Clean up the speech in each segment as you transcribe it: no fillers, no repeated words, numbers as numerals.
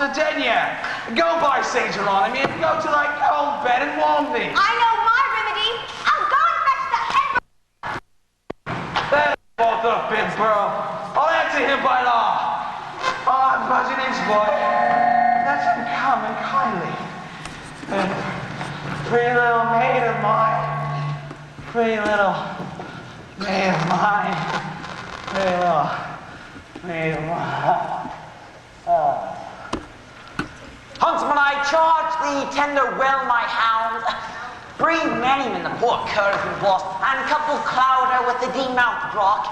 after dinner. Go buy St. Geronimo and go to thy cold bed and warm thee. I know my remedy. I'll go and fetch the head. They're both up, big bro. I'll answer him by law. I'm buzzing in, boy. Let him come and kindly. Pretty little maid of mine. Pretty little maid of mine. Pretty little maid of mine. Huntsman, I charge thee, tender well my hound. Brave Merriman, the poor cur has been lost, and couple Clouder with the demount brock.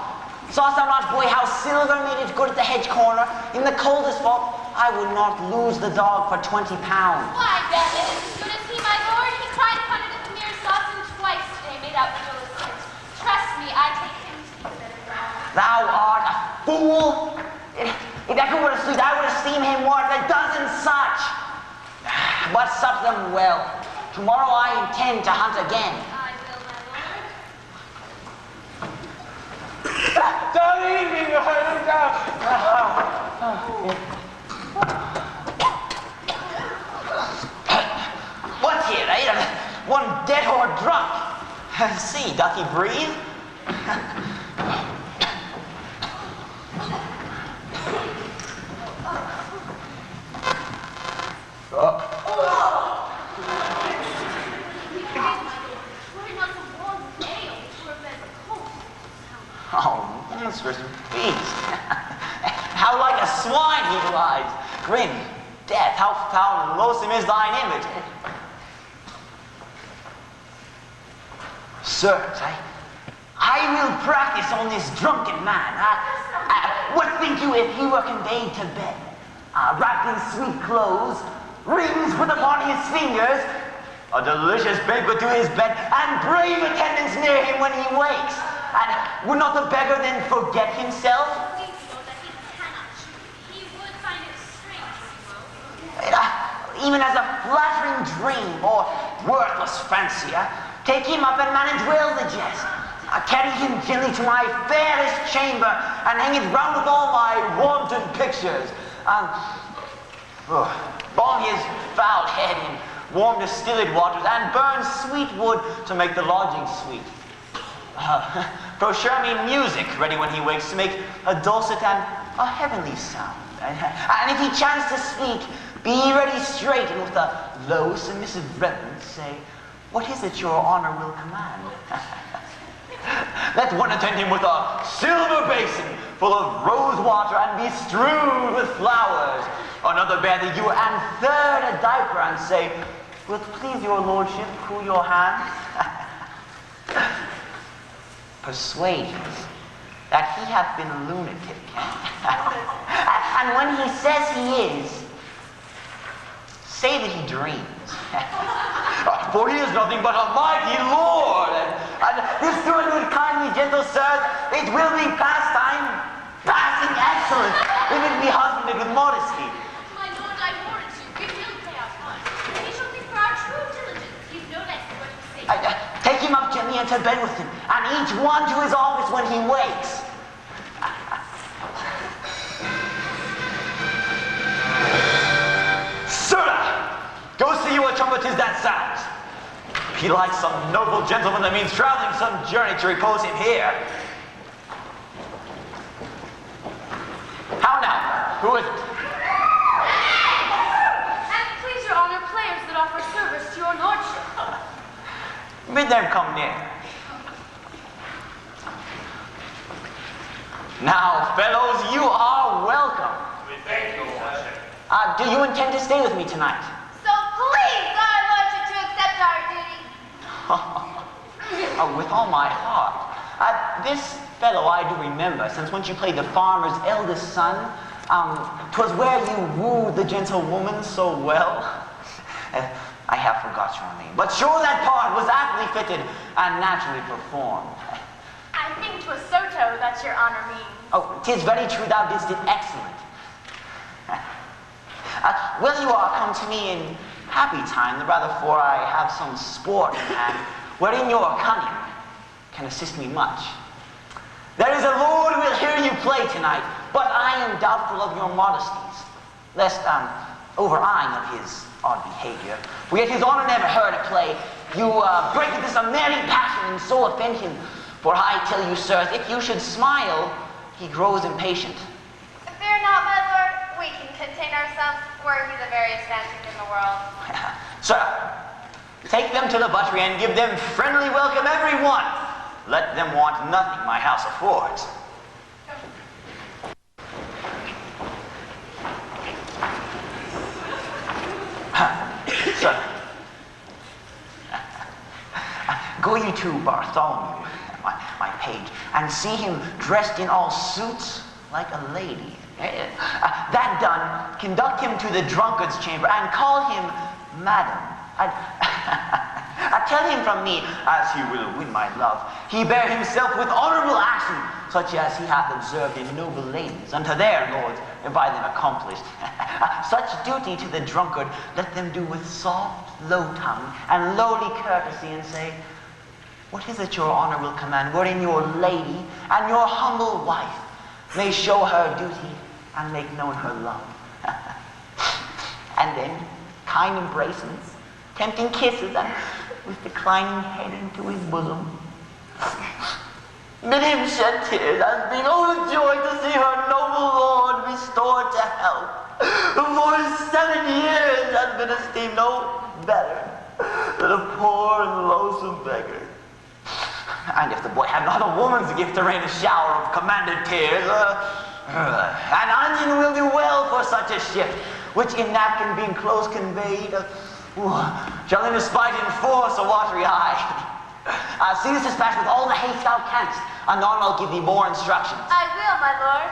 Saw'st thou not, boy, how Silver made it good at the hedge corner? In the coldest spot, I would not lose the dog for 20 pounds. Why, then, it is as good as he, my lord. He cried upon it at the mere sauce twice today, made out the scent. Trust me, I take him to be better than Thou art a fool. If I could asleep, I would esteem him worth a dozen such. But sup them well. Tomorrow I intend to hunt again. I will, my lord. Don't leave me, What's here, eh? One dead or drunk. See, doth he breathe? Oh, monstrous beast. How like a swine he lies. Grim, death, how foul and loathsome is thine image. Sirs, I will practice on this drunken man. What think you if he were conveyed to bed? Wrapped in sweet clothes, rings put upon his fingers, a delicious banquet to his bed, and brave attendants near him when he wakes. And would not the beggar then forget himself? He would find it strange, Even as a flattering dream or worthless fancier, take him up and manage well the jest. Carry him gently to my fairest chamber and hang it round with all my wanton pictures. Bald his foul head in warm distilled waters and burn sweet wood to make the lodging sweet. Procure me music ready when he wakes to make a dulcet and a heavenly sound. And if he chance to speak, be ready straight and with a low submissive reverence say, what is it your honor will command? Let one attend him with a silver basin full of rose water and be strewed with flowers. Another bear the ewer, and third a diaper, and say, will't please your lordship cool your hands? Persuade him that he hath been a lunatic. And when he says he is, say that he dreams. For he is nothing but a mighty lord. And this doing with kindly gentle sirs, it will be pastime, passing excellent, if it be husbanded with modesty. My lord, I warrant you, we will pay our time. We shall think for our true diligence. You've no less than what you say. Take him up gently into bed with him, and each one to his office when he wakes. Sirrah, go see you what trumpet is that sounds. He likes some noble gentleman that means traveling some journey to repose him here. How now? Who is it? And please, your honor, players that offer service to your lordship. Bid them come near. Now, fellows, you are welcome. We thank you, lordship. Do you intend to stay with me tonight? So please, our lordship, to accept our duty. With all my heart. This fellow I do remember, since once you played the farmer's eldest son. 'Twas where you wooed the gentle woman so well. I have forgot your name, but sure that part was aptly fitted and naturally performed. I think 'twas Soto that your honor means. Oh, 'tis very true, thou didst it excellent. Will you all come to me in happy time, the rather for I have some sport in hand, wherein your cunning can assist me much. There is a lord who will hear you play tonight, but I am doubtful of your modesties, lest over-eyeing of his odd behavior. For yet his honor never heard a play. You break into some merry passion and so offend him. For I tell you, sirs, if you should smile, he grows impatient. Fear not, my lord. We can contain ourselves were he the veriest antic in the world. Sir, take them to the buttery and give them friendly welcome, every one. Let them want nothing my house affords. Sir, go you to Bartholomew, my page, and see him dressed in all suits like a lady. That done, conduct him to the drunkard's chamber and call him Madam. I tell him from me, as he will win my love, he bear himself with honorable action, such as he hath observed in noble ladies unto their lords, and by them accomplished. Such duty to the drunkard let them do with soft, low tongue, and lowly courtesy, and say, what is it your honor will command, wherein your lady and your humble wife may show her duty and make known her love? And then kind embracements, tempting kisses, and with declining head into his bosom, bid him shed tears, as being overjoyed to see her noble lord restored to health, who for 7 years has been esteemed no better than a poor and loathsome beggar. And if the boy had not a woman's gift to rain a shower of commanded tears, an onion will do well for such a shift, which in napkin being close conveyed, shall in despite enforce a watery eye. See this dispatch with all the haste thou canst. Anon I'll give thee more instructions. I will, my lord.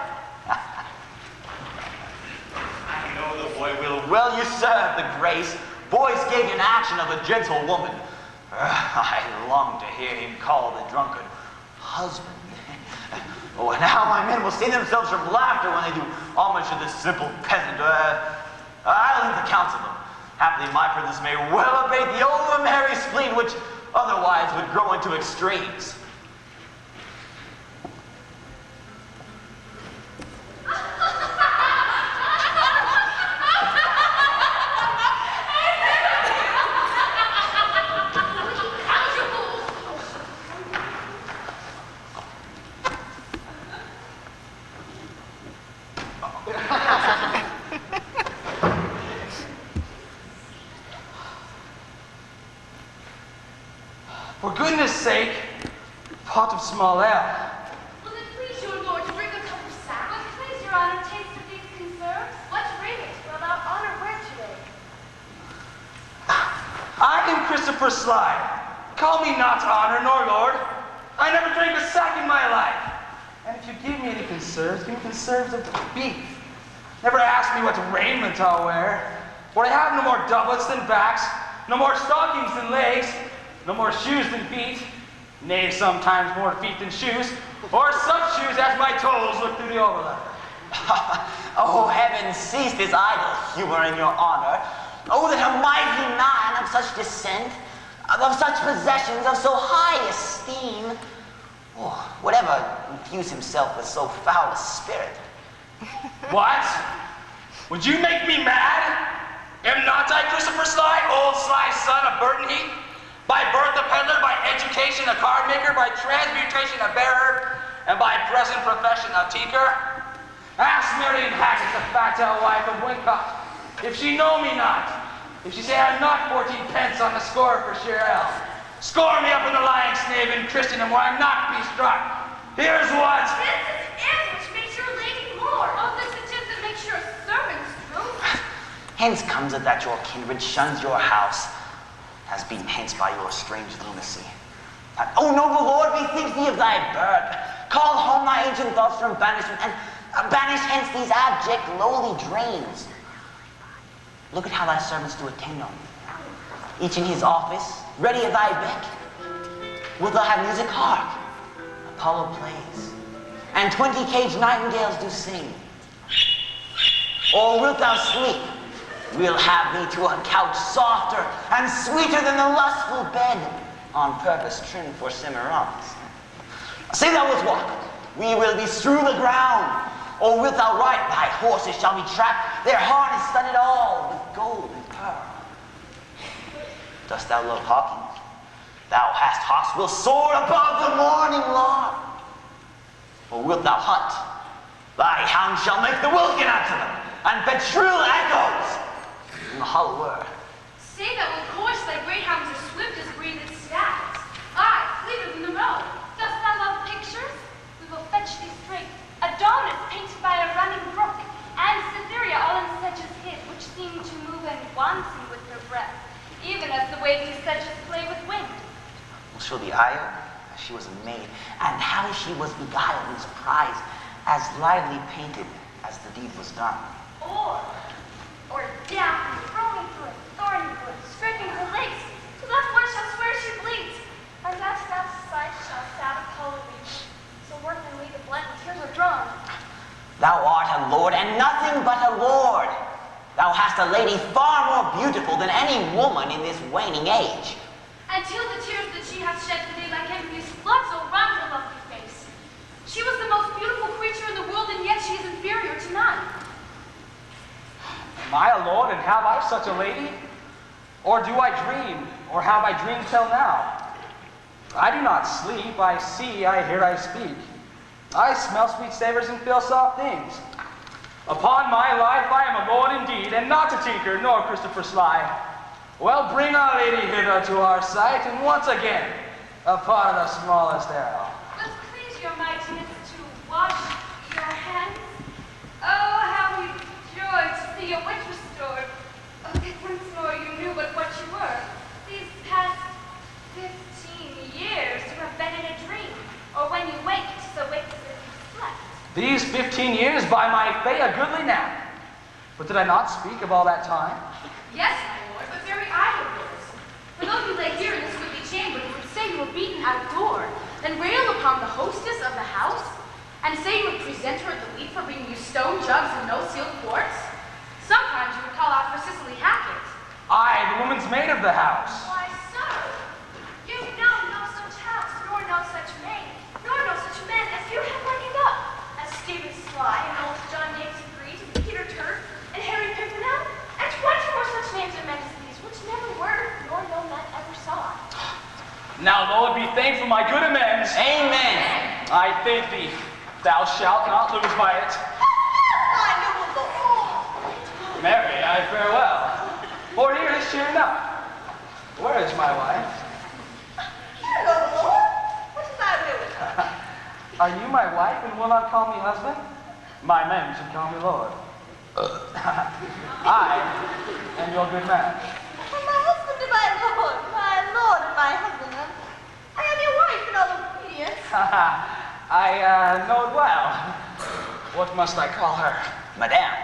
I know the boy will well usurp the grace. Boys gave in action of a gentle woman. I long to hear him call the drunkard husband. Oh, and how my men will see themselves from laughter when they do homage to this simple peasant. I'll leave the counsel them. Haply my presence may well abate the over-merry spleen which otherwise would grow into extremes. For goodness sake, pot of small ale. Will it please your lord to bring a cup of sack? Will it please your honor taste of these conserves? Let's bring it. Will thou honor where today? I am Christopher Sly. Call me not honor nor lord. I never drank a sack in my life. And if you give me any conserves, give me conserves of beef. Never ask me what raiment I'll wear. For I have no more doublets than backs, no more stockings than legs, no more shoes than feet, nay, sometimes more feet than shoes, or such shoes as my toes look through the overlap. Oh, heaven, cease this idle humor in your honor. Oh, that a mighty man of such descent, of such possessions, of so high esteem, would ever infuse himself with so foul a spirit. What? Would you make me mad? Am not I Christopher Sly, old Sly son of Burton Heath? By birth a peddler, by education a card maker, by transmutation a bearer, and by present profession a tinker? Ask Marian Haggett, the fat-tailed wife of Wincott, if she know me not, if she say I have not 14 pence on the score for sheer ale. Score me up in the lying snave in Christendom where I'm not to be struck. Here's what. This is it which makes your lady more. Oh, this it is that makes your servants true. Hence comes it that your kindred shuns your house, has been hence by your strange lunacy. And, O noble lord, bethink thee of thy birth. Call home thy ancient thoughts from banishment, and banish hence these abject, lowly dreams. Look at how thy servants do attend on thee, each in his office, ready at thy beck. Wilt thou have music? Hark! Apollo plays, and 20 caged nightingales do sing. Or wilt thou sleep? We'll have thee to a couch softer and sweeter than the lustful bed, on purpose trimmed for Cimarrons. Say thou wilt walk, we will be strew the ground, Or wilt thou ride? Thy horses shall be trapped, their harness studded all with gold and pearl. Dost thou love hawking? Thou hast hawks will soar above the morning lark. Or wilt thou hunt? Thy hound shall make the wilkin unto them, and Petruchio echoes in the hollow earth. Say that will course thy greyhounds are swift as breathed stags. Aye, fleeter than the roe. Dost thou love pictures? We will fetch thee straight. Adonis painted by a running brook, and Cytherea all in sedges hid, which seemed to move and wanton with her breath, even as the waving sedges play with wind. Will show the Io, as she was a maid, and how she was beguiled and surprised, as lively painted as the deed was done. Or down, throwing through a thorny wood, scraping her lace, so that one shall swear she bleeds, and that sight shall sad Apollo reach. So work and lead the blood and tears are drawn. Thou art a lord, and nothing but a lord. Thou hast a lady far more beautiful than any woman in this waning age. Until the tears that she hath shed today like envious floods will run her lovely face. She was the most beautiful creature in the world, and yet she is inferior to none. Am I a lord, and have I such a lady? Or do I dream, or have I dreamed till now? I do not sleep, I see, I hear, I speak. I smell sweet savors and feel soft things. Upon my life I am a lord indeed, and not a tinker, nor Christopher Sly. Well, bring our lady hither to our sight, and once again, upon the smallest arrow. Will please your mightiness to wash your hands? Oh, how we joy to see your wit restored. Oh, that once more you knew but what you were. These past 15 years you have been in a dream, or when you waked, so waked as if you slept. These 15 years, by my fay, a goodly nap. But did I not speak of all that time? Yes, my lord, but very idle words. For though you lay here in this goodly chamber, you would say you were beaten out of door, then rail upon the hostess of the house, and say you would present her at the leaf for bringing you stone jugs and no sealed quarts. Sometimes you would call out for Cicely Hackett. I, the woman's maid of the house. Why, sir, you know no such house, nor no such maid, nor no such men as you have running up, as Stephen Sly and old John Yates Breed, and Peter Turk, and Harry Pimpernel, and 20 more such names and men as these, which never were, nor no man ever saw. Now, Lord, be thankful for my good amends. Amen. I thank thee. Thou shalt not lose by it. Mary, I farewell. For here is cheering up. Where is my wife? Hello, Lord. What is thy will with her? Are you my wife and will not call me husband? My men should call me Lord. I am your good man. My husband and my lord and my husband. I am your wife in all obedience. I know it well. What must I call her? Madame.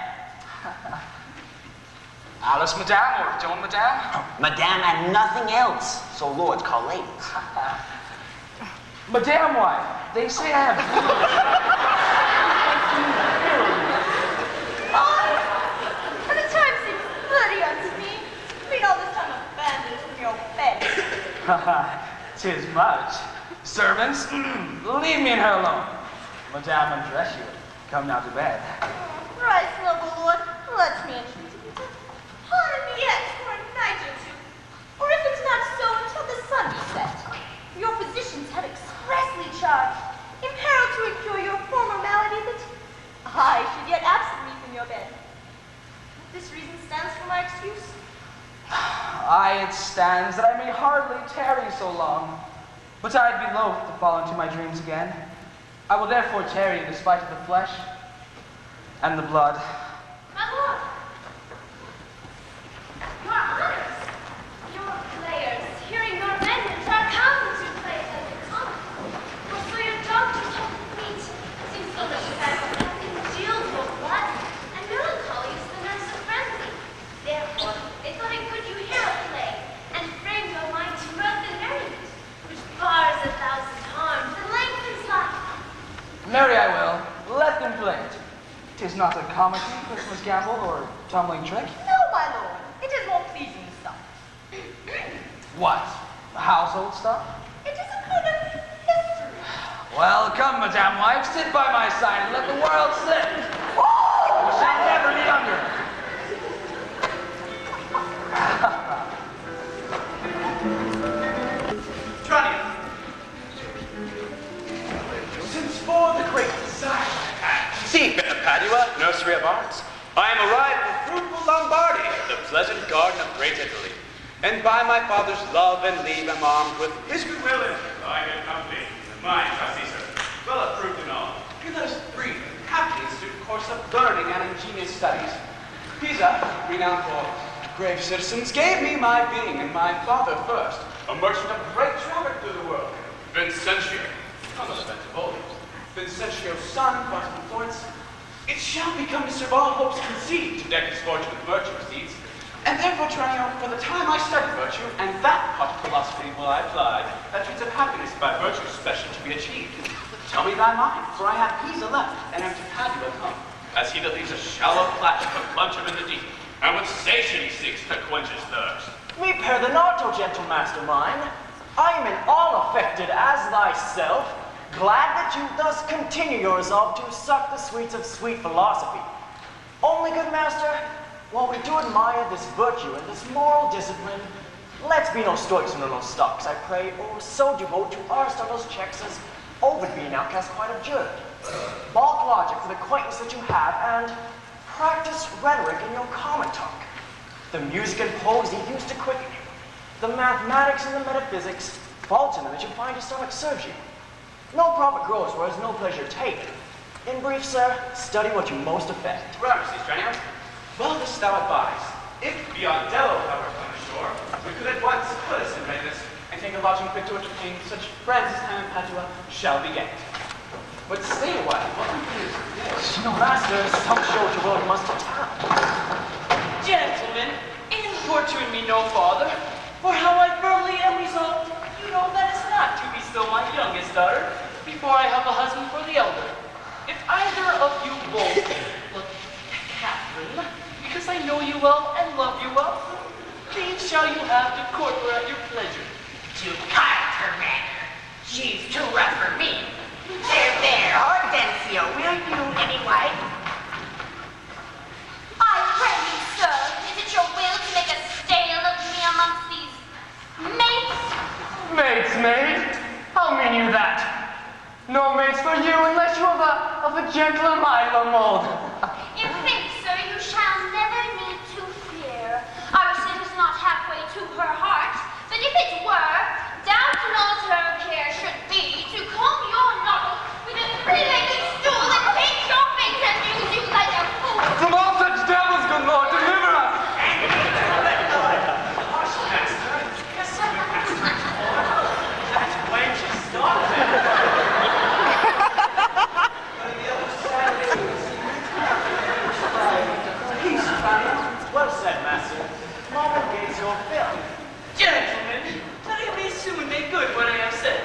Alice, madame, or Joan, madame? Madame and nothing else, so lords call ladies. Madame wife, they say I have... And the time seems bloody unto me. Being all this time abandoned in your bed. 'Tis much. Servants, leave me and her alone. Madame, undress you. Come now to bed. Right, noble lord, let me entreat you to pardon me yet for a night or two. Or if it's not so, until the sun be set. Your physicians have expressly charged, imperiled to incur your former malady, that I should yet absent me from your bed. This reason stands for my excuse. Aye, it stands that I may hardly tarry so long. But I'd be loath to fall into my dreams again. I will therefore tarry in despite of the flesh and the blood. My lord! Your honors! Your players, hearing your men and our counts to play as a common. For so your doctors have meat, seems so much sad to have congealed your blood, and melancholy is the nurse of frenzy. Therefore, they thought it good you hear a play, and frame your mind to mirth and merriment, which bars 1,000 harms and lengthens life. Marry I will. Let them play it. 'Tis not a comedy, Christmas gamble, or tumbling trick. No, my lord, it is more pleasing stuff. What? Household stuff? It is a kind of history. Well, come, Madame Wife, sit by my side and let the world slip. We shall never be younger. Tranio, since for the great desire I had, deep in the Padua, nursery of arts, I am arrived in fruitful Lombardy, the pleasant garden of great Italy. And by my father's love and leave am armed with his goodwill and I get company. My trusty sir, well approved and all, he let us brief and happily institute a course of learning and ingenious studies. Pisa, renowned for grave citizens, gave me my being and my father first, a merchant of great traffic through the world. Vincentio, almost spent of old. Vincentio's son, brought from Florence. It shall become Mr. of all hopes conceived to deck his fortune with virtue receipts. And therefore, Tranio, for the time I study virtue, and that part of philosophy will I apply, that treats of happiness by virtue special to be achieved. Tell me thy mind, for I have Pisa left, and am to Padua come. As he that leaves a shallow platch to plunge him in the deep, and with satiety seeks to quench his thirst. Me per the not, O gentle master mine. I am in all affected as thyself, glad that you thus continue your resolve to suck the sweets of sweet philosophy. Only, good master, while we do admire this virtue and this moral discipline, let's be no stoics nor no stocks, I pray, or so devote to Aristotle's checks as Ovid being outcast quite abjured. Balk logic for the acquaintance that you have, and practice rhetoric in your common talk. The music and poesy used to quicken you. The mathematics and the metaphysics, faults in them that you find your stomach serves you. No profit grows, whereas no pleasure taken. In brief, sir, study what you most affect. Gramercy, Tranio. Well, this thou advise. If beyond Dello, however, on the shore, we could at once put us in readiness and take a lodging fit to entertain such friends as time in Padua shall be gained. But stay a while, what we do is No, master, some show to will must to town. Gentlemen, importune me no farther, for how I firmly am resolved, you know that is not to bestow my youngest daughter before I have a husband for the elder. If either of you both look Katherine, because I know you well and love you well, leave shall you have to court her at your pleasure. Too kind her manner. She's too rough for me. There, Hortensio, will you any wife? I pray you, sir, is it your will to make a stale of me amongst these mates? Mates, maid? How mean you that? No mates for you unless you of a gentler Milo mold. In faith, sir, you shall never need to fear. Our sin is not halfway to her heart, but if it were, doubt not her care should be to comb your noddle with a three-legged stool and take your face and use you like a fool. From all such devils, good Lord, deliver us! That's when she started. Well said, master. Moment gates your fill. Gentlemen, that I may soon make good what I have said.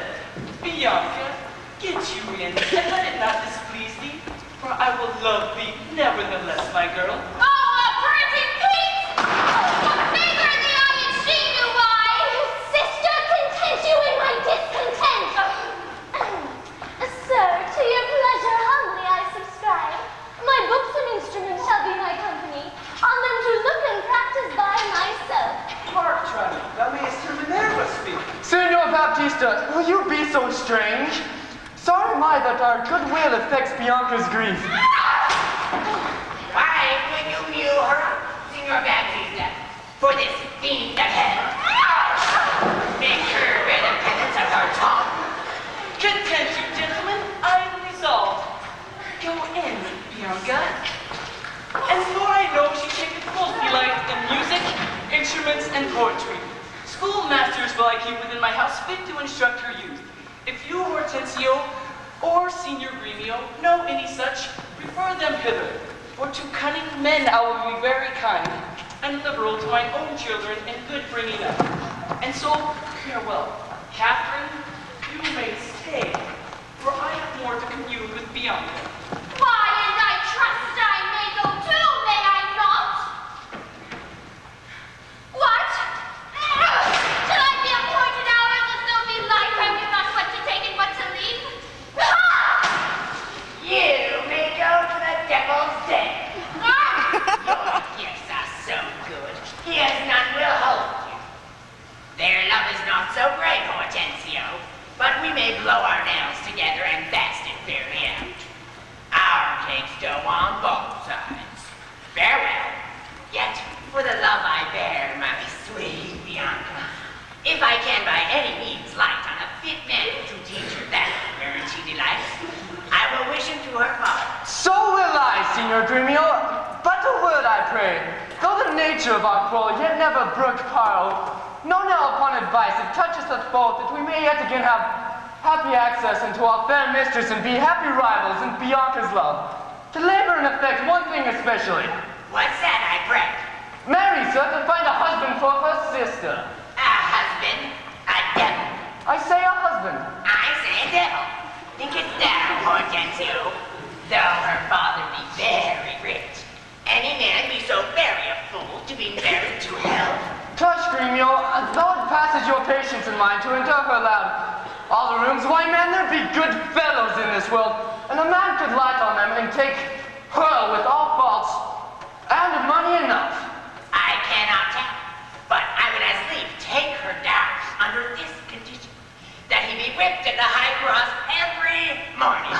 Bianca, get you in, and let it not displease thee, for I will love thee nevertheless, my girl. Oh, a pretty Pete! What favor the eye and she do I? Sister, content you in my discontent. Sir, to your pleasure humbly I subscribe. My books and instruments shall be my company. On them to look and practice by myself. Hark, Tranio, thou mayest hear Minerva speak. Senor Baptista, will you be so strange? Sorry am I that our goodwill affects Bianca's grief. Why, when you knew her, Senor Baptista, for this fiend of hell, make her bear the penance of her tongue. Content you, gentlemen, I am resolved. Go in, Bianca. And for I know she taketh most delight in music, instruments, and poetry. Schoolmasters will I keep within my house fit to instruct her youth. If you, Hortensio, or Senior Gremio, know any such, refer them hither. For to cunning men I will be very kind, and liberal to my own children in good bringing up. And so, farewell. Katherine, you may stay, for I have more to commune with Bianca. Why, and I trust I may go too, may I not? What? Shall I be appointed hours as though be life I knew not what to take and what to leave? Signor Gremio, but a word I pray. Though the nature of our quarrel yet never brook quarrel, know now upon advice it toucheth us both that we may yet again have happy access into our fair mistress and be happy rivals in Bianca's love. To labor and effect one thing especially. What's that, I pray? Marry, sir, to find a husband for her sister. A husband? A devil? I say a husband. I say a devil. Think it down, Hortensio. Though her father be very rich, any man be so very a fool to be married to hell? Tush, Gremio, though it passes your patience and mine to enter her loud. All the rooms, why man, there be good fellows in this world, and a man could light on them and take her with all faults, and money enough. I cannot tell, but I would as lief take her down under this condition, that he be whipped at the high cross every morning.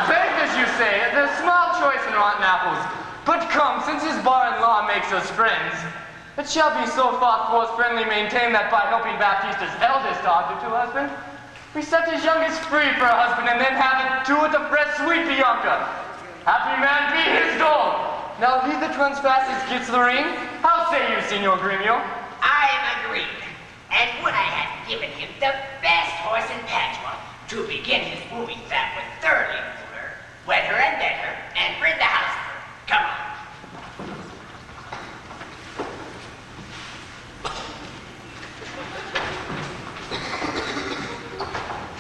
Beg as you say, there's small choice in rotten apples, but come, since his bar-in-law makes us friends, it shall be so far forth friendly maintained that by helping Baptista's eldest daughter to husband, we set his youngest free for a husband and then have it to it to fresh sweet Bianca. Happy man be his dole. Now he that runs fastest gets the ring. How say you, Signor Gremio? I am agreed, and would I had given him the best horse in Padua to begin his wooing that would thoroughly fool her, wed her and bed her, and rid the house of her. Come on.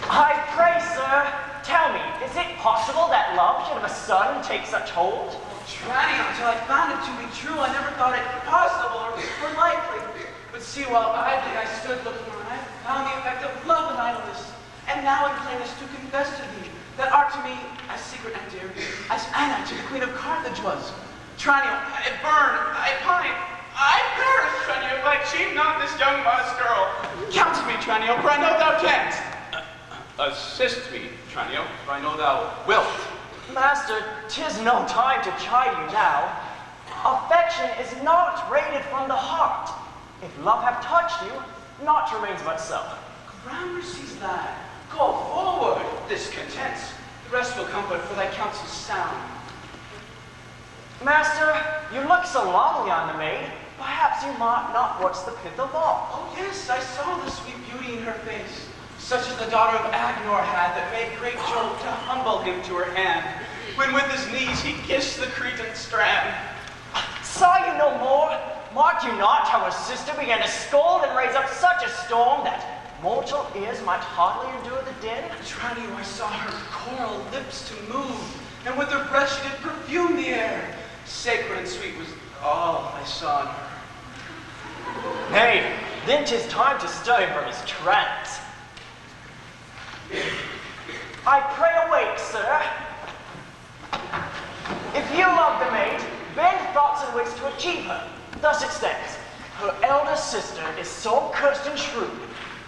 I pray, sir, tell me, is it possible that love should have a son and take such hold? Tranio, until I found it to be true, I never thought it possible or likely. But see, while idly I stood looking on, I found the effect of love and idleness, and now in plainness to confess to thee, that art to me as secret and dear, as Anna to the Queen of Carthage was. Tranio, I burn, I pine, I perish, Tranio, if I achieve not this young modest girl. Counsel me, Tranio, for I know thou canst. Assist me, Tranio, for I know thou wilt. Master, 'tis no time to chide you now. Affection is not rated from the heart. If love have touched you, naught remains but so. Gramercy's lad, go forward. This contents. The rest will comfort, for thy counsel's sound. Master, you look so longly on the maid. Perhaps you might not watch the pith of all. Oh yes, I saw the sweet beauty in her face, such as the daughter of Agnor had, that made great jolt to humble him to her hand, when with his knees he kissed the Cretan strand. Saw you no more? Marked you not how her sister began to scold and raise up such a storm that mortal ears might hardly endure the din? Tranio, I saw her coral lips to move, and with her breath she did perfume the air. Sacred and sweet was all I saw in her. Nay, then 'tis time to stir him from his trance. I pray awake, sir. If you love the maid, bend thoughts and wits to achieve her. Thus it stands. Her elder sister is so cursed and shrewd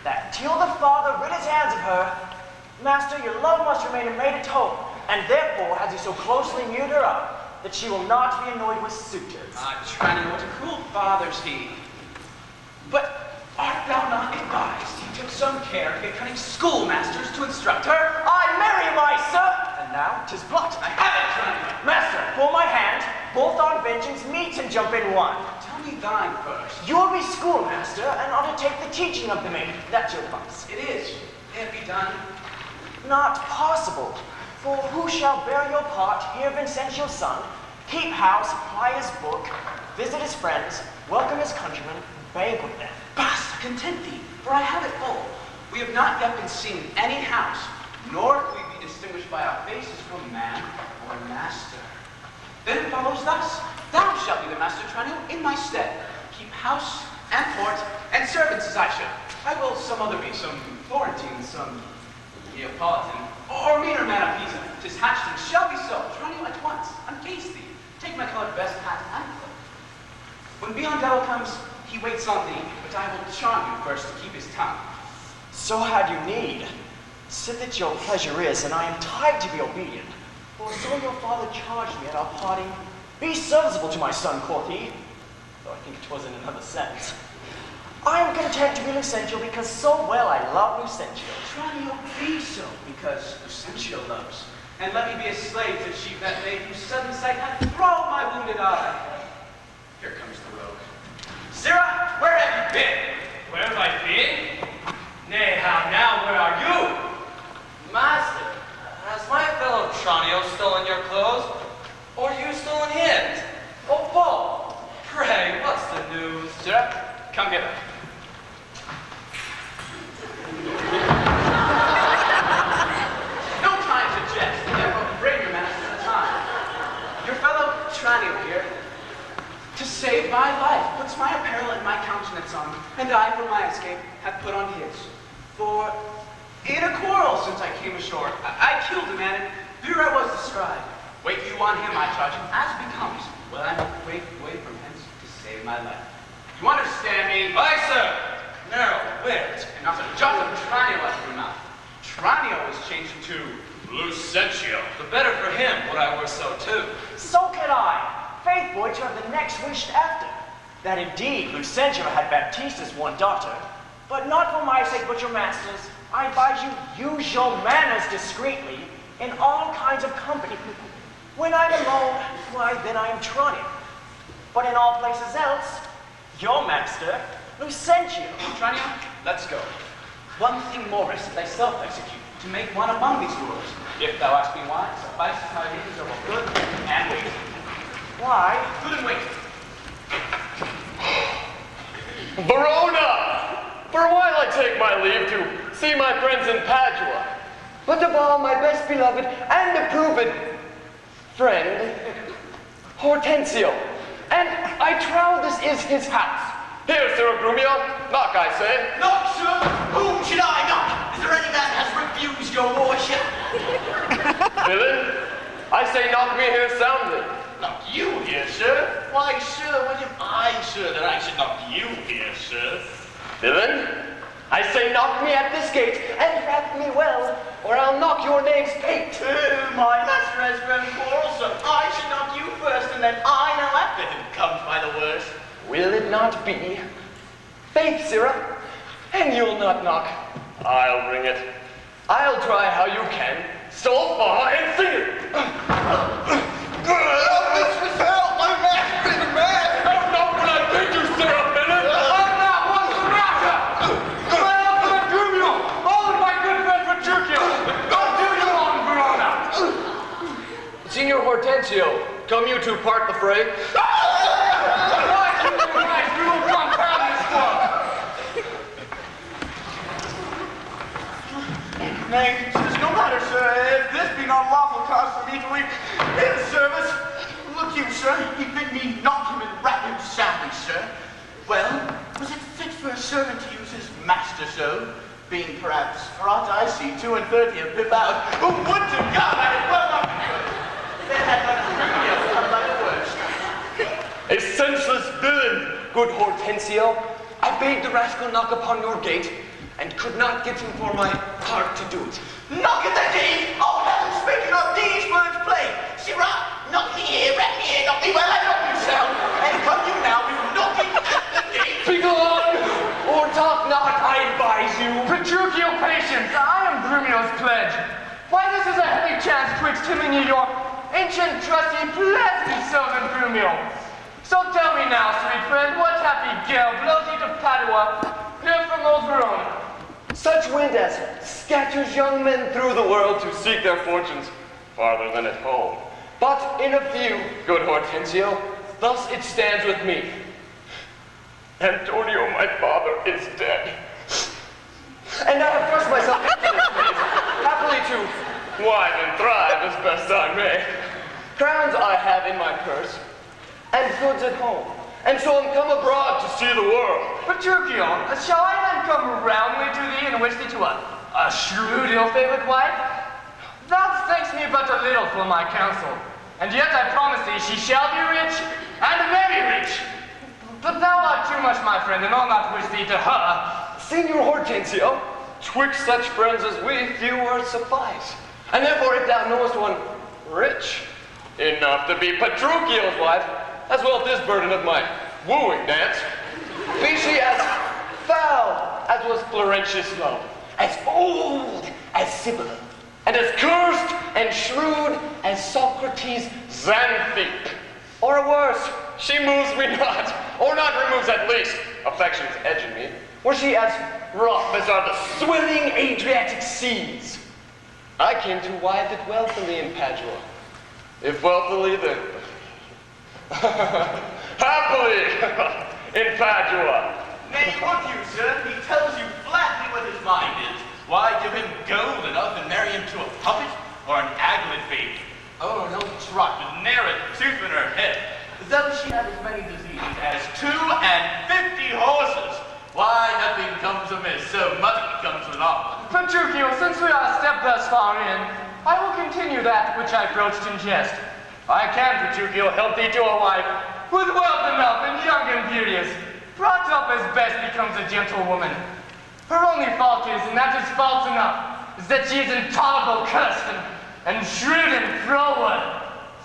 that till the father rid his hands of her, master, your love must remain a maid at home, and therefore has he so closely mewed her up that she will not be annoyed with suitors. Ah, Tranio, what a cruel father's he. But art thou not advised he took some care to get cunning schoolmasters to instruct her? I marry my sir, and now 'tis blood. I have it, Tranio. Master, for my hand, both our vengeance meet and jump in one. Tell me thine first. You'll be schoolmaster and undertake the teaching of the maid. That's your advice. It is. May it be done. Not possible. For who shall bear your part, hear Vincentio's son, keep house, ply his book, visit his friends, welcome his countrymen, banquet them? Basta, content thee, for I have it full. We have not yet been seen in any house, nor can we be distinguished by our faces from man or master. Then it follows thus. Thou shalt be the master, Tranio, in my stead. Keep house and port and servants as I should. I will some other be, some Florentine, some Neapolitan, or meaner man of Pisa. 'Tis hatched and shall be so. Tranio, at once, uncase thee. Take my colored vest, hat, and cloak. When Biondello comes, he waits on thee, but I will charm you first to keep his tongue. So had you need. Sit that your pleasure is, and I am tied to be obedient. For so your father charged me at our parting, be serviceable to my son, quoth he. Though I think 'twas in another sense. I am content to be Lucentio because so well I love Lucentio. Tranio, be so, because Lucentio loves. And let me be a slave to achieve that maid whose sudden sight hath thralled my wounded eye. Here comes the rogue. Sirrah, where have you been? Where have I been? Nay, how now, where are you? Master, has my fellow Tranio stolen your clothes? Or you stolen his? Oh, Paul, pray, what's the news? Sirrah, come hither. No time to jest, therefore bring your master to time. Your fellow Tranio here, to save my life, puts my apparel and my countenance on, and I, for my escape, have put on his. For in a quarrel since I came ashore, I killed a man, and here I was described. Wait you on him, I charge him, as becomes. Well, I must wait from hence to save my life. You understand me? Aye, sir. Narrow-wit. And not a jot of Tranio out of your mouth. Tranio was changed into Lucentio. The better for him would I were so too. So can I. Faithful to have the next wished after. That indeed Lucentio had Baptista's one daughter, but not for my sake but your master's. I advise you use your manners discreetly in all kinds of company. When I'm alone, why then I am Tranio. But in all places else, your master, Lucentio. Tranio, let's go. One thing more is thyself execute, to make one among these worlds. If thou ask me why, suffice my reasons are both good and weight. Why? Good and weight. Verona! For a while I take my leave to see my friends in Padua. But above all, my best beloved and approved friend, Hortensio. And I trow this is his house. Here, Sir Gremio, knock, I say. Knock, sir? Whom should I knock? Is there any man has refused your worship? Villain, I say knock me here soundly. Knock you here, sir? Why, sir, what am I, sir, that I should knock you here, sir? Villain, I say knock me at this gate, and rap me well, or I'll knock your name's pate. My master has grown quarrelsome. I should knock you first, and then I know after him comes by the worst. Will it not be? Faith, sirrah, and you'll not knock. I'll bring it. I'll try how you can. So far and sing it. This was hell, my master is mad. I'll knock when I bid you, sirrah, villain. I'm not what's the matter? Well, for the Gremio, all of my good friend Petruchio. Don't do you on, Verona. Signor Hortensio, come you to part the fray? We will compound this club. Nay, 'tis no matter, sir, if this be not lawful cause for me to leave his service. Look you, sir, he bid me knock him and rap him soundly, sir. Well, was it fit for a servant to use his master so? Being perhaps, for aught I see, 32 of pip out. Who would to God I had well not been good. Then had but Gremio come by the worst. A senseless villain, good Hortensio. I bade the rascal knock upon your gate, and could not get him for my heart to do it. Knock at the gate! Oh, heaven, speaking of these words plain. Sirrah, knock me here, knock me well, I knock yourself. And come you now with knocking at the gate. Begone, or talk not, I advise you. Petruchio, patience! I am Gremio's pledge. Why, this is a heavy chance twixt him and your ancient trusty pleasant servant Gremio. So tell me now, sweet friend, what happy gale blows you to Padua, here from old Verona? Such wind as scatters young men through the world to seek their fortunes farther than at home. But in a few, good Hortensio, thus it stands with me. Antonio, my father, is dead. And I have thrust myself into this maze, happily to whine and thrive as best I may. Crowns I have in my purse, and goods at home, and so am come abroad to see the world. Petruchio, shall I then come roundly to thee and wish thee to a shrewd, ill-favored wife? Thou thank'st me but a little for my counsel, and yet I promise thee she shall be rich, and very rich. But thou art too much my friend, and I'll not wish thee to her. Signor Hortensio, twixt such friends as we, few words suffice. And therefore, if thou knowest one rich enough to be Petruchio's wife, as well as this burden of my wooing dance, be she as foul as was Florentius' love, as old as Sibylla, and as cursed and shrewd as Socrates' Xanthippe. Or worse, she moves me not, or not removes at least affection's edge in me, were she as rough as are the swelling Adriatic seas. I came to wive it wealthily in Padua. If wealthily, then happily in Padua. Nay, look you, sir, he tells you flatly what his mind is. Why give him gold enough and marry him to a puppet or an aglet baby? Oh, no trot with ne'er a tooth in her head. Though she have as many diseases as 250 horses. Why, nothing comes amiss, so much comes with all. Petruchio, since we are a step thus far in, I will continue that which I broached in jest. I can, Petruchio, help thee to a wife, with wealth enough and young and beauteous, brought up as best becomes a gentlewoman. Her only fault is, and that is false enough, is that she is intolerable cursed and shrewd and froward.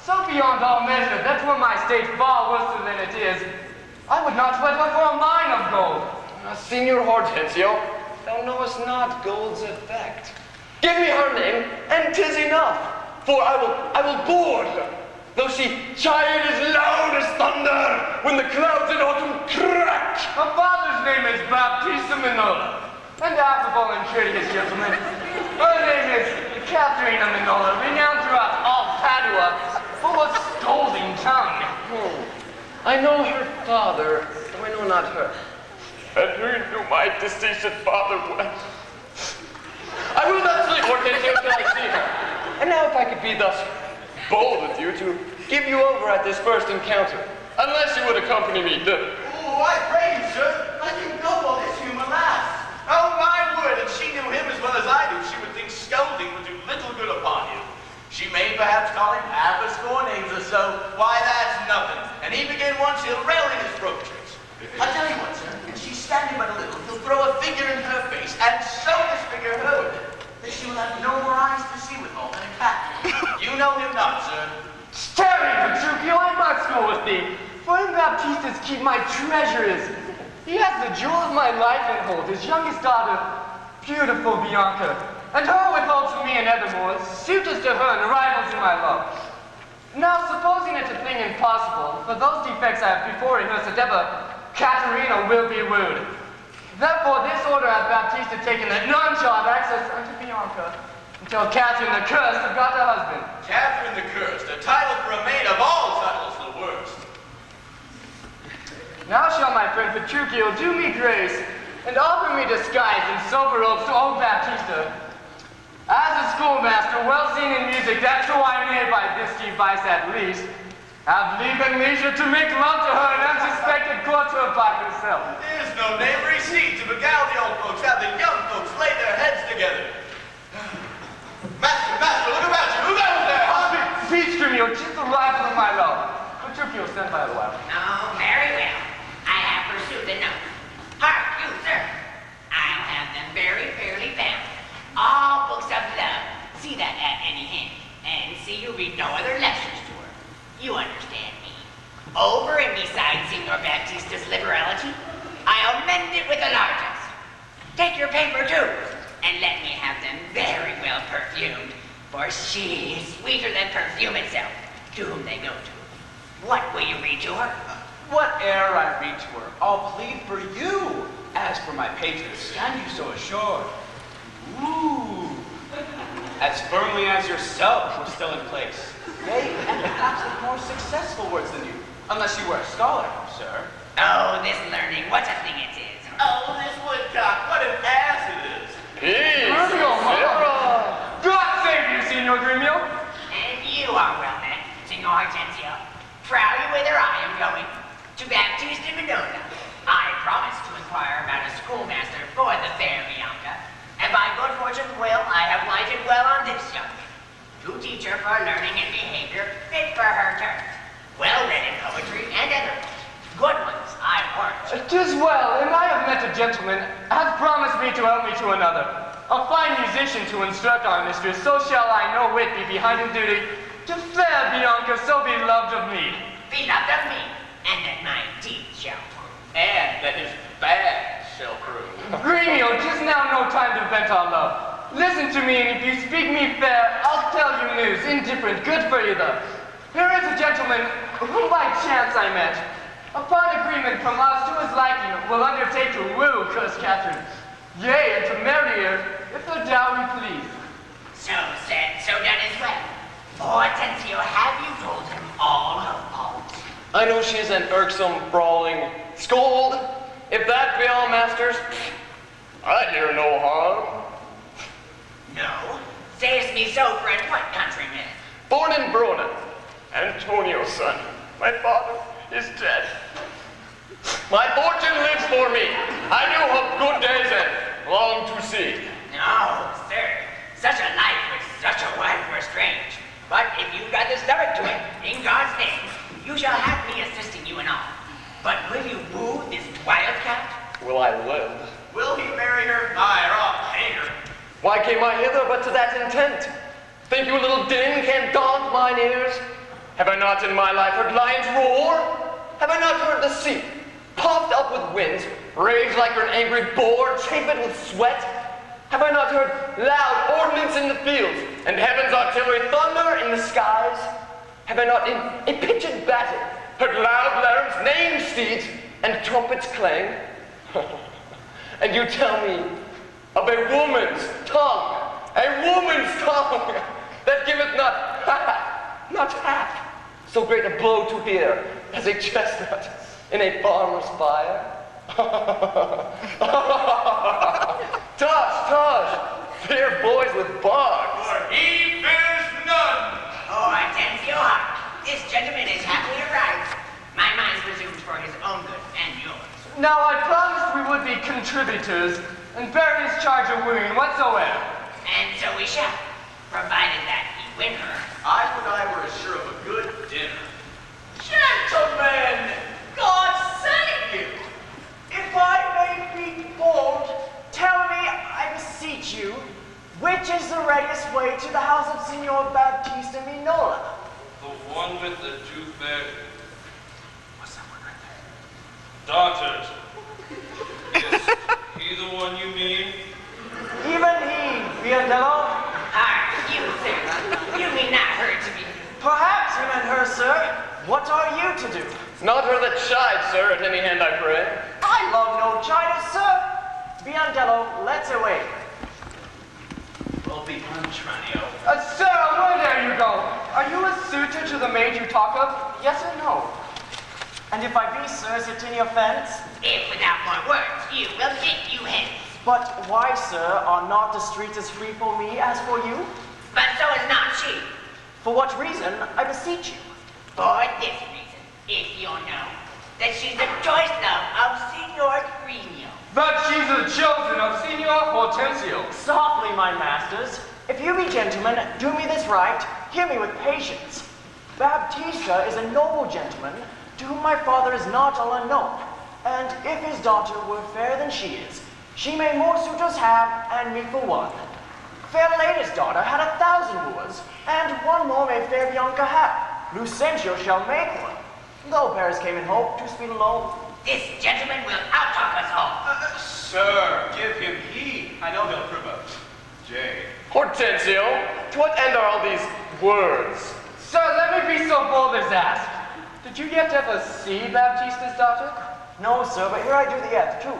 So beyond all measure, that were my state far worse than it is, I would not wed her for a mine of gold. Signor Hortensio, thou knowest not gold's effect. Give me her name, and 'tis enough, for I will board her, though she chide as loud as thunder when the clouds in autumn crack. Her father's name is Baptista Minola, and affable and courteous gentleman. Her name is Katherine Minola, renowned throughout all Padua for a scolding tongue. I know her father, though I know not her. And who knew my deceased father well? I will not sleep, Hortensio, till I see her. And now if I could be thus bold with you to give you over at this first encounter, unless you would accompany me thither. Oh, I pray you, sir, let him go while this humour lasts. Oh, my word, if she knew him as well as I do, she would think scolding would do little good upon him. She may perhaps call him half a score names or so. Why, that's nothing. And he begin once, he'll rail in his broaches. I'll tell you what, sir, and she's standing but a little, he'll throw a figure in her face, and so disfigure her with it, that she will have no more eyes to see withal than a cat. You know him not, sir. Spare me, Petruchio, I must go with thee, for in Baptista's keep my treasure is. He has the jewel of my life in hold, his youngest daughter, beautiful Bianca, and her withholds from me and evermore, suitors to her and rivals in my love. Now, supposing it a thing impossible, for those defects I have before rehearsed that ever Katharina will be wooed. Therefore, this order hath Baptista taken that none shall have access unto Bianca, until Katherine the Cursed have got a husband. Katherine the Cursed, a title for a maid of all titles the worst. Now shall my friend Petruchio do me grace, and offer me disguise and sober robes to old Baptista. As a schoolmaster, well seen in music, that's who I may by this device at least, have leave and leisure to make love to her and unsuspected court her by herself. There's no neighboring seat to beguile the old folks, have the young folks lay their heads together. Master, look about you. Who goes there, huh? Speech, Gremio, just arrival of my love. Petruchio sent by the while. Oh, very well. I have pursued the note. Hark, you, sir. I'll have them very fairly found. All books of love. See that at any hand. And see you read no other lectures to her. You understand me. Over and besides Signor Baptista's liberality, I'll mend it with the largest. Take your paper, too, and let me have them very well perfumed, for she is sweeter than perfume itself, to whom they go to. What will you read to her? Whate'er I read to her, I'll plead for you. As for my patron, stand you so assured. Ooh, as firmly as yourself were still in place. Yea, and perhaps with more successful words than you, unless you were a scholar, sir. Oh, this learning, what a thing it is. Oh, this woodcock, what an ass it is. Peace, God save you, Signor Gremio. And you are well met, Signor Hortensio. Trow you whither I am going? To Baptista Minola. I promised to inquire about a schoolmaster for the fair Bianca, and by good fortune will I have lighted well on this young lady, to teach her for learning and behavior fit for her turn, well read in poetry and other good ones, I warrant. 'Tis well, and I have met a gentleman, hath promised me to help me to another, a fine musician to instruct our mistress, so shall I no whit be behind in duty, to fair Bianca so beloved of me. Beloved of me, and that my teeth shall prove. And that his bad shall prove. Gremio, just now no time to vent our love. Listen to me, and if you speak me fair, I'll tell you news. Indifferent, good for you though. Here is a gentleman whom by chance I met. Upon agreement from us to his liking, will undertake to woo cursed Katherine. Yea, and to marry her, if the dowry please. So said, so done as well. Hortensio, have you told him all her faults? I know she's an irksome, brawling scold. If that be all, masters, I hear no harm. No. Sayest me so, friend, what countryman? Born in Brona, Antonio's son. My father is dead. My fortune lives for me. I knew of good days and long to see. No, sir. Such a life with such a wife were strange. But if you've got the stomach to it, in God's name, you shall have me assisting you in all. But will you woo this wildcat? Will I live? Will he marry her? Aye, or I'll hang her. Why came I hither but to that intent? Think you a little din can daunt mine ears? Have I not in my life heard lions roar? Have I not heard the sea, puffed up with winds, rage like an angry boar, chafed with sweat? Have I not heard loud ordnance in the fields, and heaven's artillery thunder in the skies? Have I not in a pitched battle heard loud larums name steeds, and trumpets clang? And you tell me of a woman's tongue that giveth not half so great a blow to hear as a chestnut in a farmer's fire. Tush, fear boys with bugs. For he fears none. Hortensio, this gentleman is happily arrived. My mind's presumed for his own good and yours. Now I promised we would be contributors, and bear his charge a wooing whatsoever. And so we shall, provided that he win her. I would I were sure of a good dinner. Gentlemen, God save you. If I may be bold, tell me, I beseech you, which is the readiest way to the house of Signor Baptista Minola? The one with the two fair... What's that one right there? Daughters. Is he the one you mean? Even he, Bianca. You, sir. You mean not her to be... Perhaps him and her, sir. What are you to do? Not her that shied, sir, at any hand I pray. I love no China, sir. Biandello, let's away. We'll be on Tranio. Sir, where dare you go? Are you a suitor to the maid you talk of? Yes or no? And if I be, sir, is it any offense? If without more words, you will get you hence. But why, sir, are not the streets as free for me as for you? But so is not she. For what reason, I beseech you? For this reason, if you'll know, that she's the choice love of Signor Gremio. That she's the chosen of Signor Hortensio. Softly, my masters. If you be gentlemen, do me this right, hear me with patience. Baptista is a noble gentleman, to whom my father is not all unknown. And if his daughter were fairer than she is, she may more suitors have, and me for one. Fair lady's daughter had 1,000 wooers, and one more may fair Bianca have. Lucentio shall make one, though Paris came in hope to speed alone. This gentleman will outtalk us all. Sir, give him heed. I know he'll prove a jade. Hortensio, to what end are all these words? Sir, let me be so bold as ask. Did you yet ever see Baptista's daughter? No, sir, but here I do the other too.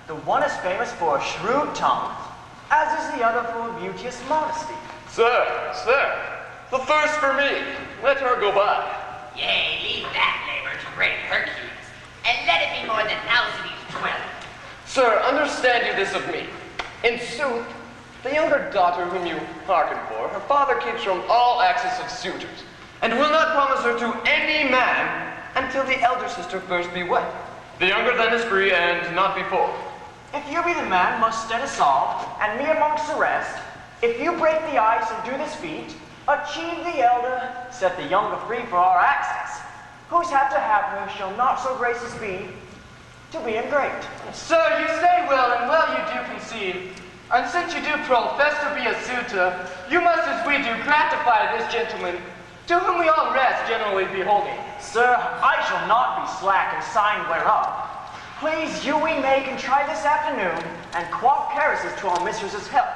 The one is famous for a shrewd tongue, as is the other for beauteous modesty. Sir, the first for me. Let her go by. Yea, leave that labor to great Hercules, and let it be more than Alcides' 12. Sir, understand you this of me. In sooth, the younger daughter whom you hearken for, her father keeps from all access of suitors, and will not promise her to any man until the elder sister first be wed. The younger then is free, and not before. If you be the man must stead us all, and me amongst the rest, if you break the ice and do this feat, achieve the elder, set the younger free for our access. Whose hap to have her shall not so gracious be, to be in great. Sir, you say well, and well you do conceive. And since you do profess to be a suitor, you must, as we do, gratify this gentleman, to whom we all rest generally beholding. Sir, I shall not be slack in sign whereof. Please you we Meagan try this afternoon, and quaff caresses to our mistress's health,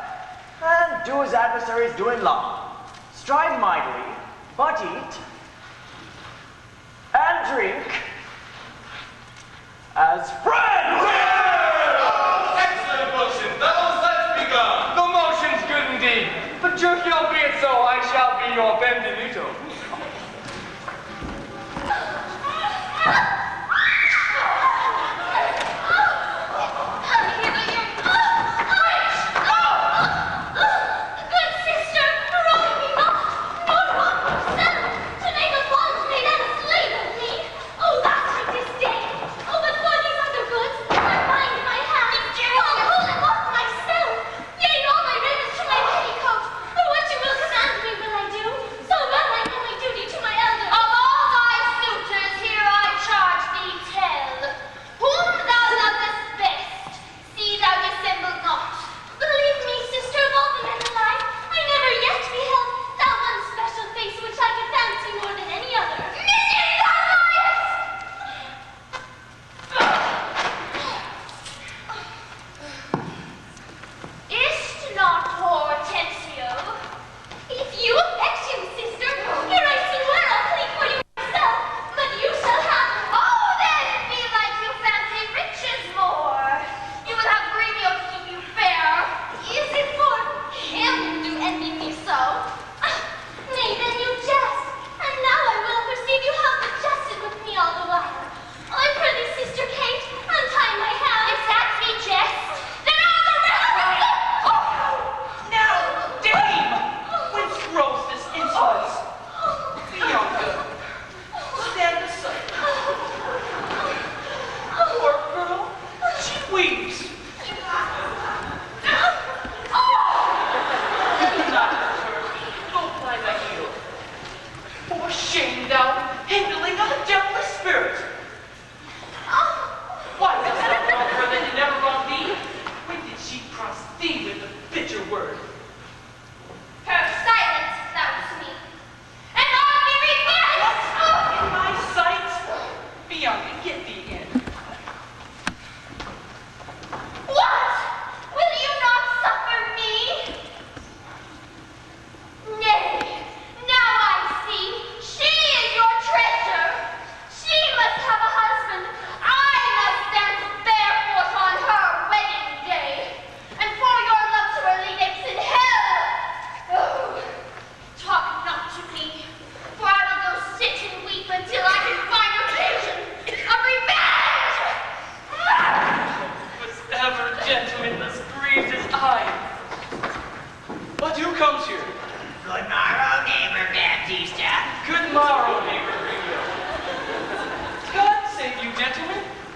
and do as adversaries do in law. Strive mightily, but eat, and drink, as friends! Excellent motion, fellows, let's begun. The motion's good indeed. Petruchio, be it so, I shall be your benvenuto.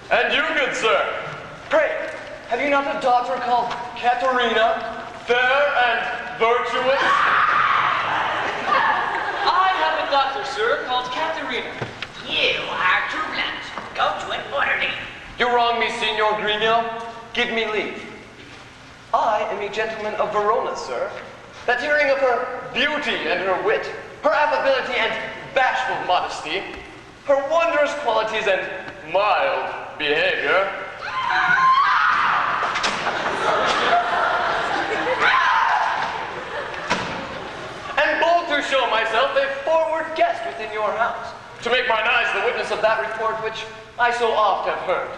And you, good sir, pray, have you not a daughter called Katherine, fair and virtuous? I have a daughter, sir, called Katherine. You are too blunt. Go to it orderly. You wrong me, Signor Gremio. Give me leave. I am a gentleman of Verona, sir, that hearing of her beauty and her wit, her affability and bashful modesty, her wondrous qualities and mild behavior, and bold to show myself a forward guest within your house, to make mine eyes the witness of that report which I so oft have heard.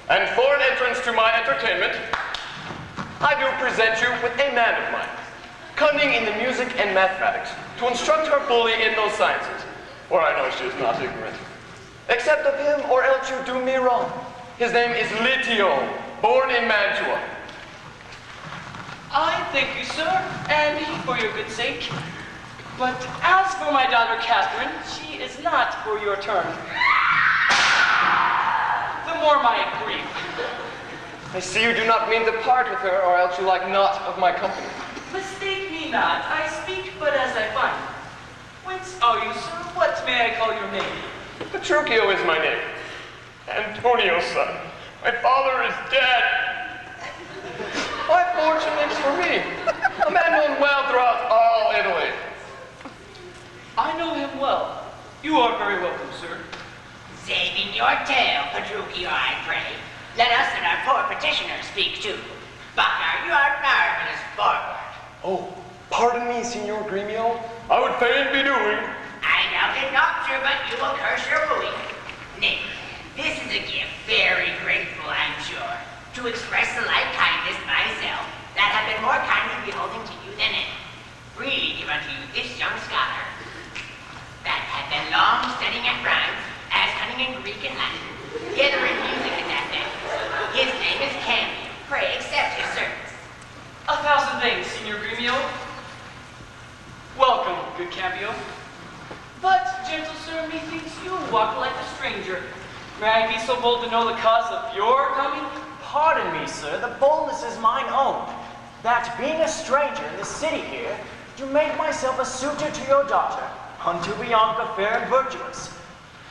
And for an entrance to my entertainment, I do present you with a man of mine, cunning in the music and mathematics, to instruct her fully in those sciences, for I know she is not ignorant. Accept of him, or else you do me wrong. His name is Lucentio, born in Mantua. I thank you, sir, and for your good sake. But as for my daughter Katherine, she is not for your turn. The more my grief. I see you do not mean to part with her, or else you like naught of my company. Mistake me not, I speak but as I find. Whence are you, sir? What may I call your name? Petruchio is my name. Antonio's son. My father is dead. My fortune makes for me. A man known well throughout all Italy. I know him well. You are very welcome, sir. Saving your tail, Petruchio, I pray. Let us and our poor petitioner speak too. Buckner, you are marvelous forward. Oh, pardon me, Signor Gremio. I would fain be doing. I doubt it not, sir, but you will curse your wooing. Nick, this is a gift very grateful, I'm sure, to express the like kindness myself that have been more kindly beholding to you than any. Freely give unto you this young scholar that had been long studying at rhymes, as cunning in Greek and Latin, together in music and mathematics. His name is Cameo. Pray accept his service. 1,000 thanks, Signor Gremio. Welcome, good Cameo. But, gentle sir, methinks you walk like a stranger. May I be so bold to know the cause of your coming? Pardon me, sir, the boldness is mine own. That being a stranger in the city here, to make myself a suitor to your daughter, unto Bianca fair and virtuous.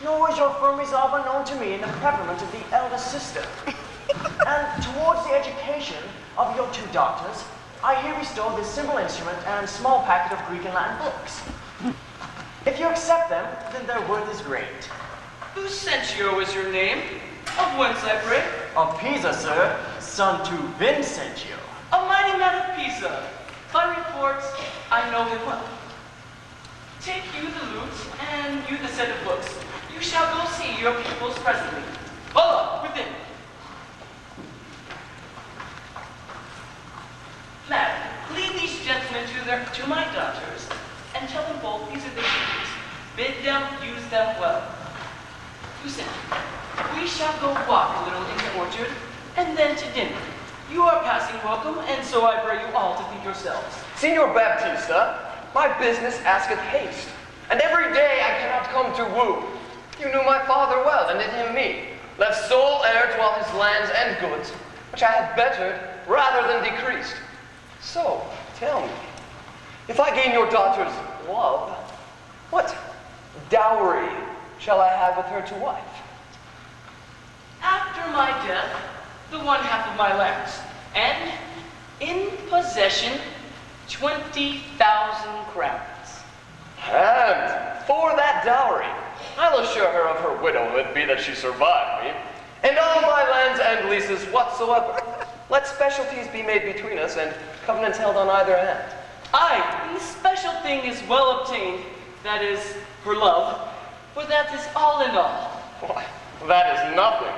Nor is your firm resolve unknown to me in the preferment of the eldest sister. And towards the education of your two daughters, I here bestow this simple instrument and small packet of Greek and Latin books. If you accept them, then their worth is great. Lucentio is your name. Of whence, I pray? Of Pisa, sir, son to Vincentio. A mighty man of Pisa. By reports, I know him well. Take you the lute, and you the set of books. You shall go see your pupils presently. Hola, within. Madam, lead these gentlemen to my daughters, and tell them both these are their duties. Bid them use them well. Lucentio, we shall go walk a little in the orchard, and then to dinner. You are passing welcome, and so I pray you all to think yourselves. Signor Baptista, my business asketh haste, and every day I cannot come to woo. You knew my father well, and in him me, left sole heir to all his lands and goods, which I have bettered rather than decreased. So, tell me, if I gain your daughter's love, what dowry shall I have with her to wife? After my death, the one half of my lands, and in possession 20,000 crowns. And for that dowry, I'll assure her of her widowhood, be that she survive me, and all my lands and leases whatsoever. Let specialties be made between us, and covenants held on either hand. Aye, the special thing is well obtained, that is, her love, for that is all in all. Why, that is nothing,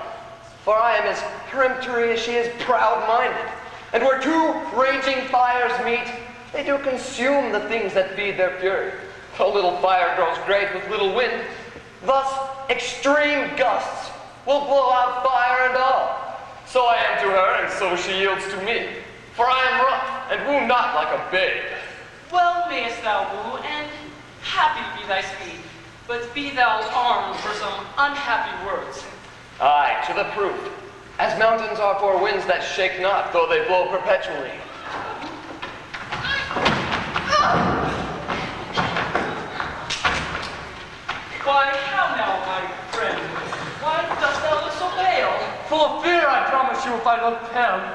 for I am as peremptory as she is proud-minded, and where two raging fires meet, they do consume the things that feed their fury. A little fire grows great with little wind, thus extreme gusts will blow out fire and all. So I am to her, and so she yields to me, for I am rough, and woo not like a babe. Well mayest thou woo, and happy be thy speed, but be thou armed for some unhappy words. Aye, to the proof, as mountains are for winds that shake not, though they blow perpetually. Why, how now, my friend? Why dost thou look so pale? For fear, I promise you, if I look pale.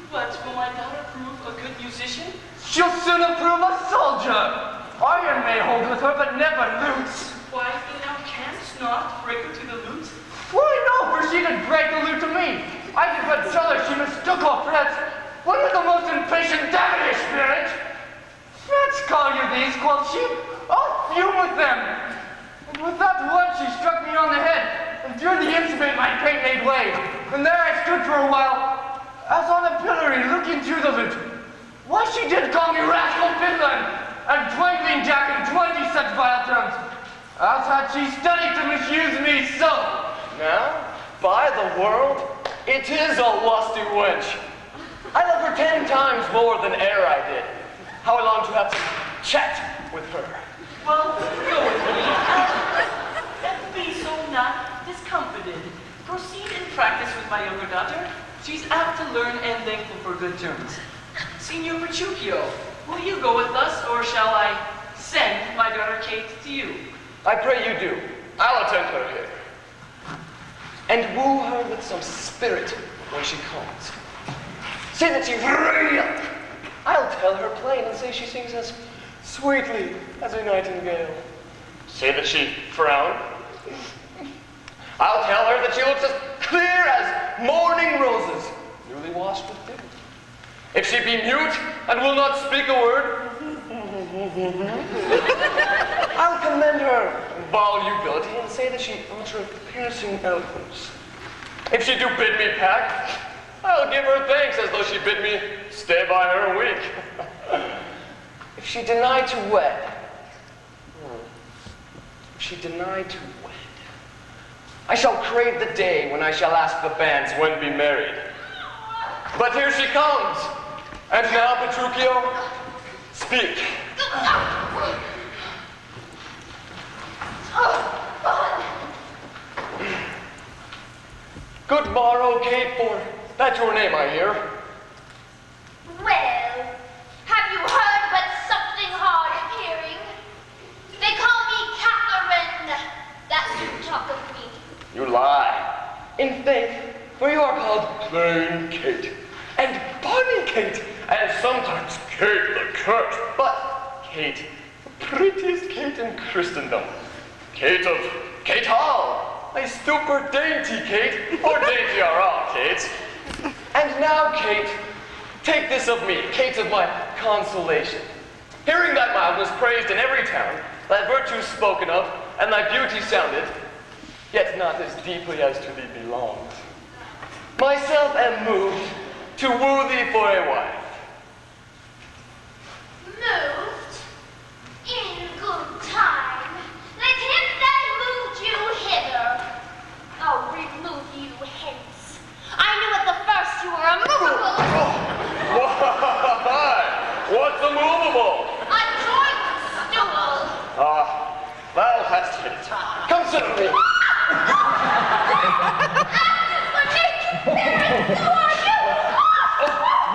But will my daughter prove a good musician? She'll sooner prove a soldier. Iron may hold with her, but never lutes. Why, then thou canst not break her to the lute? Why, no, for she did break the lute to me. I did but tell her she mistook her frets. One with the most impatient devilish spirit. Frets call you these, quoth she. I'll fume with them. And with that word she struck me on the head, and through the instrument my pain made way. And there I stood for a while, as on a pillory looking through the lute. Why, she did call me rascal fiddler, and twinkling jack and 20 such vile terms. As had she studied to misuse me so. Now, by the world, it is a lusty wench. I love her 10 times more than e'er I did. How I long to have some chat with her. Well, go with me, and be so not discomfited. Proceed in practice with my younger daughter. She's apt to learn and thankful for good terms. Signor Petruchio, will you go with us, or shall I send my daughter Kate to you? I pray you do. I'll attend her here. And woo her with some spirit when she comes. Say that she's radiant. I'll tell her plain and say she sings as sweetly as a nightingale. Say that she frown. I'll tell her that she looks as clear as morning roses, newly washed with dew. If she be mute and will not speak a word, I'll commend her volubility and say that she uttereth piercing eloquence. If she do bid me pack, I'll give her thanks as though she bid me stay by her a week. If she deny to wed, I shall crave the day when I shall ask the bands when to be married. But here she comes. And now, Petruchio, speak. Good morrow, Kate, for that's your name, I hear. Well, have you heard but something hard of hearing? They call me Katherine. That's who talk of me. You lie. In faith, for you are called plain Kate, and bonny Kate, and sometimes Kate the Curt, but Kate, the prettiest Kate in Christendom. Kate of Kate Hall, a super dainty Kate, or dainty are all Kates. And now, Kate, take this of me, Kate of my consolation. Hearing thy mildness praised in every town, thy virtues spoken of, and thy beauty sounded, yet not as deeply as to thee belongs. Myself am moved to woo thee for a wife. Moved? In good time. Let him that moved you hither. I'll remove you hence. I knew at the first you were immovable. Why? What's immovable? A joint stool. Thou hast hit it. Come sit with me.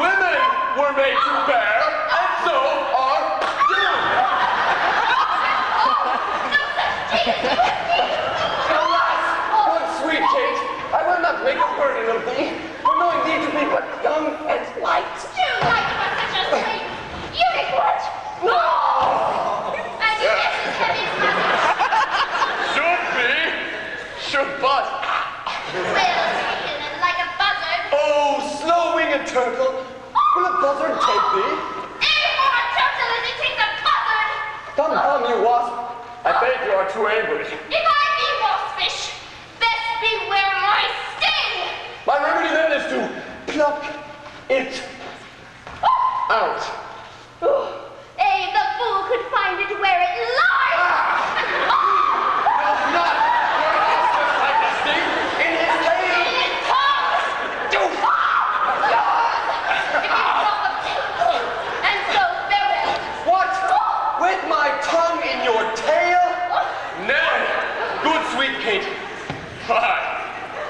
Women were made to bear, and so are you. Alas, good sweet Kate, I will not make a burden of thee, for knowing thee to be but young and light. Too light for such a slave. Unicorn. No! And yes, heavy Should but. well taken and like a buzzard. Oh, slow-winged turtle, will a buzzard take thee? Any more turtle as it takes a buzzard. Come, you wasp. I beg you are too angry. If I be waspish, best beware my sting. My remedy then is to pluck it out. The fool could find it where it lies. Not where else was like the sting? In his tail. In his tongue. Do. If you talk of tails, and so farewell. What? With my tongue in your tail? Nay, good sweet Kate. I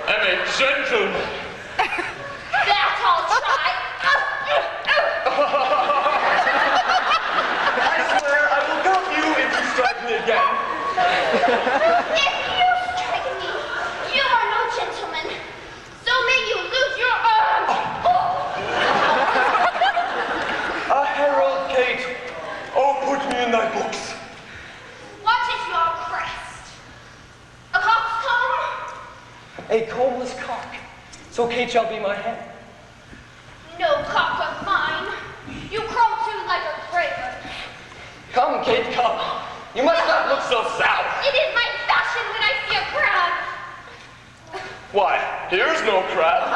am a gentleman. That I'll try. I swear I will gut you if you strike me again. If you strike me, you are no gentleman. So may you lose your arm. A herald, Kate. Oh, put me in thy books. What is your crest? A cock's comb? A combless cock. So Kate shall be my head. No cock of mine. You crow too like a craven. Come, Kate, come. You must not look so sour. It is my fashion when I see a crab. Why, here's no crab.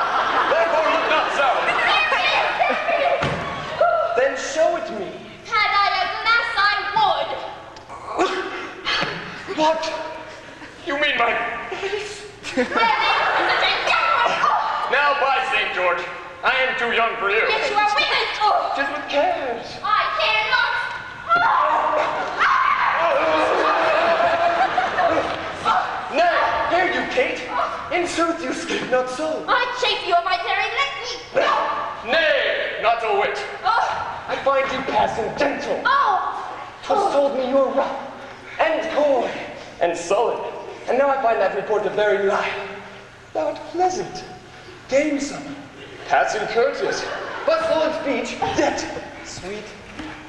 Therefore look not sour. There is. Then show it me. Had I a glass, I would. What? You mean my face? Now, by St. George, I am too young for you. Yet you are wicked. Just with cares. I cannot. Now, hear you, Kate. In sooth, you speak not so. I chafe you of my daring, let me. Nay, not a whit. I find you passing gentle. Oh. 'Twas told me you were rough, and coy, and sullen. And now I find that report a very lie. Thou art pleasant, gamesome, passing courteous, but slow in speech, yet sweet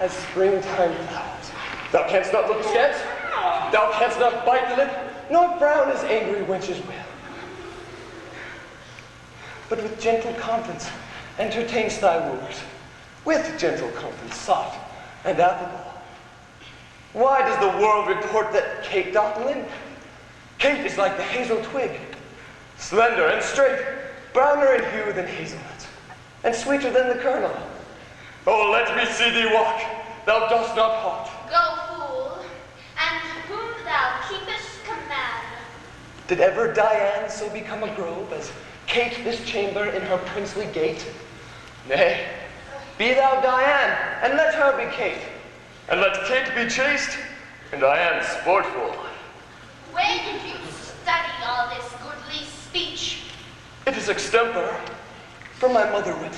as springtime flowers. Thou canst not look askance, thou canst not bite the lip, nor frown as angry wenches will. but with gentle conference entertains thy wooers. With gentle conference, soft and affable. Why does the world report that Kate doth limp? Kate is like the hazel twig, slender and straight, browner in hue than hazelnuts, and sweeter than the kernel. Oh, let me see thee walk, thou dost not halt. Go, fool, and whom thou keepest command. Did ever Diane so become a grove as Kate this chamber in her princely gate? Nay, be thou Diane, and let her be Kate. And let Kate be chaste, and Diane sportful. Where did you study all this goodly speech? It is extempore, from my mother wit.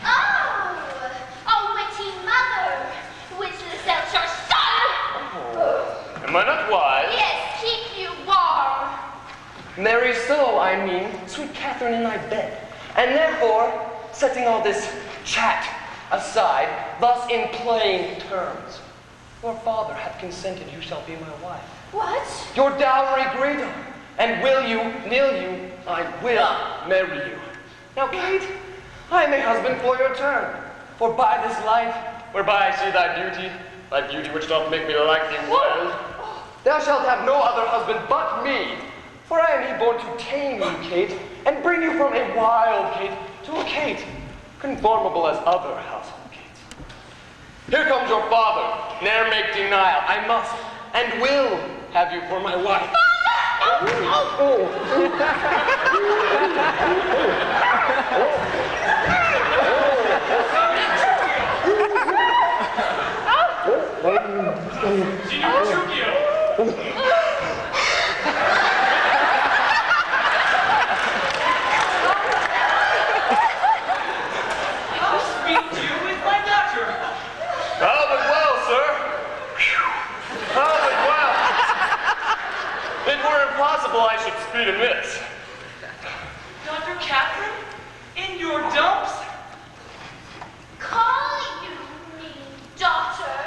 Oh, a witty mother, witless else your son. Oh, am I not wise? Yes, keep you warm. Marry so, I mean, sweet Katherine in thy bed. And therefore, setting all this chat aside, thus in plain terms, your father hath consented you shall be my wife. What? Your dowry greater, and will you, nill you, I will marry you. Now, Kate, I am a husband for your turn, for by this light, whereby I see thy beauty which doth make me like thee well, thou shalt have no other husband but me, for I am he born to tame you, Kate, and bring you from a wild Kate to a Kate, conformable as other household Kates. Here comes your father, ne'er make denial, I must, and will have you for my wife. Signor Petruchio! Impossible I should speed amiss. Dr. Katherine, in your dumps? Call you me daughter.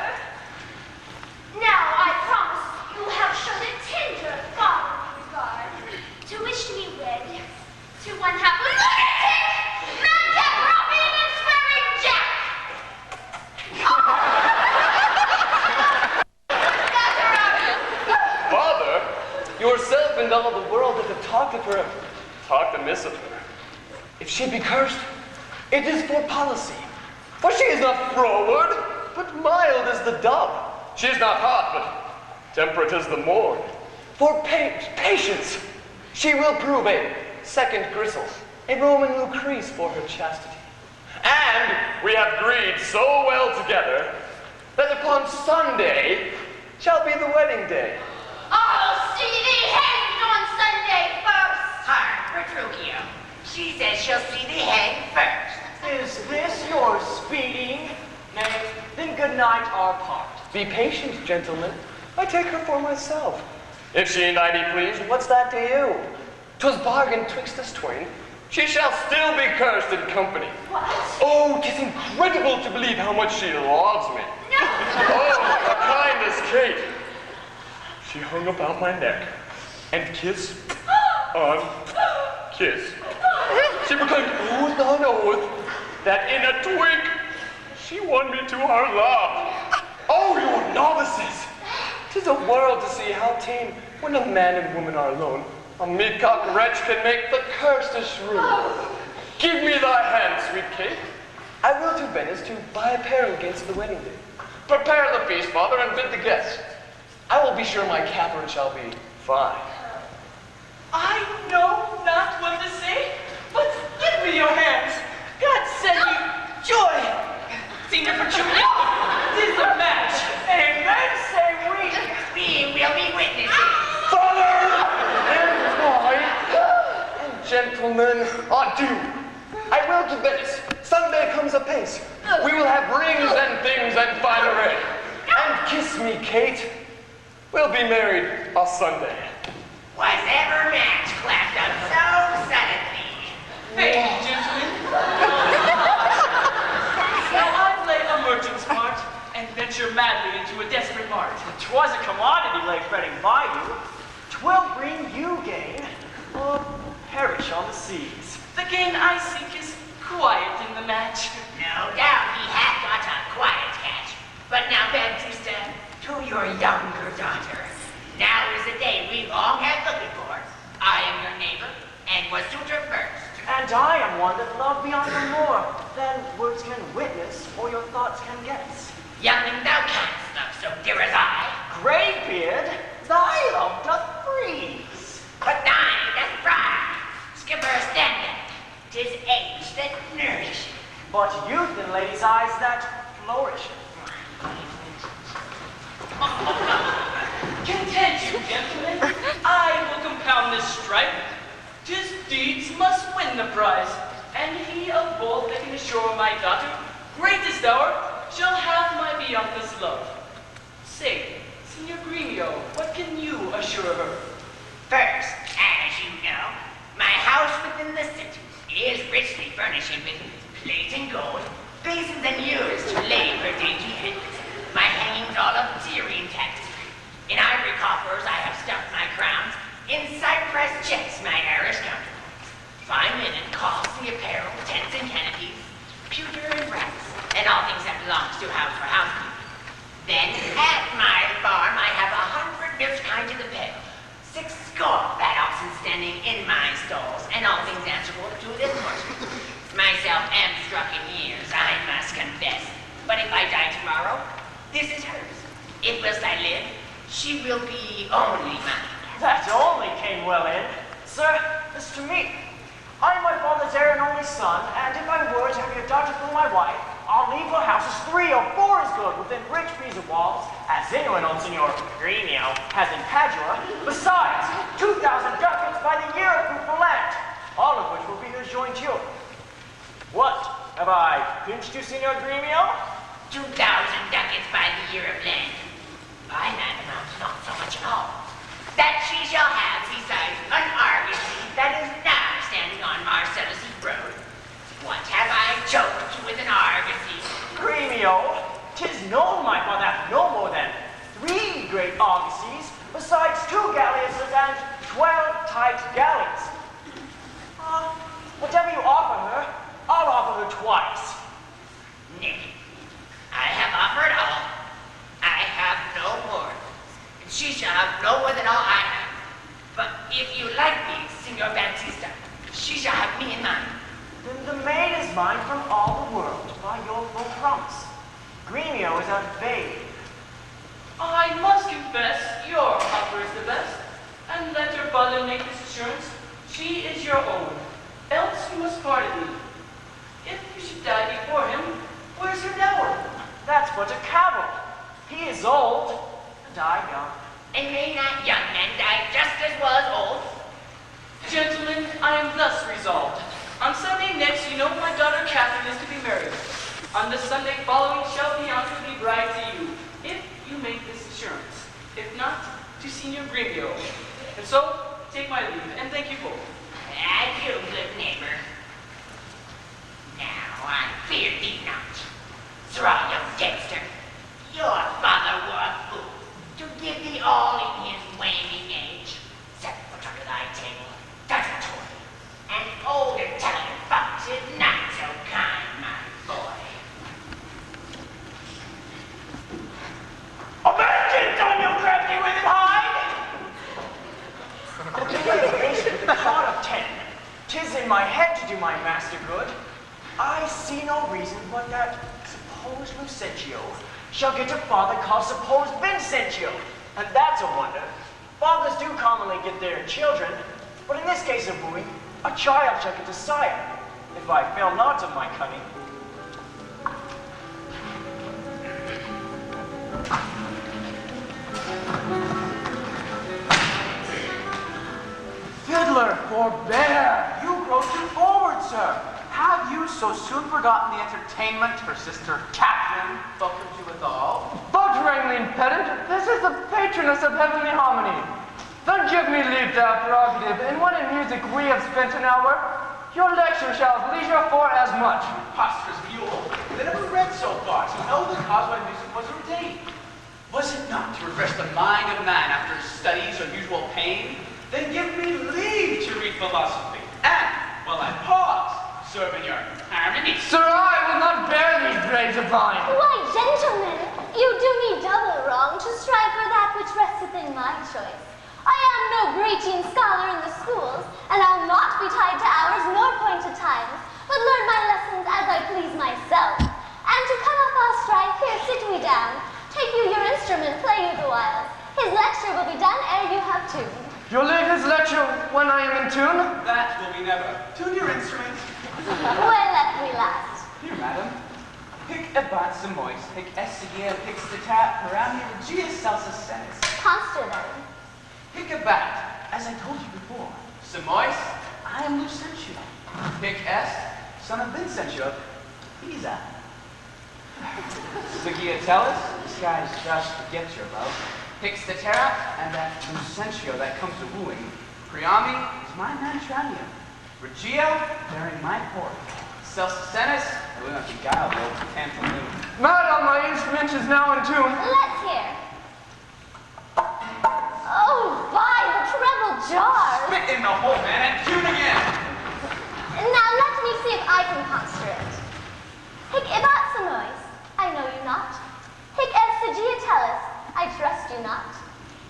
Now I promise you'll have shown a tender fatherly regard to wish me wed to one half a lunatic, madcap, ruffian, and swearing Jack. Father, yourself and all the world that have talked of her have talked amiss of her. If she be cursed, it is for policy. For she is not froward, but mild as the dove. She is not hot, but temperate as the morn. For patience, she will prove a second Grisel, a Roman Lucrece for her chastity. And we have agreed so well together that upon Sunday shall be the wedding day. I'll see thee hanged on Sunday first. Hark, Petruchio. She says she'll see thee hanged first. Is this your speeding? Nay, then good night our part. Be patient, gentlemen. I take her for myself. If she and I be pleased, what's that to you? 'Twas bargained twixt us twain. She shall still be cursed in company. What? Oh, 'tis incredible to believe how much she loves me. No. Oh, the kindest Kate. She hung about my neck, and kiss on kiss. She proclaimed oath on oath that in a twink she won me to her love. Oh, you novices! 'Tis a world to see how tame, when a man and woman are alone, a meat-cock wretch can make the cursed a shrew. Give me thy hand, sweet Kate. I will to Venice to buy apparel against the wedding day. Prepare the feast, father, and bid the guests. I will be sure my Katherine shall be fine. I know not what to say, but give me your hands. God send you joy. Signor Petruchio, 'tis a match. Amen, say we. We will be witnesses. Father and wife and gentlemen, adieu. I will to Venice. Sunday comes apace. We will have rings and things and fine array. And kiss me, Kate. We'll be married on Sunday. Was ever match clapped up so suddenly? Hey, gentlemen. Now I play a merchant's part and venture madly into a desperate mart. 'Twas a commodity lay fretting by you. 'Twill bring you gain. perish on the seas. The gain I seek is quiet in the match. No doubt he had got a quiet catch. But now, Baptista, to your younger daughter. Now is the day we've all had looking for. I am your neighbor, and was suitor first. And I am one that love Bianca more than words can witness or your thoughts can guess. Youngling, thou canst love so dear as I. Greybeard, thy love doth freeze. But thine doth fry. Skipper, stand it. 'Tis age that nourishes. But youth in ladies' eyes that flourish. Content you, gentlemen. I will compound this strife. 'Tis deeds must win the prize. And he of both that can assure my daughter, greatest hour, shall have my Bianca's love. Say, Signor Gremio, what can you assure her? First, as you know, my house within the city is richly furnished with plate and gold, basins and ewers to lay her dainty head. My hangings all of Tyrian tapestry. In ivory coffers I have stuffed my crowns. In cypress chests my Irish counterparts. Fine linen, costly apparel, tents and canopies, pewter and brass, and all things that belongs to house for housekeeping. Then at my farm I have 100 milch kine to the pail, 6 score fat oxen standing in my stalls, and all things answerable to this morning. Myself am struck in years, I must confess. But if I die tomorrow, this is hers. If whilst I live, she will be only mine. That only came well in. Sir, this to me. I am my father's heir and only son, and if I were to have your daughter for my wife, I'll leave her houses 3 or 4 as good within rich piece of walls, as anyone on Signor Gremio has in Padua, besides 2,000 ducats by the year of fruitful land, all of which will be his joint children. What? Have I pinched you, Signor Gremio? 2,000 ducats by the year of land. By that amount, not so much at all. That she shall have besides an argosy that is now standing on Marcellus Road. What have I choked with an argosy? Gremio, 'tis known my father hath no more than 3 great argosies, besides 2 galleasses and 12 tight galleys. Whatever you offer her, I'll offer her twice. Nay, I have offered all. I have no more. And she shall have no more than all I have. But if you like me, Signor Baptista, she shall have me in mine. Then the maid is mine from all the world, by your full promise. Gremio is a babe. I must confess your offer is the best, and let your father make this assurance. She is your own, else you must part of me. If you should die before him, where's your dower? That's but a cavil. He is old, and I young. And may not young men die just as well as old? Gentlemen, I am thus resolved. On Sunday next, you know my daughter Katherine is to be married. On the Sunday following shall Bianca be bride to you, if you make this assurance. If not, to Signor Gremio. And so, take my leave, and thank you both. Adieu, good neighbor. Now I fear thee not. Thraw, young gamester. Your father were a fool to give thee all in his waning age. Set foot under thy table, doesn't toy. An old Italian fox is not so kind, my boy. A vengeance on you, crafty withered hide! The card of 10. 'Tis in my head to do my master good. I see no reason but that supposed Lucentio shall get a father called supposed Vincentio. And that's a wonder. Fathers do commonly get their children, but in this case of wooing, a child shall get a sire, if I fail not of my cunning. Fiddler, forbear! You grow too forward, sir. Have you so soon forgotten the entertainment her sister Katherine welcomed you withal? But, wrangling pedant, this is the patroness of heavenly harmony. Then give me leave to have prerogative, and when in music we have spent an hour, your lecture shall have leisure for as much. Preposterous mule. They never read so far to know the cause why music was ordained. Was it not to refresh the mind of man after studies or usual pain? Then give me leave to read philosophy. divine. Why, gentlemen, you do me double wrong to strive for that which resteth in my choice. I am no great scholar in the schools, and I'll not be tied to hours nor pointed times, but learn my lessons as I please myself. And to cut off our strife, here sit we down. Take you your instrument, play you the whiles. His lecture will be done ere you have tuned. You'll leave his lecture when I am in tune? That will be never. Tune your instrument. Where left we last? Here, madam. Hic ebat semois, hic estigia, hic stata, parami, regia salsa senis. Conster then. Hic ebat, as I told you before. Semois, I am Lucentio. Hic est, son of Vincentio of Pisa. Sigiatelis, the sky is just forget your love. Hic statera, and that Lucentio that comes to wooing. Priami is my man Tranio. Regia, bearing my port. Celsa senis, I will not beguile the old pantaloon. Madam, my instrument is now in tune. Let's hear. Oh, by the treble jars. Spit in the hole, man, and tune again. Now let me see if I can conjure it. Hic ebat semois, I know you not. Hic estigiatelis, I trust you not.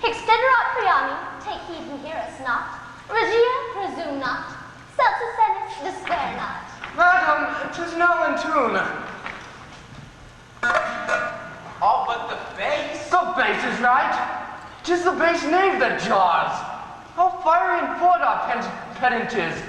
Hic steterat priami, take heed you hear us not. Regia, presume not. Celsa senis, despair not. Madam, 'tis now in tune. All but the bass. The bass is right. 'Tis the bass knave that jars. How fiery and forward our pedant is.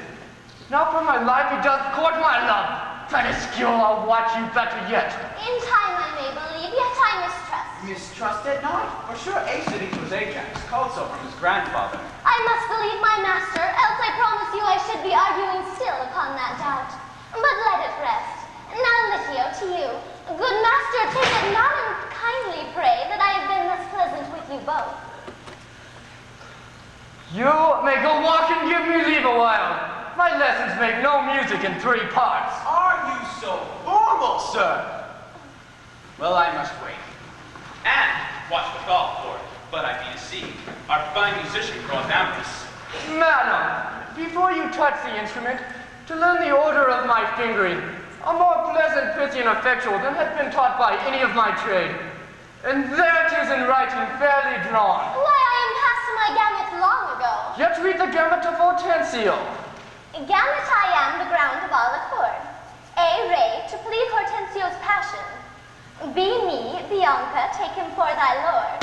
Now for my life he doth court my love. Petruchio, I'll watch you better yet. In time I may believe, yet I mistrust. Mistrust it not? For sure Acides was Ajax, called so from his grandfather. I must believe my master, else I promise you I should be arguing still upon that doubt. But let it rest. Now, Litio, to you. Good master, take it not unkindly, pray, that I have been thus pleasant with you both. You may go walk and give me leave a while. My lessons make no music in 3 parts. Are you so formal, sir? Well, I must wait. And watch withal for, but I be to see, our fine musician called Ambrose. Madam, before you touch the instrument, to learn the order of my fingering, a more pleasant, pithy, and effectual than had been taught by any of my trade. And there 'tis in writing fairly drawn. Why, I am past my gamut long ago. Yet read the gamut of Hortensio. Gamut I am the ground of all accord. A. Ray, to plead Hortensio's passion. B. Me, Bianca, take him for thy lord.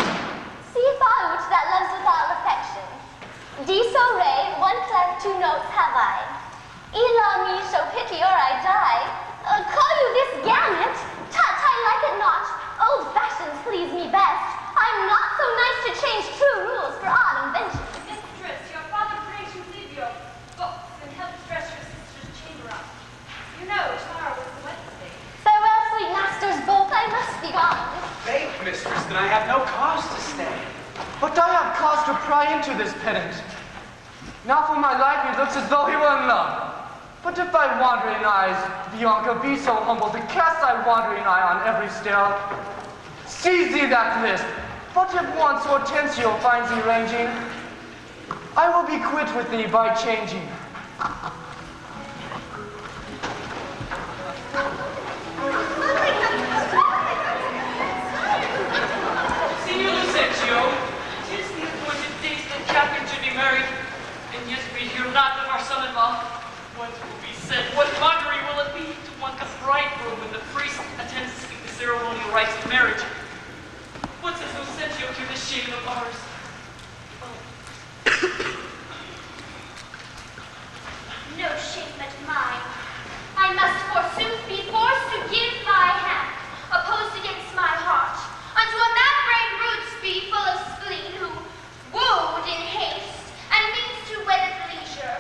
C. Faut, that loves with all affection. D. So Ray, 1 clef, 2 notes have I. Ela me, so pity or I die. Call you this gamut? Tut, I like it not. Old fashions please me best. I'm not so nice to change true rules for odd inventions. Mistress, your father prays you leave your books and help dress your sister's chamber up. You know, tomorrow is Wednesday. Farewell, sweet masters both, I must be gone. Faith, mistress, that I have no cause to stay. But I have cause to pry into this pedant. Now for my life he looks as though he were in love. But if thy wandering eyes, Bianca, be so humble to cast thy wandering eye on every stair, seize thee that list. But if once Hortensio finds thee ranging, I will be quit with thee by changing. Signor Lucentio, 'tis the appointed date that Katherine should be married, and yet we hear not of our son-in-law. What will be said? What mockery will it be to want the bridegroom when the priest attends to speak the ceremonial rites of marriage? What says Lucentio to this shame of ours? No shame but mine. I must forsooth be forced to give my hand, opposed against my heart, unto a mad-brained brute be full of spleen, who wooed in haste, and means to wed at leisure.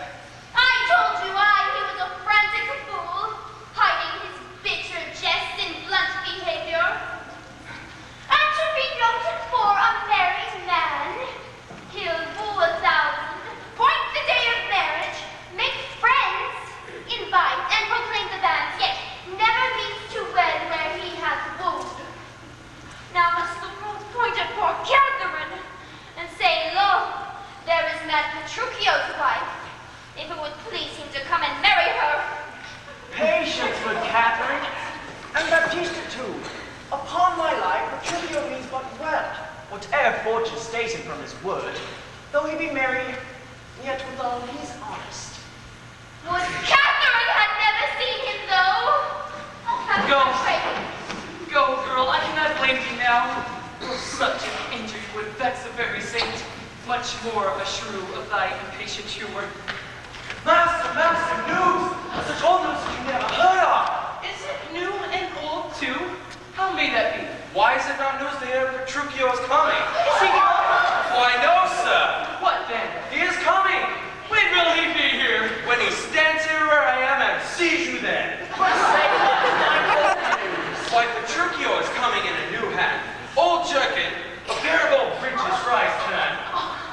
I told you he was a frantic fool, hiding his bitter jests in blunt behavior. And to be noted for a married man, fair fortune stays him from his word. Though he be merry, yet withal he's honest. Would Katherine had never seen him, though. Go. Go, girl, I cannot blame thee now. For such an injury would vex a very saint, much more a shrew of thy impatient humor. Master, news! Such old news as you never heard of! Is it new and old, too? How may that be? Why is it not news to hear Petruchio is coming? Is he coming? Why, no, sir. What then? He is coming. When will he be here? When he stands here where I am and sees you then. Why, Petruchio is coming in a new hat. Old jerkin, a pair of old breeches for his turn,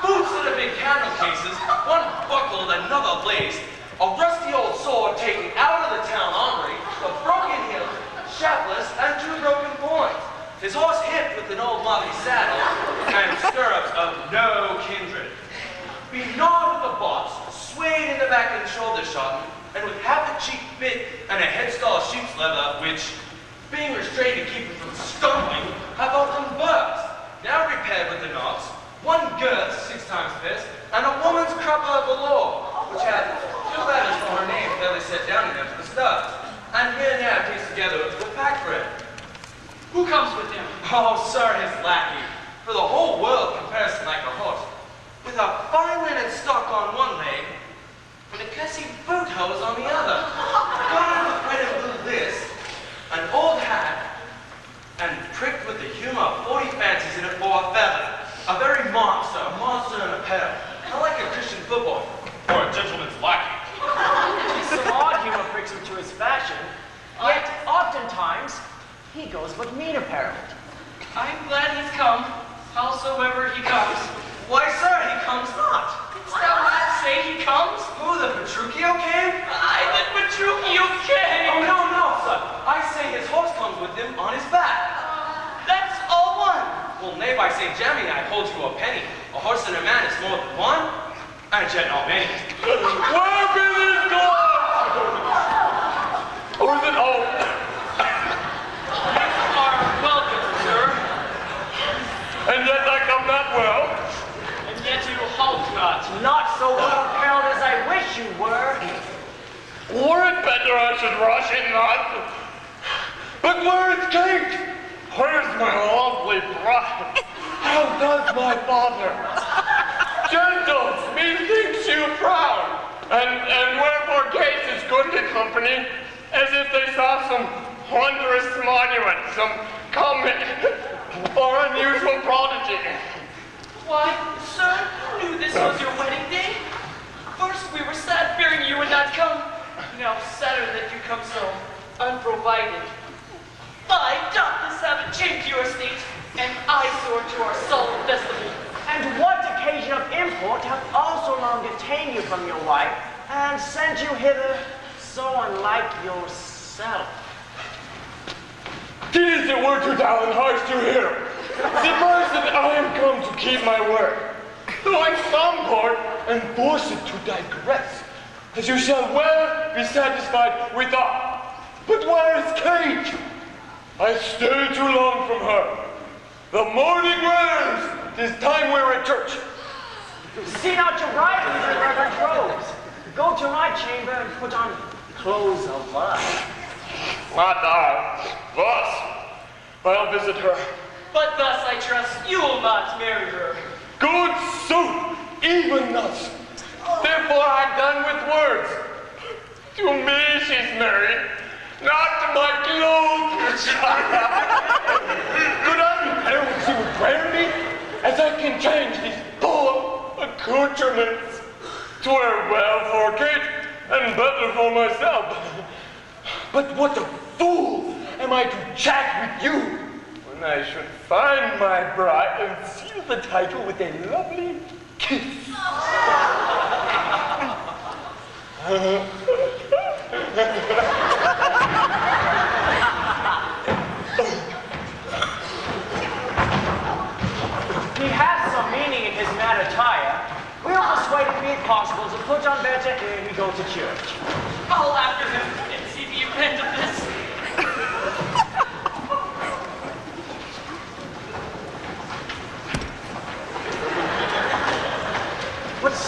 boots that have been candle cases, one buckled, another laced, a rusty old sword taken out of the town armory, a broken hilt, shapless, and 2 broken points. His horse hipped with an old mothy saddle, and stirrups of no kindred. Be gnawed with the boss, swayed in the back and shoulder shot, and with half a cheek bit and a headstall of sheep's leather, which, being restrained to keep it from stumbling, have often burst, now repaired with the knots, 1 girth 6 times fist, and a woman's crupper below, which had 2 letters for her name fairly set down in them for the studs, and here and there pieced together with pack bread. Who comes with him? Oh, sir, his lackey, for the whole world compares him like a horse, with a fine linen stock on one leg, and a cussy boot hose on the other. Garnered with red and blue this, an old hat, and pricked with the humor of 40 fancies in it for a feather. A very monster in a pair. Not like a Christian football, or a gentleman's lackey. Some odd humor pricks him to his fashion, yet oftentimes he goes but mean apparelled. I'm glad he's come, howsoever he comes. Why, sir, he comes not. Didst thou not say he comes? Who, the Petruchio came? Aye, the Petruchio came! Oh, no, sir. I say his horse comes with him on his back. That's all one. Well, nay, by St. Gemini, I hold you a penny. A horse and a man is more than one, and yet not many. Where be these doors? Or is it all? You are welcome, sir. And yet I come not well. And yet you halt not. Not so well apparelled as I wish you were. Were it better I should rush in not? But where is Kate? Where's my lovely bride? How does my father? Gentles, methinks you frown. And wherefore Kate is good to company, as if they saw some wondrous monument, some comet, or unusual prodigy. Why, sir, you knew this was your wedding day. First we were sad fearing you would not come. Now sadder that you come so unprovided. 5 doth this habit change your state, and eyesore to our solemn festival. And what occasion of import hath also long detained you from your wife, and sent you hither so unlike yourself? Tis a word too down harsh to hear. Suppose that I am come to keep my word, though in some part enforce it to digress, as you shall well be satisfied with that. But where is Kate? I stay too long from her. The morning wears. 'Tis time we were at church. See not your bride in her reverend robes. Go to my chamber and put on clothes of love. Not I. Thus, I'll visit her. But thus I trust you'll not marry her. Good sooth, even thus. Therefore I'm done with words. To me she's married, not to my clothes. Could I be better when she would wear me, as I can change these poor accoutrements? 'Twere well for Kate, and better for myself. But what a fool am I to chat with you, when I should find my bride and seal the title with a lovely kiss. He has some meaning in his mad attire. We'll persuade him, be it possible, to put on better ere we go to church. I'll after him and see the event of this.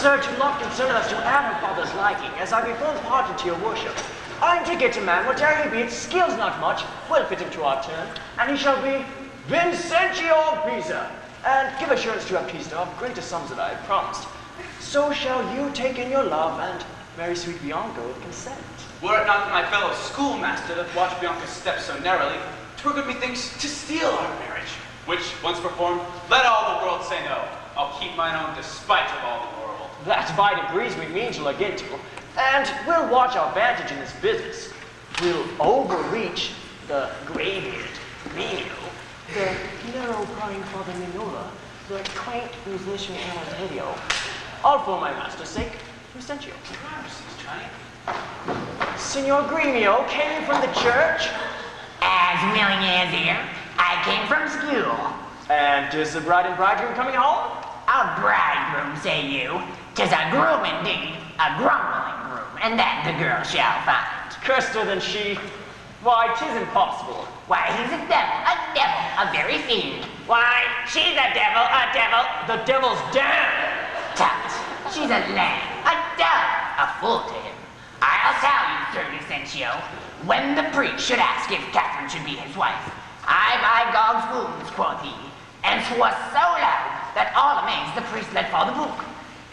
sir, to not concern us to add her father's liking, as I perform part into your worship. I'm to get a man, whate'er he be, its skills not much, will fit him to our turn, and he shall be Lucentio of Pisa, and give assurance to Baptista of greater sums that I have promised. So shall you take in your love, and very sweet Bianca with consent. Were it not that my fellow schoolmaster doth watch Bianca's steps so narrowly, 'twere good methinks to steal our marriage, which, once performed, let all the world say no. I'll keep mine own despite of all the world. That by degrees we mean to look into, and we'll watch our vantage in this business. We'll overreach the gray-beard Gremio, the narrow prying father Minola, the quaint musician Hortensio, all for my master's sake, Lucentio. Signor Gremio, came you from the church? As millionaires here, I came from school. And is the bride and bridegroom coming home? A bridegroom, say you? 'Tis a groom indeed, a grumbling groom, and that the girl shall find. Cursed her than she. Why, 'tis impossible. Why, he's a devil, a very fiend. Why, she's a devil, the devil's damn. Tut, she's a lamb, a dove, a fool to him. I'll tell you, Sir Lucentio, when the priest should ask if Katherine should be his wife, I buy Gog's wounds, quoth he, and swore so loud that all amazed the priest let fall the book.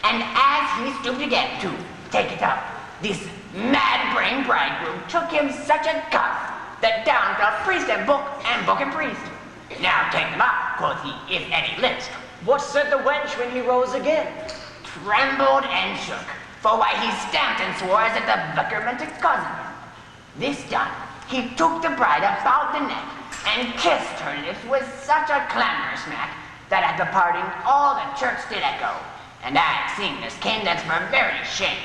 And as he stooped again to take it up, this mad-brained bridegroom took him such a cuff that down fell priest and book and priest. Now take them up, quoth he, if any list. What said the wench when he rose again? Trembled and shook, for why he stamped and swore as if the vicar meant to cozen him. This done, he took the bride about the neck and kissed her lips with such a clamorous smack that at the parting all the church did echo. And I have seen this king that's for very shame.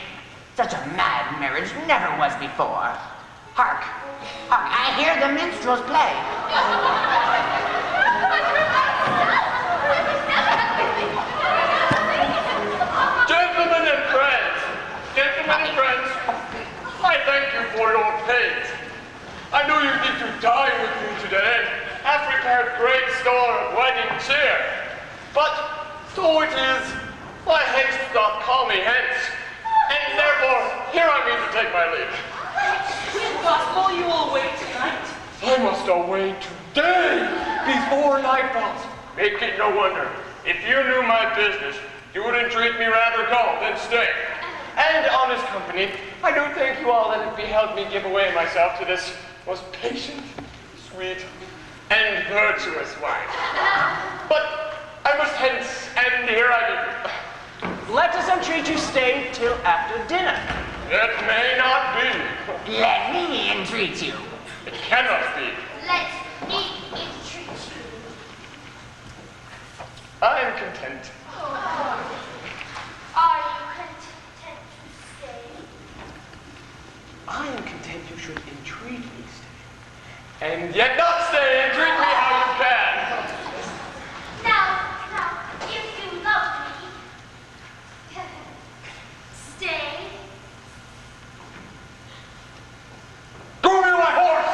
Such a mad marriage never was before. Hark, I hear the minstrels play. Gentlemen and friends, I thank you for your pains. I knew you need to dine with me today, and have prepared great store of wedding cheer. But so it is, my haste doth call me hence, and therefore here I mean to take my leave. If possible, you will wait tonight. I must away today before night falls. Make it no wonder. If you knew my business, you would entreat me rather go than stay. And honest company, I do thank you all that have beheld me give away myself to this most patient, sweet, and virtuous wife. But I must hence, and here I leave you. Let us entreat you stay till after dinner. It may not be. Let me entreat you. It cannot be. Let me entreat you. I am content. Are you content to stay? I am content you should entreat me stay. And yet not stay, entreat me how you can. Now, if you love me, stay. Groom me my horse!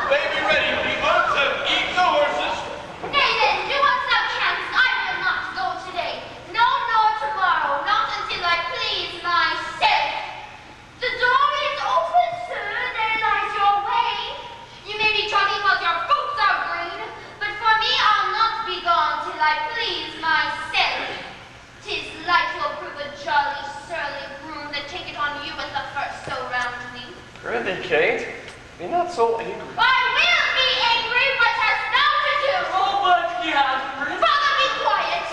They be ready, people, to eat the horses. Nay then, do what thou canst. I will not go today. No, nor tomorrow, not until I please myself. The door is open, sir. There lies your way. You may be talking because your boots are green, but for me I'll not be gone till I please myself. 'Tis like to approve a jolly, surly groom that taketh on you at the first so roundly. Prithee, Kate, be not so angry. I will be angry. What hast thou to do? Oh, but Katherine. Father, be quiet.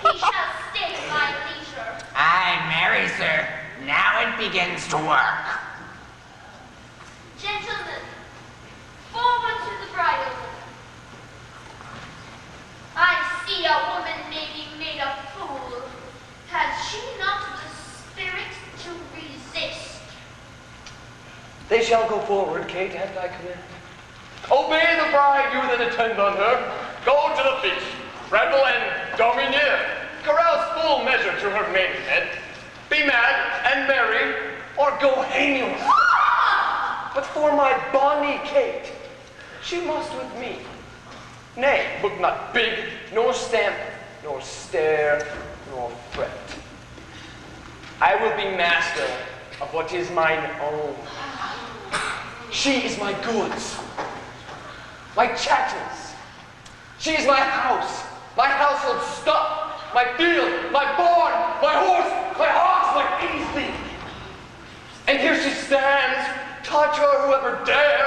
He shall stay my leisure. Aye, marry, sir. Now it begins to work. Gentlemen, forward to the bridal. I see a woman may be made a fool. Has she not the spirit to resist? They shall go forward, Kate, at thy command. Obey the bride, you that attend on her. Go to the feast, revel and domineer. Carouse full measure to her maidenhead. Be mad and merry, or go heinous. But for my bonny Kate, she must with me. Nay, look not big, nor stamp, nor stare, nor fret. I will be master of what is mine own. She is my goods, my chattels. She is my house, my household stuff, my field, my barn, my horse, my ox, my anything. And here she stands, touch her whoever dare.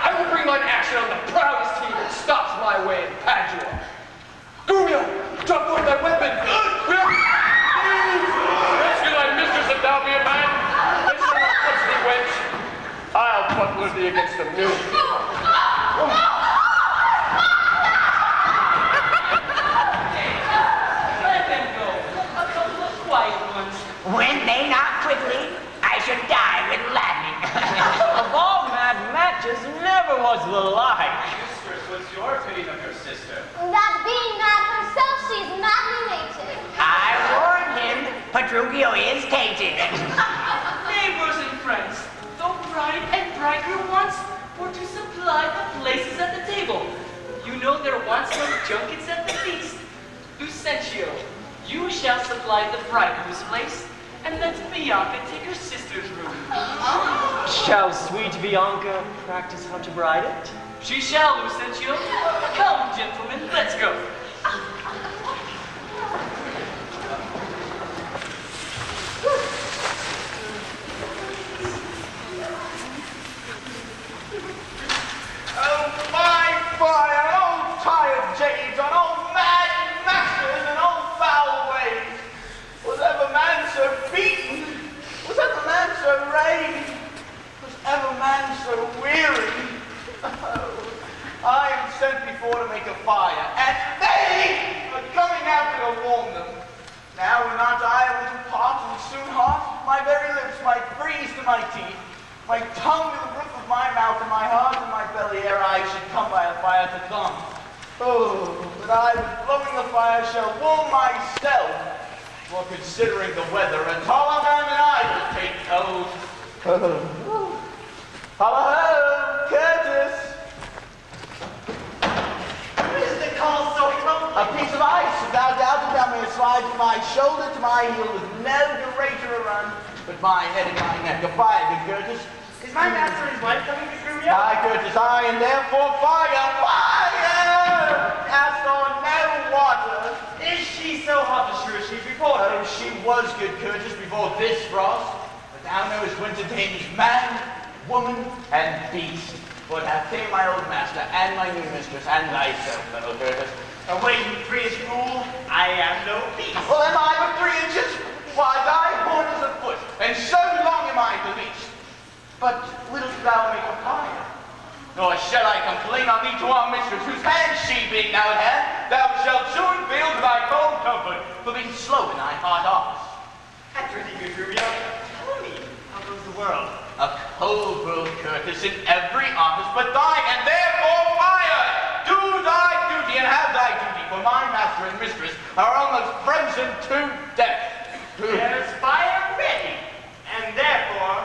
I will bring mine action on the proudest he that stops my way in Padua. Gremio, drop forth thy weapon. Rescue thy mistress if thou be a man. And so touch thee, wench. I'll butler thee against the mule. Let them go. A couple of quiet ones. When they not quickly, I should die with laughing. Of all mad matches, never was the like. Mistress, what's your opinion of your sister? That being mad herself, she's madly mated. I warned him, Petruchio is tainted. Neighbors and friends, the bride and bridegroom wants were to supply the places at the table. You know there once was Jenkins at the feast. Lucentio, you shall supply the bridegroom's place, and let Bianca take her sister's room. Shall sweet Bianca practice how to bride it? She shall, Lucentio. Come, gentlemen, let's go. Oh, my fire, and old tired jades, and old mad masters, and old foul ways. Was ever man so beaten? Was ever man so raised? Was ever man so weary? Oh, I am sent before to make a fire, and they are coming out to warm them. Now will not I a little pot and soon hot? My very lips might freeze to my teeth, my tongue to the roof of my mouth, and my heart to my belly, ere I should come by a fire to come. Oh, but I, with blowing the fire, shall warm myself. For considering the weather, a taller man than I will take cold. Hello, Curtis. What is the call so lonely? A piece of ice, without doubt, thou mayest slide from my shoulder to my heel with no greater a run, but my head and my neck. A fire, good Curtis. Is my master and his wife coming to Gremio? Aye, Curtis, aye, and therefore fire, fire! Cast on no water. Is she so hot as Shrew she's reported? Oh, she was good, Curtis, before this frost. But thou knowest winter tames man, woman, and beast. For it hath tamed my old master, and my new mistress, and thyself, fellow Curtis. Away, you 3-inch fool! I am no beast. Well, am I but 3 inches? Why, thy horn is a foot, and so long am I the least. But wilt thou make a fire? Nor shall I complain on thee to our mistress, whose hand she being now at hand, thou shalt soon feel to thy cold comfort, for being slow in thy hard office. Catherine, good Gremio, tell me, how goes the world? A cold world, Curtis, in every office but thine, and therefore fire! Do thy duty and have thy duty, for my master and mistress are almost frozen to death. There's fire ready, and therefore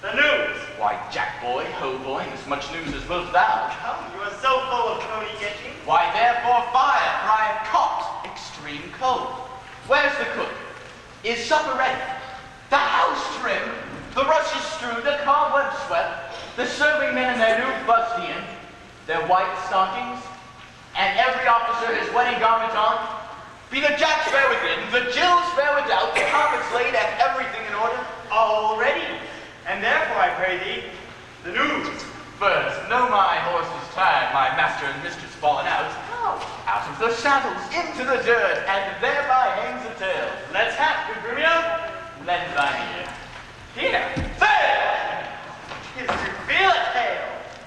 the news. Why, Jack boy, ho boy, as much news as wilt thou. Come, you are so full of Tony Jenkins. Why, therefore fire, for I have caught extreme cold. Where's the cook? Is supper ready? The house trim, the rushes strewed, the cobwebs swept, the serving men in their new fustian, their white stockings, and every officer his wedding garment on. Be the jacks fair within, the jills fair without, the carpets laid, and everything in order? All ready, and therefore I pray thee, the news. First, know my horse is tired, my master and mistress fallen out. Out of the saddles, into the dirt, and thereby hangs a tail. Let's have, good Gremio. Lend thine ear. Here. There! Is to feel a tale,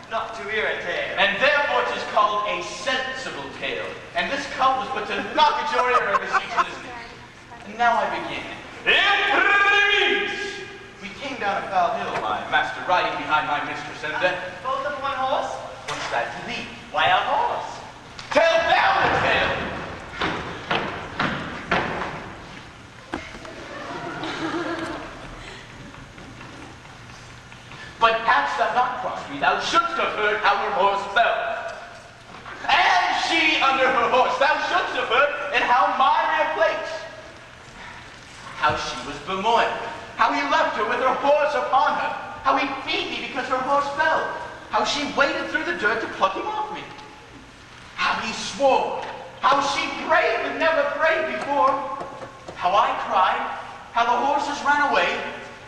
not to hear a tale. And therefore 'tis called a sensible tale. And this comes but to knock at your ear and beseech you listen. And now I begin. Imprimis! We came down a foul hill, my master riding behind my mistress, and Both of one horse? what's that to thee? Why a horse? Tell down the tale! But hadst thou not crossed me, thou shouldst have heard how her horse fell. And she under her horse, thou shouldst have heard, and how how she was bemoaned, how he left her with her horse upon her, how he beat me because her horse fell, how she waded through the dirt to pluck him off me, how he swore, how she prayed but never prayed before, how I cried, how the horses ran away,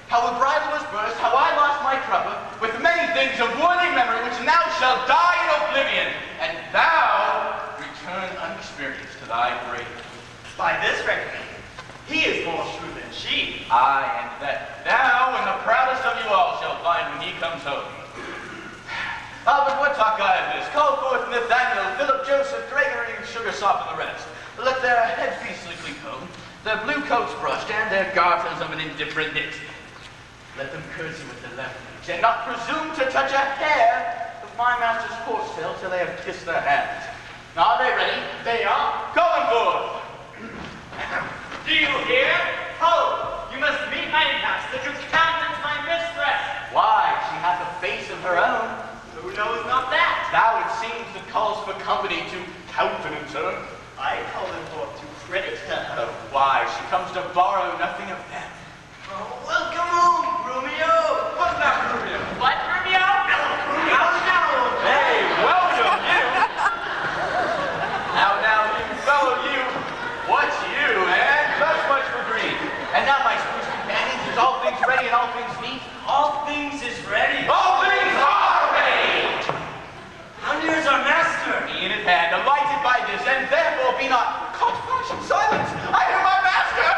how the bridle was burst, how I lost my crupper, with many things of worthy memory which now shall die in oblivion, and thou return unexperienced to thy grave. By this reckoning, he is more shrewd than she. Aye, and that thou and the proudest of you all shall find when he comes home. Ah, but what talk I of this? Call forth Nathaniel, Philip, Joseph, Gregory, and Sugarsop, and the rest. Let their heads be sleekly combed, their blue coats brushed, and their garters of an indifferent knit. Let them curtsy with their left legs, and not presume to touch a hair of my master's horsetail till they have kissed their hands. Are they ready? They are. Call them forth! Do you hear? Ho! You must meet my master to countenance my mistress. Why, she hath a face of her own. Who knows not that? Thou, it seems, that calls for company to countenance her. I call them forth to credit her. Why, she comes to borrow nothing of them. Oh, welcome home, Gremio. What's that, Gremio? What, Gremio? How's it now? Hey, welcome, you! Now, you fellow, you. What's you, eh? Thus much for green. And now, my spruce companions, is all things ready and all things neat? All things is ready. All things are ready! How near is our master? In his hand, delighted by this, and therefore be not caught flash in silence. I hear my master!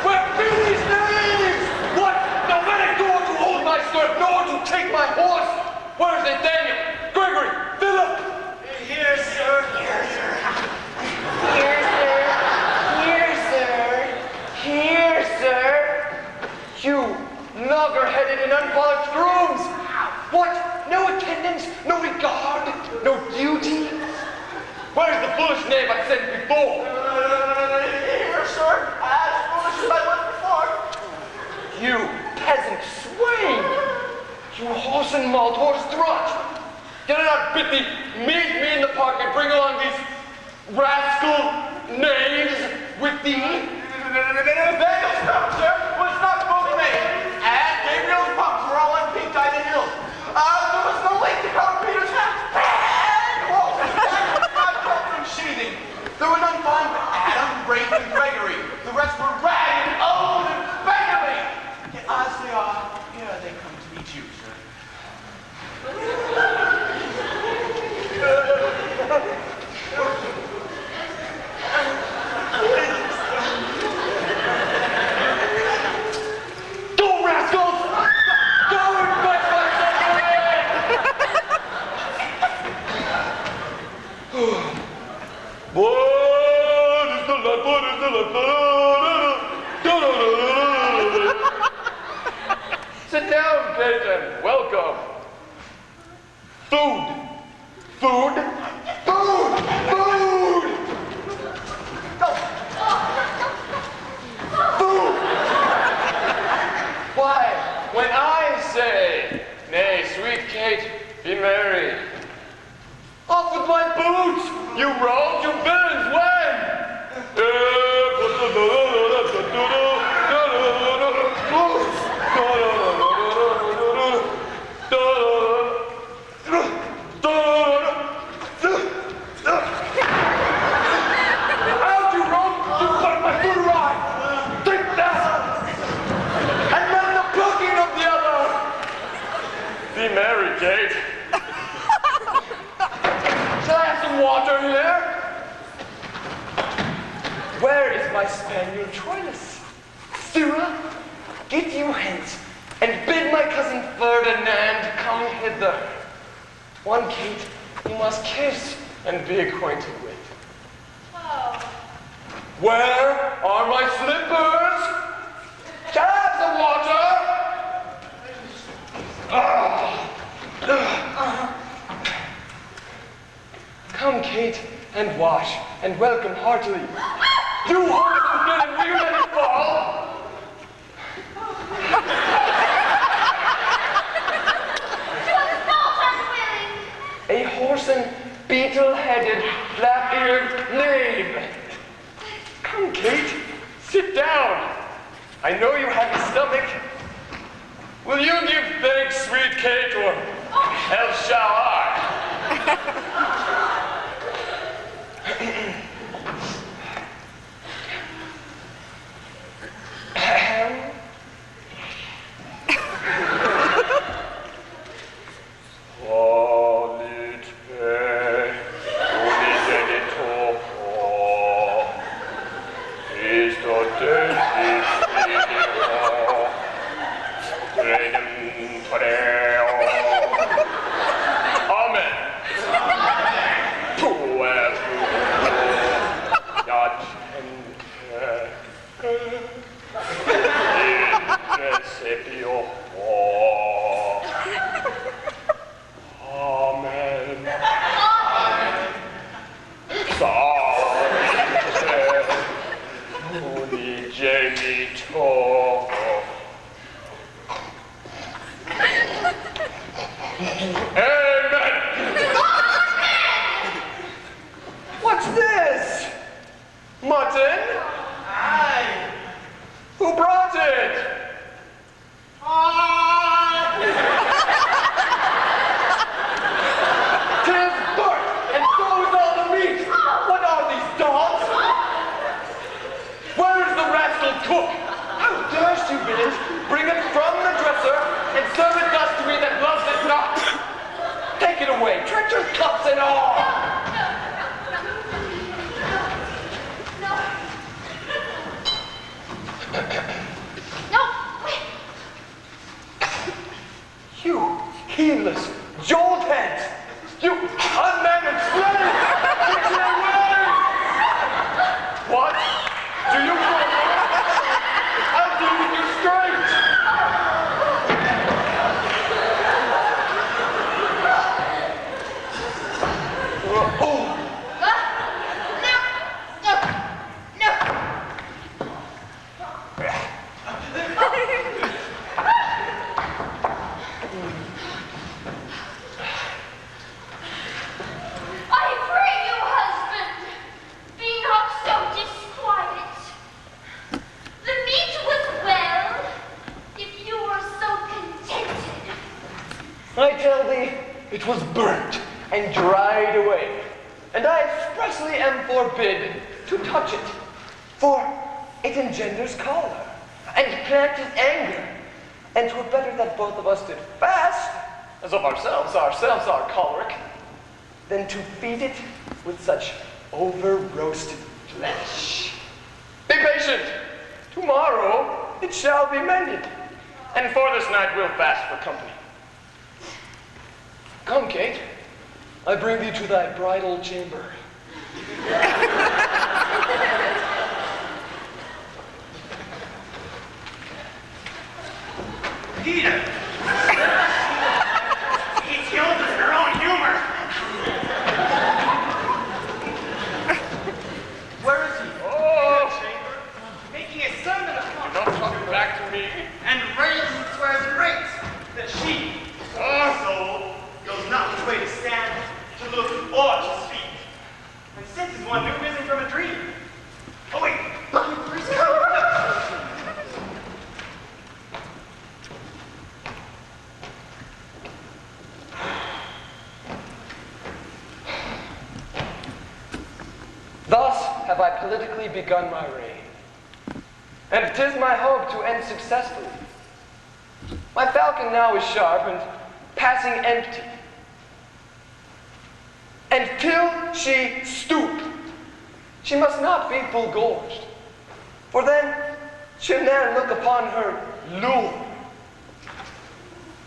Where be these knaves? What? Now let it go to hold my stirrup, nor to take my horse. Where's Nathaniel? Gregory? Philip? Here, sir. Here, sir. Here, sir. Here, sir. You logger-headed and unpolished grooms. What? No attendance? No regard? No duty? Where's the foolish knave I sent before? Here, sir, as foolish as I was before. You peasant swain! You horse and malt, horse drudge! Did I not bid thee meet me in the park and bring along these rascal knaves with thee? Nathaniel's crop, sir, was not fully made, and Gabriel's pumps were all unpeaked by the hill. There was no lake to cover Peter's hat, and Walter's back I kept from sheathing. There were none found but Adam, Rafe, and Gregory. The rest were ragged, old, and beggarly. Yet as they are, here they come to meet you, sir. Go, rascals! Go and fetch myself away! What is the life? What is the life? Sit down, Kate, and welcome. Food! Food! Food! Food! Food! Why, when I say, nay, sweet Kate, be merry. Off with my boots, you rogues, you villains, when? How'd you rogue? You put my foot awry. Take that! And then the plucking of the other. Be merry, Kate. Shall I have some water here? Where is my Spaniard Troilus? Sirrah, get you hence, and bid my cousin Ferdinand come hither. One Kate you must kiss and be acquainted with. Oh. Where are my slippers? Shall I have some water? Come, Kate, and wash, and welcome heartily. You horses good and will you let it fall? A whoreson, beetle-headed, black-eared knave. Come, Kate, sit down. I know you have a stomach. Will you give thanks, sweet Kate, or else shall I? What's this? Mutton? Aye. Who brought it? Tis burnt, and so is all the meat. What are these dogs? Where is the rascal cook? How durst you, villains, bring it from the dresser and serve it thus to me that loves it not? Take it away, treacherous cups and all. You heedless joltheads! You unmannered slaves! Take it away! What? Do you call me? I'll deal with you straight! I tell thee, it was burnt and dried away, and I expressly am forbid to touch it, for it engenders choler, and planteth anger, and 'twere better that both of us did fast, as of ourselves are choleric, than to feed it with such over-roasted flesh. Be patient, tomorrow it shall be mended, and for this night we'll fast for company. Come, Kate. I bring thee to thy bridal chamber. Peter! He's killed us in her own humor. Where is he? Oh! In the chamber, making a sermon upon You're not talking back to me. and raising swears great that she, soul, knows not which way to stand, to look, or to speak. And senses one new risen from a dream. Oh wait, where's Thus have I politically begun my reign, and 'tis my hope to end successfully. My falcon now is sharp and passing empty, and till she stoop, she must not be full gorged, for then she'll ne'er look upon her lure.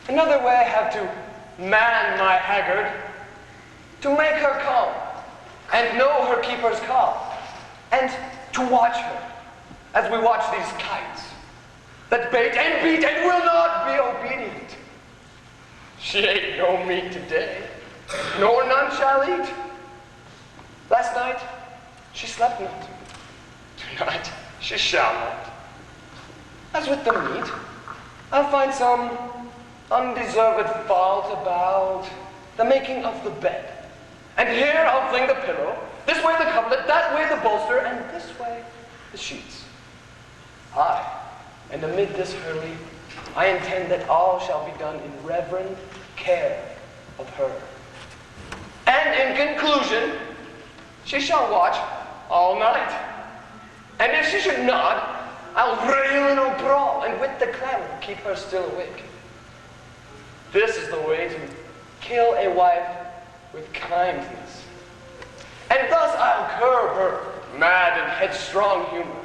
Another way I have to man my haggard, to make her calm, and know her keeper's call, and to watch her, as we watch these kites, that bait and beat and will not be obedient. She ate no meat today, nor none shall eat. Last night, she slept not. Tonight, she shall not. As with the meat, I'll find some undeserved fault about the making of the bed. And here I'll fling the pillow, this way the coverlet, that way the bolster, and this way the sheets. Aye, And amid this hurly, I intend that all shall be done in reverend care of her. And in conclusion, she shall watch all night. And if she should nod, I'll rail and I'll brawl, and with the clamor keep her still awake. This is the way to kill a wife with kindness. And thus I'll curb her mad and headstrong humor.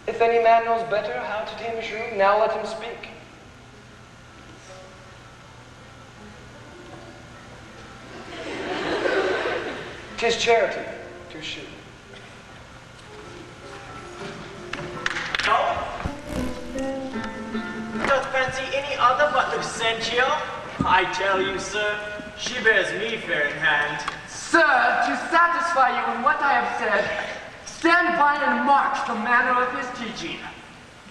If any man knows better how to tame a shrew, now let him speak. 'Tis charity to shoot. No? Don't fancy any other but Lucentio? I tell you, sir, she bears me fair in hand. Sir, to satisfy you in what I have said, stand by and mark the manner of his teaching.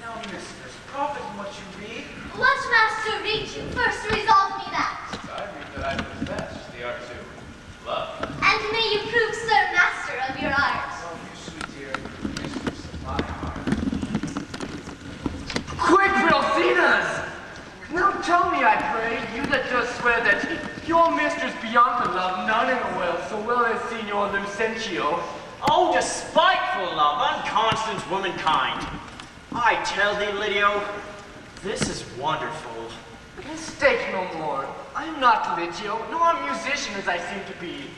Now, mistress, profit from what you read. Let master read you first resolve me that. I read that I possess the art to love. And may you prove, sir, master of your art. Oh, you sweet dear mistress of my heart. Quick, Rosinas! Now tell me, I pray, you that does swear that your mistress Bianca loved none in the world so well as Signor Lucentio. Oh, despiteful love, unconstant womankind. I tell thee, Lydio, this is wonderful. Mistake no more. I am not Litio, nor a musician as I seem to be,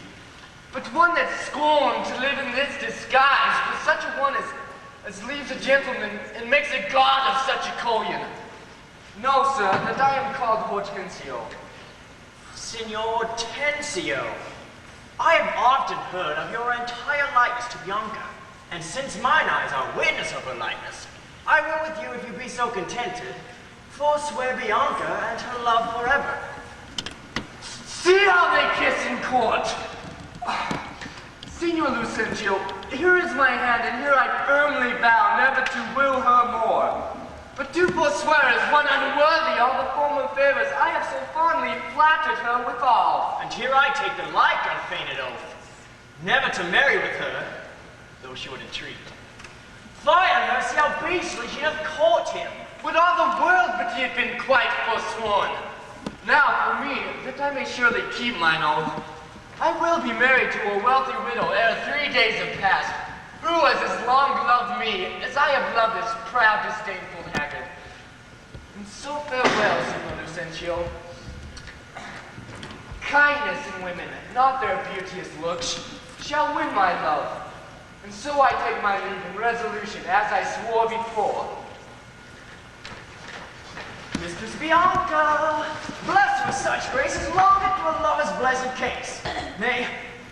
but one that scorned to live in this disguise with such a one as leaves a gentleman and makes a god of such a cullion. No, sir, that I am called Hortensio. Signor Hortensio, I have often heard of your entire likeness to Bianca, and since mine eyes are witness of her likeness, I will with you, if you be so contented, forswear Bianca and her love forever. See how they kiss in court! Signor Lucentio, here is my hand, and here I firmly vow never to will her more. But do forswear as one unworthy all the former favors I have so fondly flattered her withal. And here I take the like unfeigned oath, never to marry with her, though she would entreat. Fie on her, see how beastly she hath caught him. Would all the world but he had been quite forsworn. Now for me, that I may surely keep mine oath, I will be married to a wealthy widow ere 3 days have passed, who has as long loved me as I have loved this proud, disdainful haggard. And so farewell, Signor Lucentio. Kindness in women, not their beauteous looks, shall win my love. And so I take my leave in resolution as I swore before. Mistress Bianca, blessed with such graces, longeth to a lover's blessed case. Nay,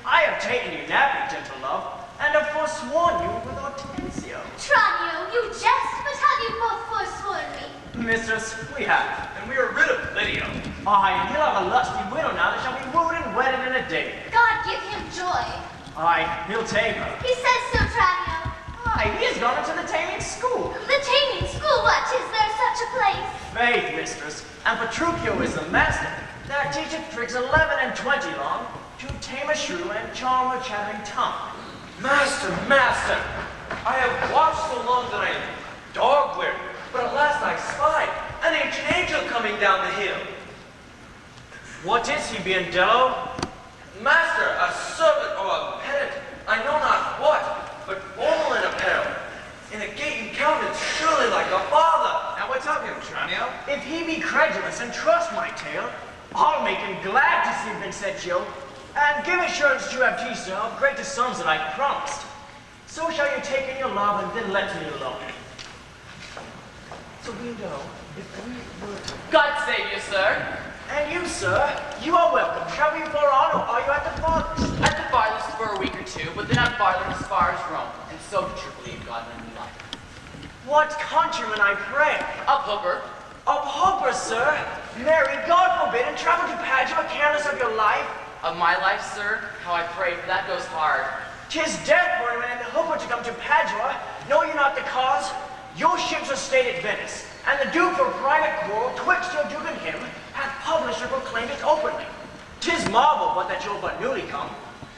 I have taken you napping, gentle love, and have forsworn you with Hortensio. Tranio, you jest, but have you both forsworn me? Mistress, we have. And we are rid of Lydio. Aye, and he'll have a lusty widow now that shall be wooed and wedded in a day. God give him joy. Aye, he'll tame her. He says so, Tranio. Aye, he has gone into the taming school. The taming school, what? Is there such a place? Faith, mistress, and Petruchio is the master. That teacheth tricks 11 and 20 long, to tame a shrew and charm her chattering tongue. Master, master! I have watched so long that I am dog-weary, but at last I spied an ancient angel coming down the hill. What is he, Biandello? Master, a servant or a pedant, I know not what, but formal in apparel, in a gait and countenance surely like a father. Now what's up him, Tranio? If he be credulous and trust my tale, I'll make him glad to see Vincentio, and give assurance to Baptista of greater sums that I promised. So shall you take in your love and then let me alone. So we know if we were to... God save you, sir. And you, sir, you are welcome. Shall we far on, or are you at the farthest? At the farthest for a week or two, but then at farthest as far as Rome, and so to triply if God lend me life. What countryman, I pray? Up Hooper. Of Hooper, sir. Marry, God forbid, and travel to Padua careless of your life. Of my life, sir, how I pray, for that goes hard. 'Tis death for him and Hooper to come to Padua. Know you not the cause? Your ships are stayed at Venice, and the Duke for private quarrel twixt your Duke and him hath published and proclaimed it openly. 'Tis marvel but that you're but newly come,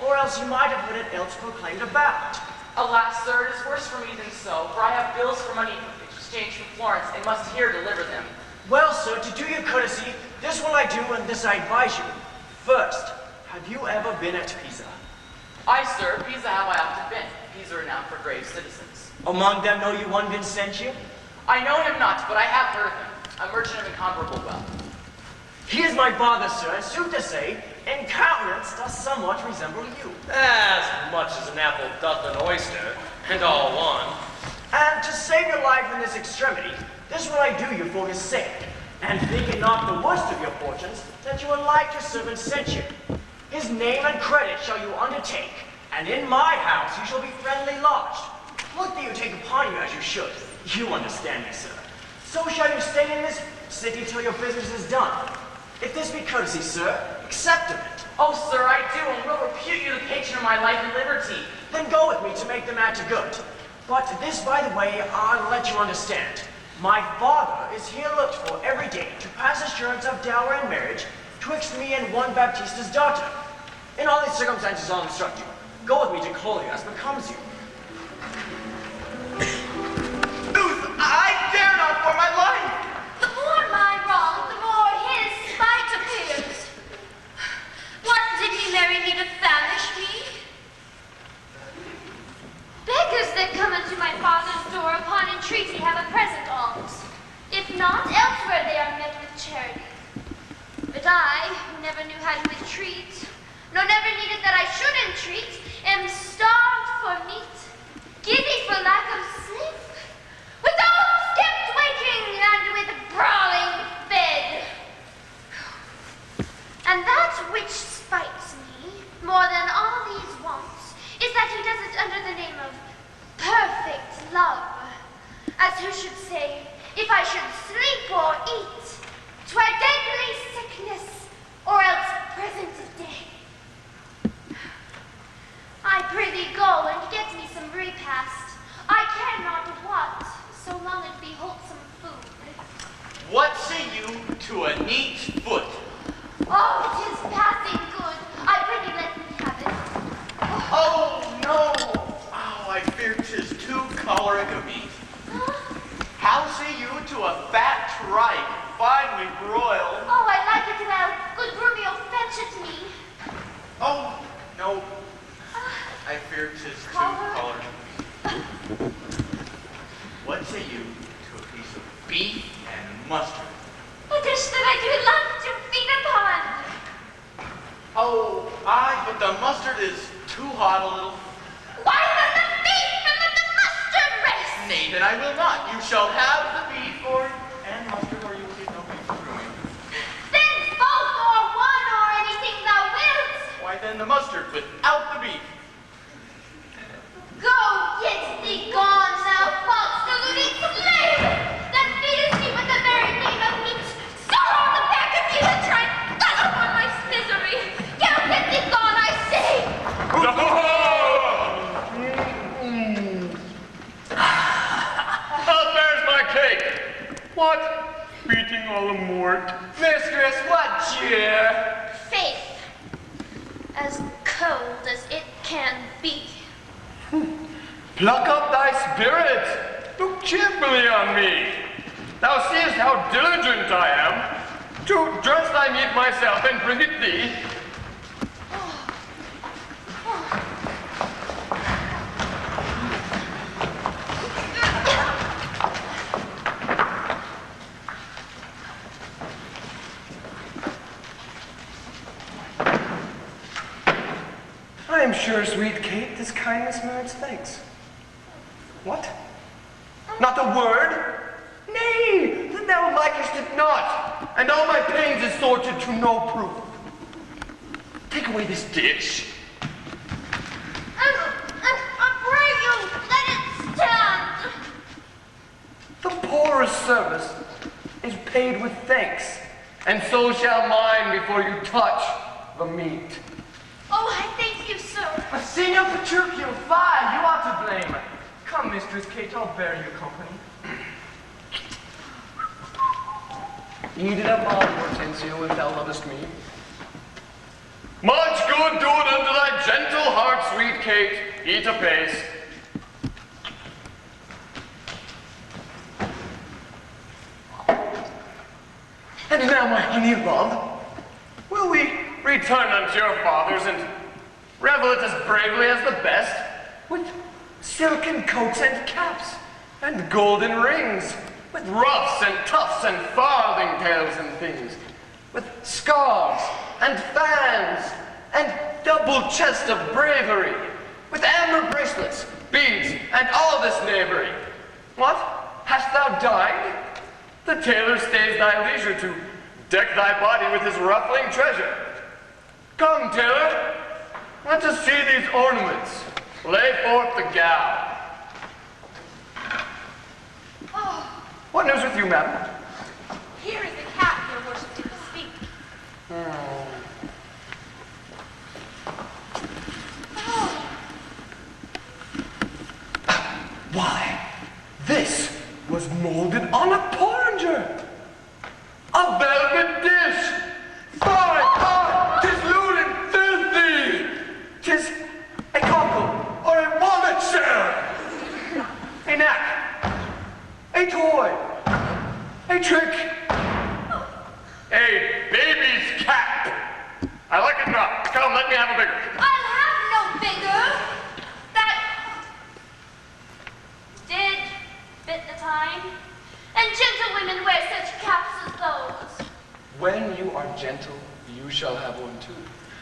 or else you might have heard it else proclaimed about. Alas, sir, it is worse for me than so, for I have bills for money exchange for Florence and must here deliver them. Well, sir, to do you courtesy, this will I do and this I advise you. First, have you ever been at Pisa? Aye, sir, Pisa have I often been. Pisa renowned for brave citizens. Among them know you one Vincentio? I know him not, but I have heard of him. A merchant of incomparable wealth. He is my father, sir, and sooth to say, in countenance does somewhat resemble you. As much as an apple doth an oyster, and all one. And to save your life in this extremity, this will I do you for his sake. And think it not the worst of your fortunes, that you are like your servant sent you. His name and credit shall you undertake, and in my house you shall be friendly lodged. Look that you take upon you as you should. You understand me, sir. So shall you stay in this city till your business is done. If this be courtesy, sir, accept of it. Oh, sir, I do, and will repute you the patron of my life and liberty. Then go with me to make the matter good. But this, by the way, I'll let you understand. My father is here looked for every day to pass assurance of dower and marriage twixt me and one Baptista's daughter. In all these circumstances, I'll instruct you. Go with me to Collier as becomes you. I dare not for my life! The more my wrong, the more his spite appears. What, did he marry me to famish me? Beggars that come unto my father's door upon entreaty have a present alms. If not, elsewhere they are met with charity. But I, who never knew how to entreat, nor never needed that I should entreat, am starved for meat, giddy for lack of sleep, with all kept waking and with brawling fed. And that which spites me more than all these wants is that he does it under the name of perfect love, as who should say, if I should sleep or eat, 'twere deadly sickness, or else present day. I prithee go and get me some repast. I care not what, so long it be wholesome food. What say you to a neat foot? Oh, 'tis passing good. I prithee let me have it. Oh, no! Oh, I fear 'tis too choleric a meat. How say you to a fat tripe, finely broiled? Oh, I like it well. Good Gremio, fetch it me. Oh, no. I fear 'tis too choleric a meat. What say you to a piece of beef and mustard? A dish that I do love to feed upon. Oh, aye, but the mustard is too hot a little. Why then the beef and let the mustard rest? Nay, then I will not. You shall have the beef and mustard, or you will get no beef from me. Then both or one or anything thou wilt. Why then the mustard without the beef? Go, get thee gone, thou false deluding slave, that feedest me with the very name of meat. Sorrow on the back of you and try thus upon my misery. Get thee gone, I say. How fares my cake? What? Beating all the mort? Mistress, what cheer? Faith, as cold as it can be. Pluck up thy spirit. Look cheerfully on me. Thou seest how diligent I am to dress thy meat myself and bring it thee. I am sure, sweet Kate, this kindness merits thanks. What? Not a word? Nay, then thou likest it not, and all my pains is sorted to no proof. Take away this dish. I pray you, let it stand. The poorest service is paid with thanks, and so shall mine before you touch the meat. Oh, I thank you, sir. Signor Petruchio, fie, you are to blame. Come, Mistress Kate, I'll bear you company. Eat it up all, Hortensio, if thou lovest me. Much good do it unto thy gentle heart, sweet Kate. Eat apace. And now, my honey love, will we return unto your fathers and revel it as bravely as the best, with silken coats and caps, and golden rings, with ruffs and tufts and farthingales and things, with scarves and fans, and double chest of bravery, with amber bracelets, beads, and all this knavery. What? Hast thou dined? The tailor stays thy leisure to deck thy body with his ruffling treasure. Come, tailor, let us see these ornaments. Lay forth the gown. Oh, What news with you, madam? here is the cap your worship did speak. Why, this was molded on a porringer. A velvet dish. Fine, 'tis lewd and filthy. 'Tis a cockle or a walnut shell. A knack. A toy. A trick. A baby's cap. I like it not. Come, let me have a bigger. I'll have no bigger. That did fit the time. And gentlewomen wear such caps as those. When you are gentle, you shall have one too.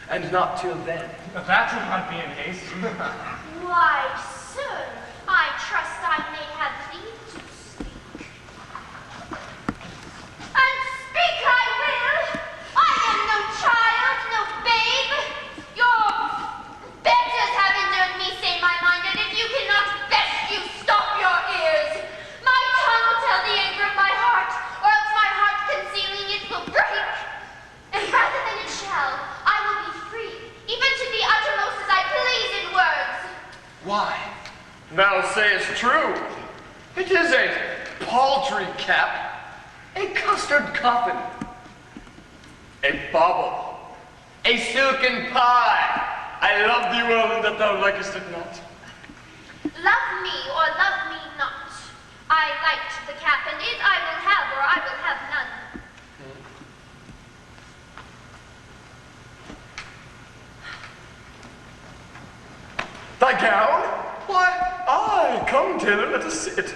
And not till then. That will not be in haste. Why, sir, I trust I may have leave to speak. And speak I will. I am no child, no babe. Your betters have endured me, say my mind, and if you cannot best, you stop your ears. My tongue will tell the anger of my heart, or else my heart concealing it will break. And rather than it shall, I will be free, even to the uttermost as I please in words. Why? Thou sayest true. It is a paltry cap, a custard coffin, a bauble, a silken pie. I love thee well, and that thou likest it not. Love me or love me not. I liked the cap, and it I will have, or I will have none. Thy gown? Why, aye, come, tailor, let us sit.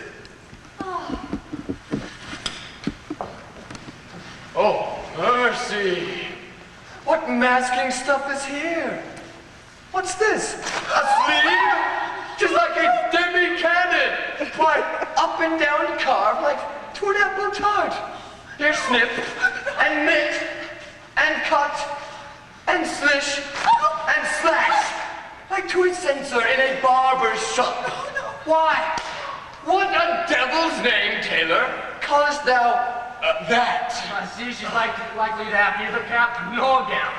Oh, mercy. What masking stuff is here? What's this? A sleeve? 'Tis like a demi-cannon. Why, up and down carved like to an apple tart. Here snip, and knit, and cut, and slish, and slash, like to a censer in a barber's shop. Why, what a devil's name, tailor, callest thou that? I see she's likely to have neither cap nor gown.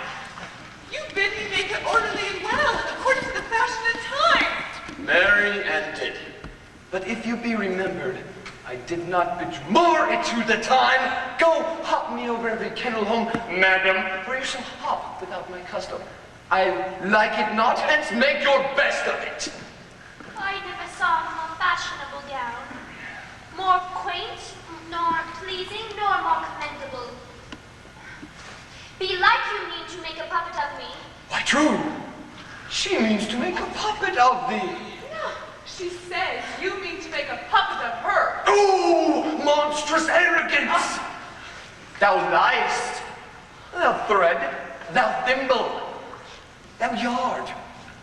You bid me make it orderly and well, according to the fashion and time. Marry and did. But if you be remembered, I did not bid you more into the time. Go hop me over every kennel home, madam, for you shall hop without my custom. I like it not, hence make your best of it. I never saw a more fashionable gown. More quaint, nor pleasing, nor more commendable. Belike you mean to make a puppet of me. Why, true. She means to make a puppet of thee. No, she says you mean to make a puppet of her. Oh, monstrous arrogance! Thou liest. Thou thread, thou thimble, thou yard,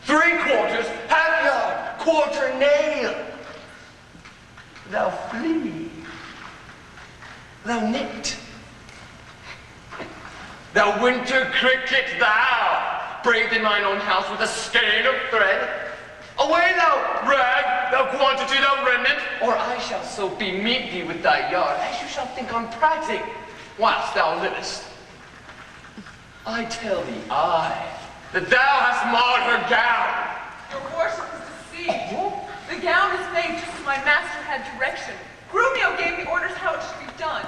3/4, half yard, quarter nail. Thou flea, thou nit, thou winter cricket, thou, braved in mine own house with a skein of thread. Away, thou rag, thou quantity, thou remnant, or I shall so bemeet thee with thy yard, as you shall think on prating, whilst thou livest. I tell thee, that thou hast marred her gown. Your worship is deceived. The gown is made just as my master had direction. Gremio gave me orders how it should be done.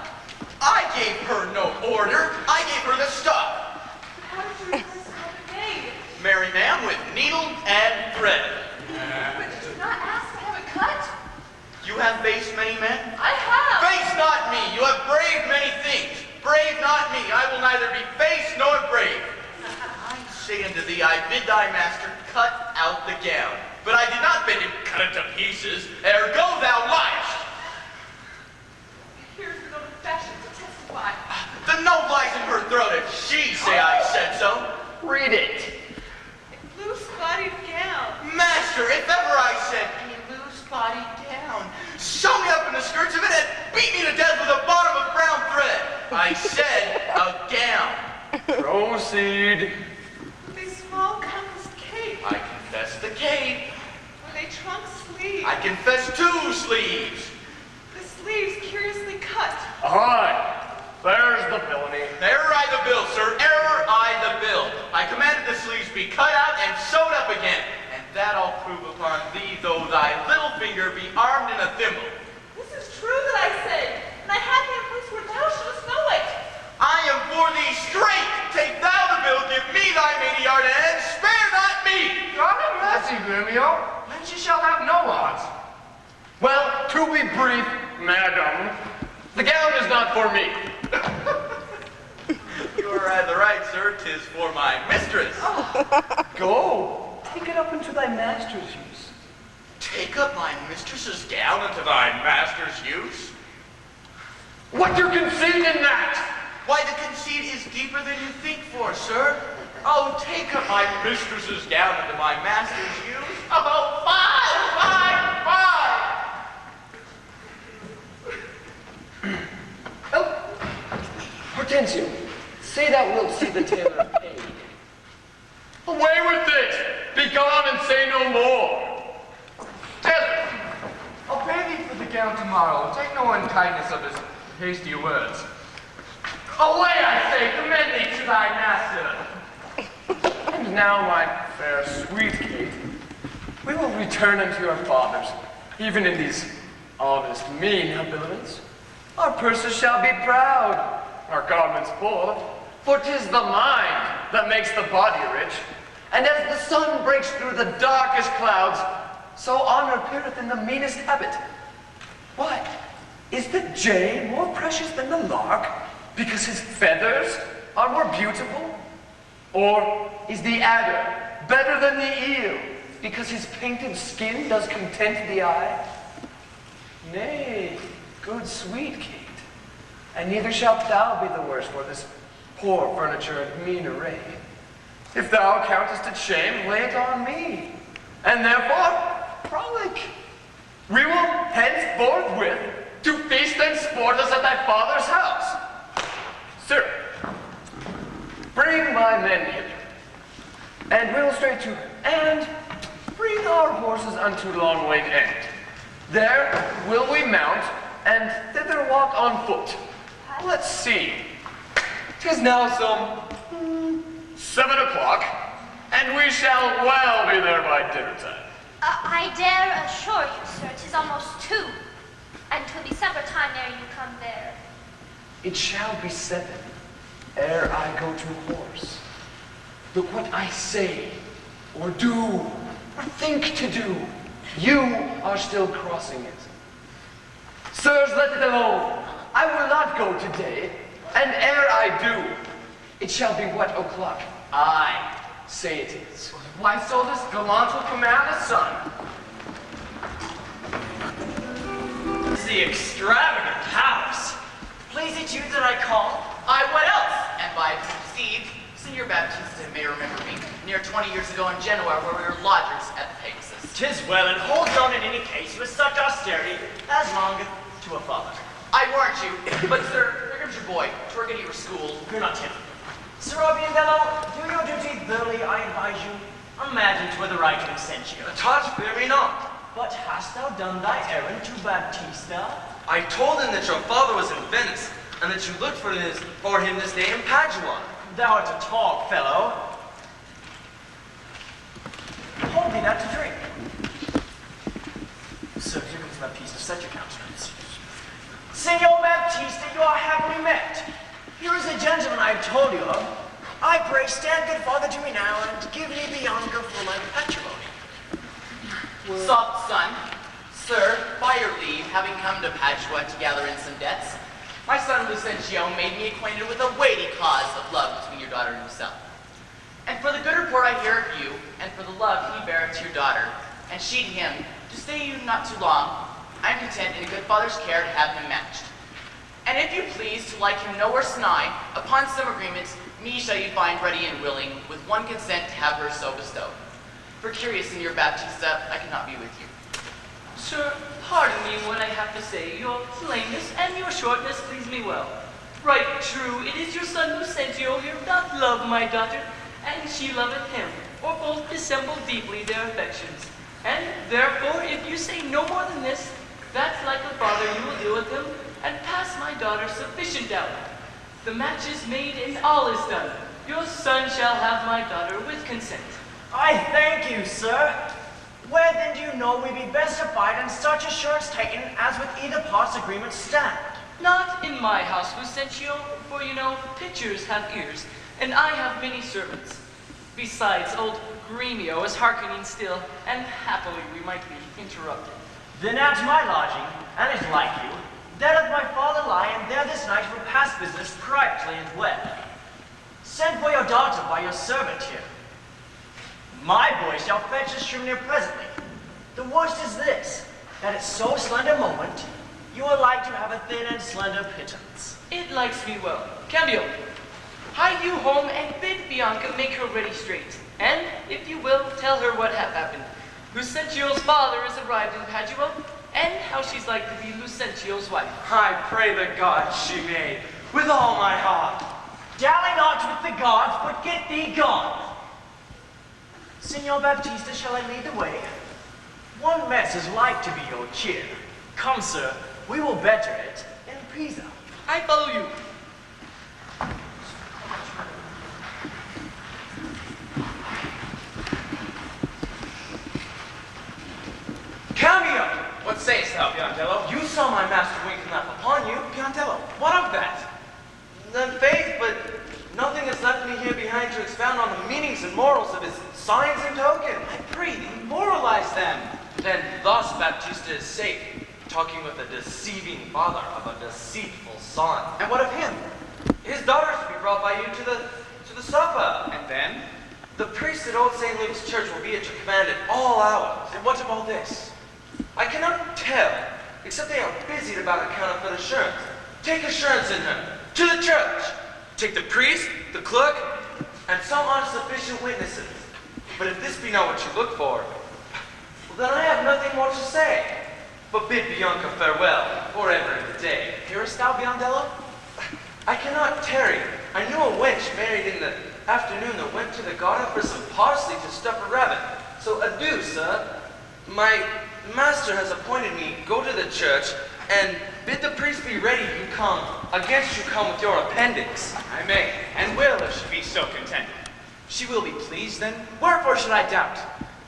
I gave her no order. I gave her the stuff. But how did you request it have it made? Marry ma'am with needle and thread. But did you not ask to have it cut? You have faced many men? I have. Face not me. You have braved many things. brave not me. I will neither be base nor brave. I say unto thee, I bid thy master cut out the gown. But I did not bid him cut it to pieces. Ergo thou liest. Here's the note of fashion to testify. The note lies in her throat if she say I said so. Read it. Loose-bodied gown. Master, if ever I said a loose-bodied gown, sew me up in the skirts of it and beat me to death with a bottom of brown thread. I said a gown. Proceed. A small compassed cape. I confess the cape. With a trunk sleeve. I confess 2 sleeves. The sleeves curiously cut. Aye. There's the villainy. Error I the bill, sir. Error I the bill. I commanded the sleeves be cut out and sewed up again. And that I'll prove upon thee, though thy little finger be armed in a thimble. This is true that I say, and I have the place where thou shouldst know it. I am for thee straight. Take thou the bill, give me thy maiden yard, and spare not me. God have mercy, Gremio. Then she shall have no odds. Well, to be brief, madam, the gown is not for me. You are rather right, sir. 'Tis for my mistress. Go. Take it up into thy master's use. Take up my mistress's gown into thy master's use? What you concede in that? Why, the conceit is deeper than you think for, sir. Oh, take up my mistress's gown into my master's use? Oh, fine. Oh, Hortensio, say thou wilt see the tailor paid. Away with it! Be gone and say no more. Tailor, I'll pay thee for the gown tomorrow. Take no unkindness of his hasty words. Away, I say, commend thee to thy master. And now, my fair sweet Kate, we will return unto your fathers, even in these honest mean habiliments. Our purses shall be proud, our garments full, for 'tis the mind that makes the body rich. And as the sun breaks through the darkest clouds, so honor appeareth in the meanest habit. What? Is the jay more precious than the lark, because his feathers are more beautiful? Or is the adder better than the eel, because his painted skin does content the eye? Nay, good sweet Kate, and neither shalt thou be the worse for this poor furniture and mean array. If thou countest it shame, lay it on me. And therefore, frolic. We will henceforthwith to feast and sport us at thy father's house. Sir, bring my men hither, and we'll straight to her, and bring our horses unto Longwain End. There will we mount, and thither walk on foot. Let's see. 'Tis now some 7 o'clock, and we shall well be there by dinner time. I dare assure you, sir, 'tis almost 2, and 'twill be supper time ere you come there. It shall be 7 ere I go to horse. Look what I say, or do, or think to do. You are still crossing it. Sirs, let it alone. I will not go today, and ere I do, it shall be what o'clock I say it is. Why, so this gallant will command the sun. The extravagant house. Please it you that I call? What else? And by perceived, Senior Baptista may remember me, near 20 years ago in Genoa, where we were lodgers at the Pegasus. 'Tis well, and holds on in any case with such austerity as longeth to a father. I warrant you, but sir, here comes your boy, Torget your school. You're not Tim. Sir Obiendello, do your duty thoroughly, I advise you. Imagine 'twere the right Lucentio. Touch, fear me not. But hast thou done thy errand to Baptista? I told him that your father was in Venice, and that you looked for him this day in Padua. Thou art a tall fellow. Hold me that to drink. So here comes Baptista, set your countenance. Signor Baptista, you are happily met. Here is a gentleman I have told you of. I pray stand good father to me now, and give me Bianca for my patrimony. Soft son, sir, by your leave, having come to Padua to gather in some debts, My son Lucentio made me acquainted with a weighty cause of love between your daughter and yourself. And for the good report I hear of you, and for the love he beareth to your daughter, and she to him, to stay you not too long, I am content in a good father's care to have him matched. And if you please to like him no worse than I, upon some agreement, me shall you find ready and willing, with one consent to have her so bestowed. For curious in your Baptista, I cannot be with you. Sir, pardon me what I have to say. Your plainness and your shortness please me well. Right true, it is your son Lucentio here doth love my daughter, and she loveth him, or both dissemble deeply their affections. And therefore, if you say no more than this, that's like a father you will deal with him, and pass my daughter sufficient doubt. The match is made and all is done. Your son shall have my daughter with consent. I thank you, sir. Where then do you know we be best abide and such assurance taken as with either part's agreement stand? Not in my house, Lucentio, for you know, pitchers have ears, and I have many servants. Besides, old Gremio is hearkening still, and happily we might be interrupted. Then at my lodging, and is like you, there doth my father lie, and there this night will pass business privately and well. Send for your daughter by your servant here. My boy shall fetch the Shrew near presently. The worst is this, that at so slender moment, you are like to have a thin and slender pittance. It likes me well. Cambio, hie you home and bid Bianca make her ready straight. And, if you will, tell her what hath happened. Lucentio's father is arrived in Padua, and how she's like to be Lucentio's wife. I pray the gods she may, with all my heart. Dally not with the gods, but get thee gone. Signor Baptista, shall I lead the way? One mess is like to be your cheer. Come, sir, we will better it in Pisa. I follow you. Cambio! What sayest thou, Biondello? You saw my master winking up upon you. Biondello, what of that? The faith, but nothing has left me here behind to expound on the meanings and morals of his signs and tokens. I pray thee, moralize them. Then thus Baptista is safe, talking with a deceiving father of a deceitful son. And what of him? His daughter is to be brought by you to the supper. And then? The priest at Old St. Luke's Church will be at your command at all hours. And what of all this? I cannot tell, except they are busied about a counterfeit assurance. Take assurance in her, to the church. Take the priest, the clerk, and some unsufficient witnesses. But if this be not what you look for, well, then I have nothing more to say. But bid Bianca farewell, forever and a day. Hearest thou, Biondello? I cannot tarry. I knew a wench married in the afternoon that went to the garden for some parsley to stuff a rabbit. So adieu, sir. My master has appointed me go to the church and bid the priest be ready you come, against you come with your appendix. I may, and will, if she be so contented. She will be pleased, then. Wherefore should I doubt?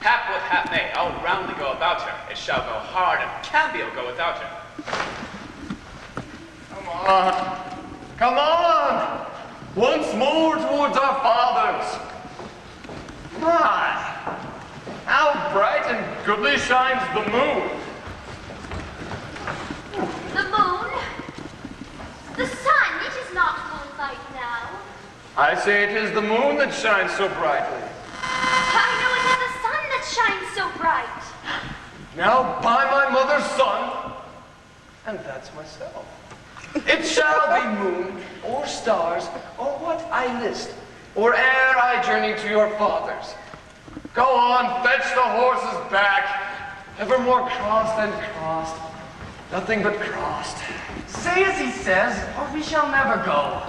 Hap what hap may, I'll roundly go about her. It shall go hard, and Cambio go without her. Come on. Come on. Once more towards our fathers. My, how bright and goodly shines the moon. The moon? The sun, it is not moonlight now. I say it is the moon that shines so brightly. I know another sun that shines so bright. Now by my mother's son, and that's myself. It shall be moon, or stars, or what I list, or ere I journey to your fathers. Go on, fetch the horses back, evermore crossed and crossed, nothing but crossed. Say as he says, or we shall never go.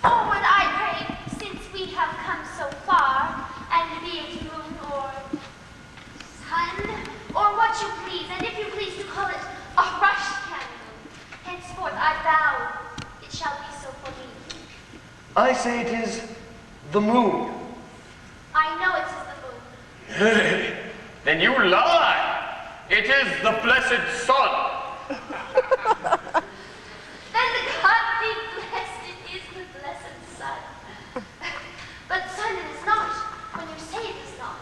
Forward, I pray, since we have come so far, and be it moon or sun, or what you please, and if you please to call it a rush candle, henceforth I vow it shall be so for me. I say it is the moon. I know it is the moon. Then you lie. It is the blessed sun. Then the God be blessed, it is the blessed sun. But sun it is not, when you say it is not.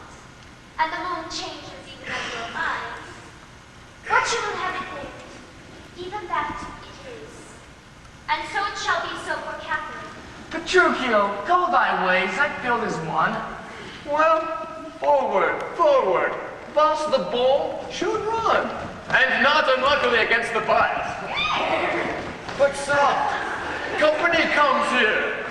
And the moon changes even under your eyes. What you will have it named? Petruchio, go thy ways, that field is won. Well, forward, forward. Whilst the ball should run. And not unluckily against the bias. But soft, company comes here.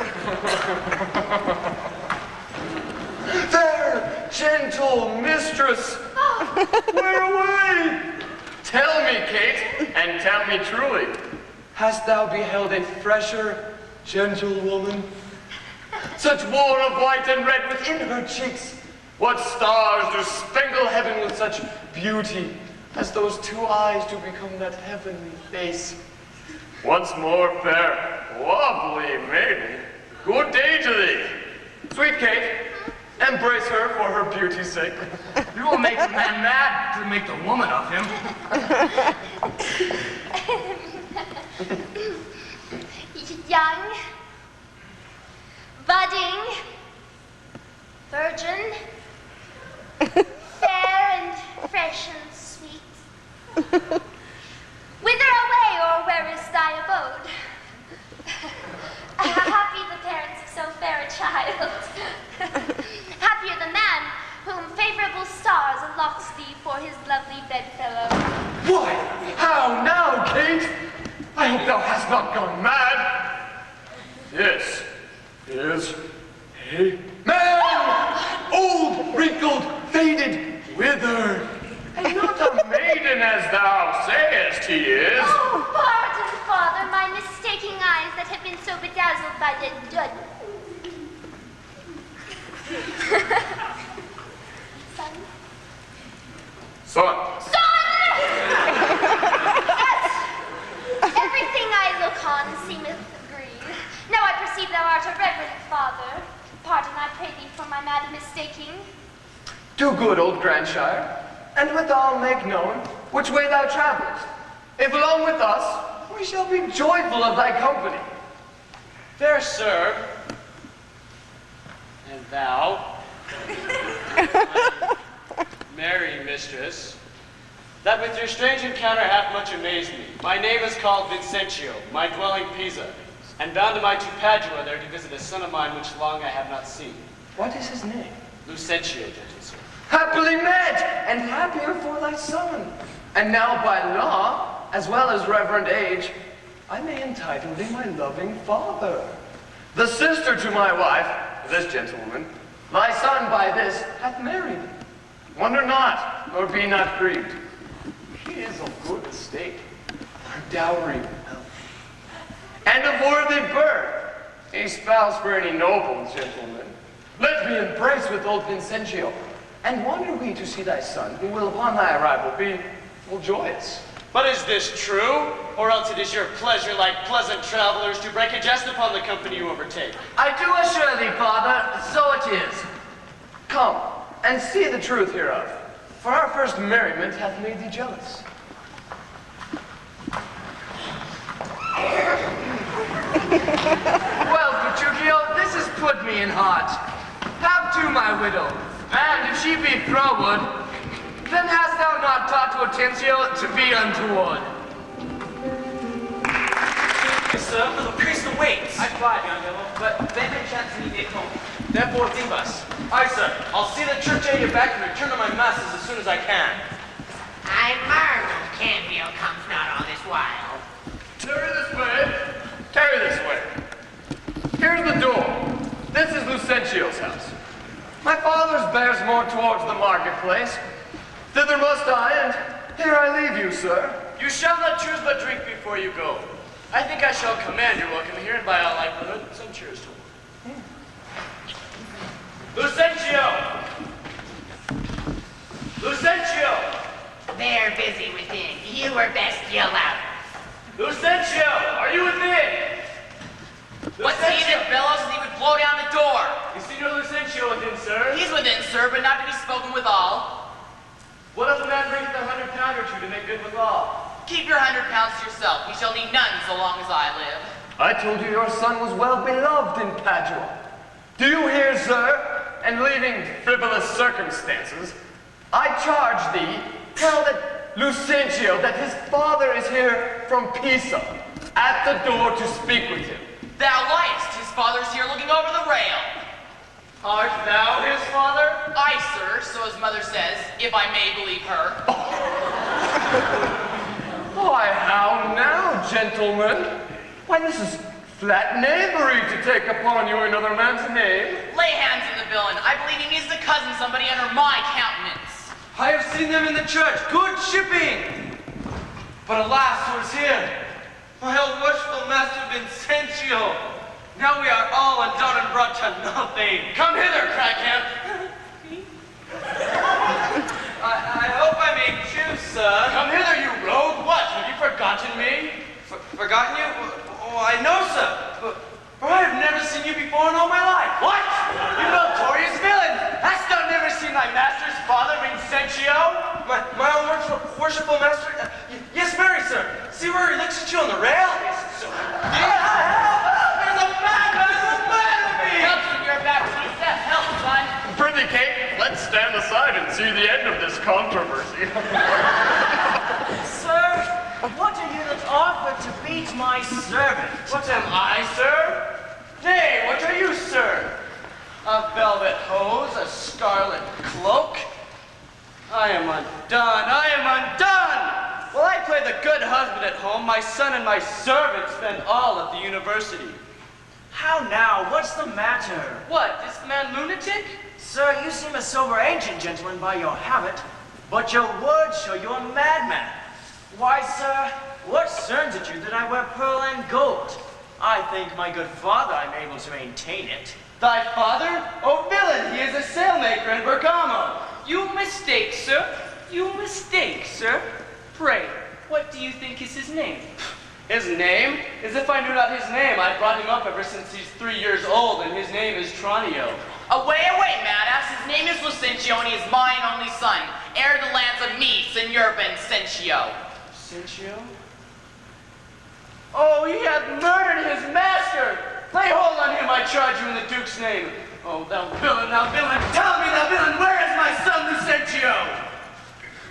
Fair, gentle mistress, where away? Tell me, Kate, and tell me truly, hast thou beheld a fresher, gentle woman? Such war of white and red within her cheeks. What stars do spangle heaven with such beauty, as those two eyes do become that heavenly face? Once more, fair, lovely maiden, good day to thee. Sweet Kate, embrace her for her beauty's sake. You will make a man mad to make the woman of him. Young, budding, virgin, fair and fresh and sweet. Whither away, or where is thy abode? Happy the parents of so fair a child. Happier the man whom favorable stars allocts thee for his lovely bedfellow. Why, how now, Kate? I hope thou hast not gone mad. This is a man, old, wrinkled, faded, withered, and not a maiden as thou sayest he is. Oh, pardon, father, my mistaking eyes that have been so bedazzled by the Son. Yes! Everything I look on seemeth agreed. Now I perceive thou art a reverend father. Pardon, I pray thee, for my mad mistaking. Do good, old Grandshire, and withal make known which way thou travelest. If along with us, we shall be joyful of thy company. Fair sir, and thou, merry mistress, that with your strange encounter hath much amazed me. My name is called Lucentio, my dwelling Pisa, and bound am I to Padua there to visit a son of mine which long I have not seen. What is his name? Lucentio, gentle sir. Happily met, and happier for thy son. And now by law, as well as reverend age, I may entitle thee my loving father. The sister to my wife, this gentlewoman, thy son by this hath married. Wonder not, nor be not grieved. He is of good estate, her dowry wealth, and of worthy birth, a spouse for any noble gentleman. Let me embrace with old Lucentio, and wonder we to see thy son, who will upon thy arrival be full joyous. But is this true? Or else it is your pleasure, like pleasant travelers, to break a jest upon the company you overtake? I do assure thee, father, so it is. Come, and see the truth hereof, for our first merriment hath made thee jealous. Well, Petruchio, this has put me in heart. Have to my widow, and if she be froward, then hast thou not taught Hortensio to be untoward. Sir, for the priest awaits. I fly, Bianca, but they may chance me at home. Therefore, leave us. Aye, sir. I'll see the church at your back and return to my masses as soon as I can. I marvel Gremio comes not all this while. Tarry this way. Tarry this way. Here's the door. This is Lucentio's house. My father's bears more towards the marketplace. Thither must I, and here I leave you, sir. You shall not choose but drink before you go. I think I shall command your welcome here, and by all likelihood, some cheers to it. Lucentio! Lucentio! They're busy within. You were best yell louder. Lucentio! Are you within? What's needed, fellows, is he would blow down the door. Is Senor Lucentio within, sir? He's within, sir, but not to be spoken withal. What if the man brings the 100 pound or two to make good with all? Keep your 100 pounds to yourself. He shall need none so long as I live. I told you your son was well beloved in Padua. Do you hear, sir? And leaving frivolous circumstances, I charge thee, tell that Lucentio that his father is here from Pisa, at the door to speak with him. Thou liest. His father's here looking over the rail. Art thou his father? Aye, sir, so his mother says, if I may believe her. Why, how now, gentlemen? Why, this is flat knavery to take upon you another man's name. Lay hands on the villain. I believe he needs to cousin somebody under my countenance. I have seen them in the church. Good shipping. But alas, who is here? My old worshipful master Lucentio. Now we are all undone and brought to nothing. Come hither, crackhead. I hope I may choose, sir. Come hither, you rogue. What, have you forgotten me? Forgotten you? Oh, I know, sir. But I have never seen you before in all my life. What? You notorious villain! Hast thou never seen thy master's father, Lucentio? My own worshipful master? Yes, very, sir. See where he looks at you on the rail? Yes, sir. There's a madman in the man of me! Help in your Baptista. Help, son. Prithee, Kate, let's stand aside and see the end of this controversy. Sir, what are you that offer to beat my servant? What am I, sir? Nay, what are you, sir? A velvet hose, a scarlet cloak? I am undone, I am undone! While I play the good husband at home, my son and my servant spend all at the university. How now? What's the matter? What, is the man lunatic? Sir, you seem a sober ancient gentleman by your habit, but your words show you're a madman. Why, sir, what cerns it you that I wear pearl and gold? I think my good father I'm able to maintain it. Thy father? Oh, villain, he is a sailmaker in Bergamo. You mistake, sir. You mistake, sir. Pray, what do you think is his name? His name? As if I knew not his name. I brought him up ever since he's 3 years old, and his name is Tranio. Away, away, madass. His name is Lucentio, and he is mine only son, heir to the lands of me, Senor Lucentio. Lucentio? Oh, he hath murdered his master! Lay hold on him, I charge you in the Duke's name. Oh, thou villain, tell me, thou villain, where is my son Lucentio?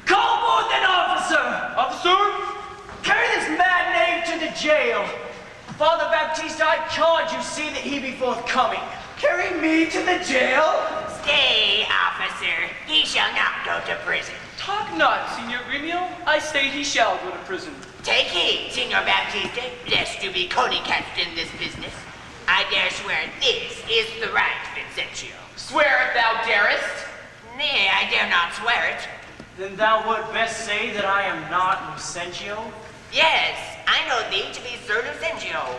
Call forth an officer! Officer? Carry this mad knave to the jail. Father Baptista, I charge you see that he be forthcoming. Carry me to the jail? Stay, officer. He shall not go to prison. Talk not, Senor Gremio. I say he shall go to prison. Take heed, Senor Baptista, lest you be codicast in this business. I dare swear this is the right Lucentio. Swear if thou darest. Nay, I dare not swear it. Then thou would best say that I am not Lucentio? Yes, I know thee to be Sir Lucentio.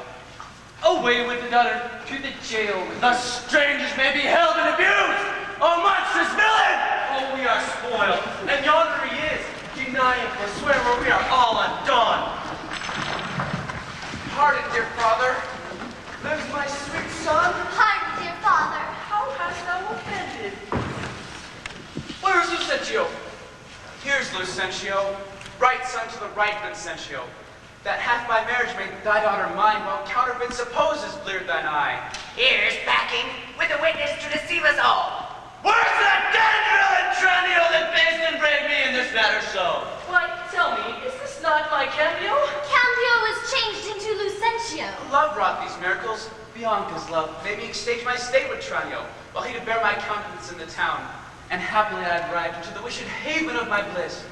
Away with the daughter to the jail. The strangers may be held and abused. Oh, monstrous villain! Oh, we are spoiled. And yonder he is, denying for swear where we are all undone. Pardon, dear father. Lives my sweet son? Pardon, dear father. How hast thou offended? Where is Lucentio? Here's Lucentio, right son to the right Lucentio, that hath by marriage made thy daughter mine, while counterfeit supposes bleared thine eye. Here's backing, with a witness to deceive us all. Where's that damned villain Tranio that faced and braved me in this matter so? Why, tell me, is this not my Gremio? Cambio was changed into Lucentio. Love wrought these miracles. Bianca's love made me exchange my state with Tranio, while he did bear my countenance in the town. And happily I arrived into the wished haven of my bliss.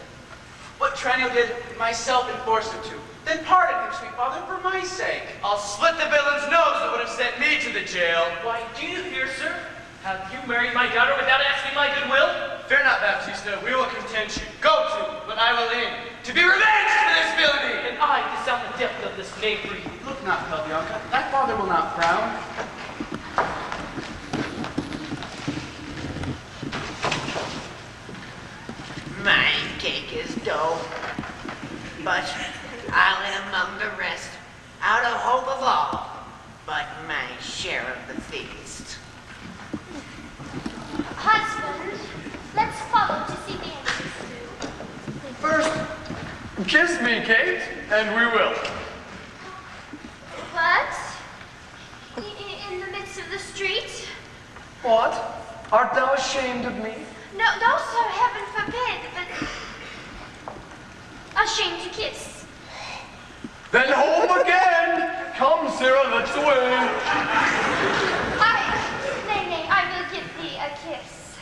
What Tranio did, myself enforced him to. Then pardon him, sweet father, for my sake. I'll slit the villain's nose that would have sent me to the jail. Why, do you hear, sir? Have you married my daughter without asking my goodwill? Fear not, Baptista, we will content you. Go to, but I will aim to be revenged for this villainy. And I to sound the depth of this knavery. Look not, Bianca, thy father will not frown. My cake is dough, but I'll in among the rest, out of hope of all, but my share of the feast. Husband, let's follow to see the entrance. First, kiss me, Kate, and we will. What? In the midst of the street? What? Art thou ashamed of me? No, sir, heaven forbid, but ashamed to kiss. Then home again! Come, Sarah, let's away. Nay, I will give thee a kiss.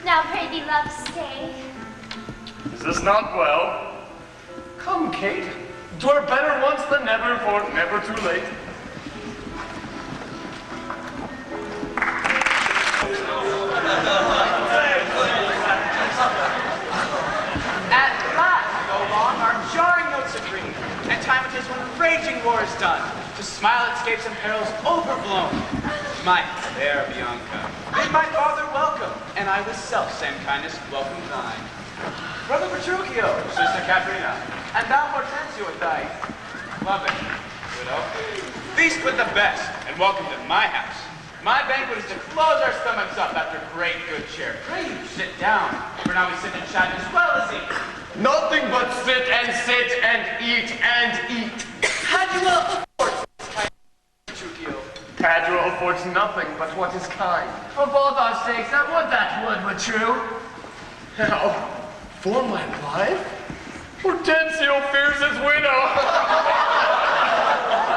Now pray thee, love, stay. Is this not well? Come, Kate. 'Twere better once than never, for never too late. At last, go long, our jarring notes agree, and time it is when raging war is done, to smile at scapes and perils overblown. My fair Bianca, bid my father welcome, and I with self-same kindness welcome thine. Brother Petruchio, sister Katherine, and thou Hortensio with thy loving widow, feast with the best, and welcome to my house. My banquet is to close our stomachs up after great good cheer. Pray you sit down, for now we sit and chat as well as eat. Nothing but sit and eat and eat. Padua affords Petruchio. Padua affords nothing but what is kind. For both our sakes, I would that wood were true. How? For my life? Hortensio fears his widow.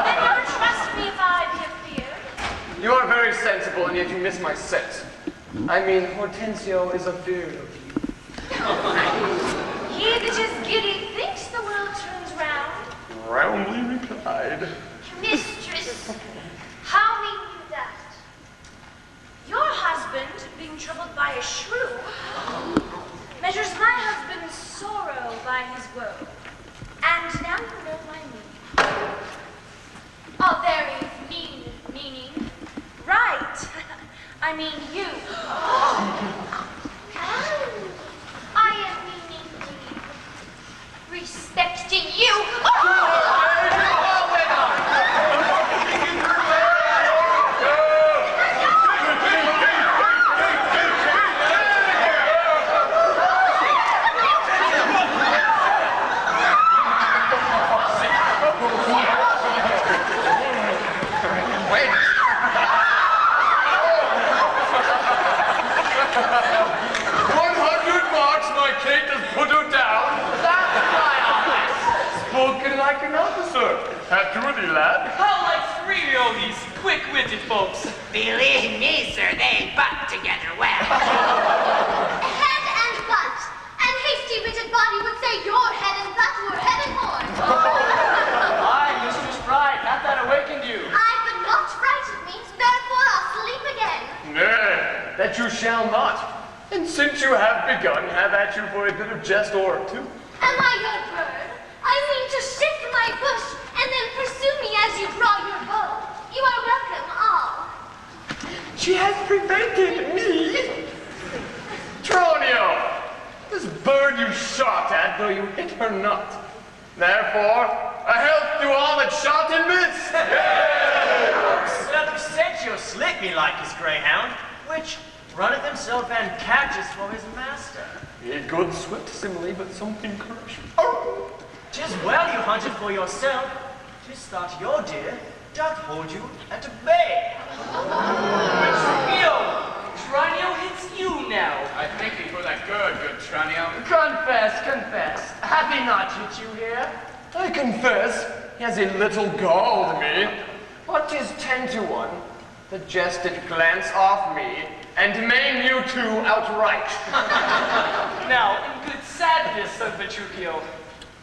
Then never trust me if I be afeard. You are very sensible, and yet you miss my sense. I mean, Hortensio is afeard of you. He that is giddy thinks the world turns round. Roundly replied. Mistress, how mean you that? Your husband, being troubled by a shrew, measures my husband's sorrow by his woe. And now you know my meaning. A very mean meaning. Right. I mean you. I am meaning indeed. Respecting you. Like an officer. After thee, lad. How like three of these quick-witted folks. Believe me, sir, they butt together well. Head and butt. And hasty-witted body would say your head and butt were head and horn. Aye, Mistress Bride, hath that awakened you? Aye, but not frightened me, therefore I'll sleep again. Nay, that you shall not. And since you have begun, have at you for a bit of jest or two. Am I your bird? I mean to shift my bush and then pursue me as you draw your bow. You are welcome, all. She has prevented me. Tranio, this bird you shot at, though you hit her not. Therefore, a health to all that shot and missed. That Lucentio slit me like his greyhound, which runneth himself and catches for his master. A good swift simile, but something crush. 'Tis well you hunted for yourself. 'Tis thought your deer doth hold you at bay. Petruchio! Tranio hits you now. I thank thee for that good Tranio. Confess. Have he not hit you here? I confess, he has a little galled me. But 'tis 10 to 1. The jest did glance off me, and maim you two outright. Now, in good sadness, son Petruchio,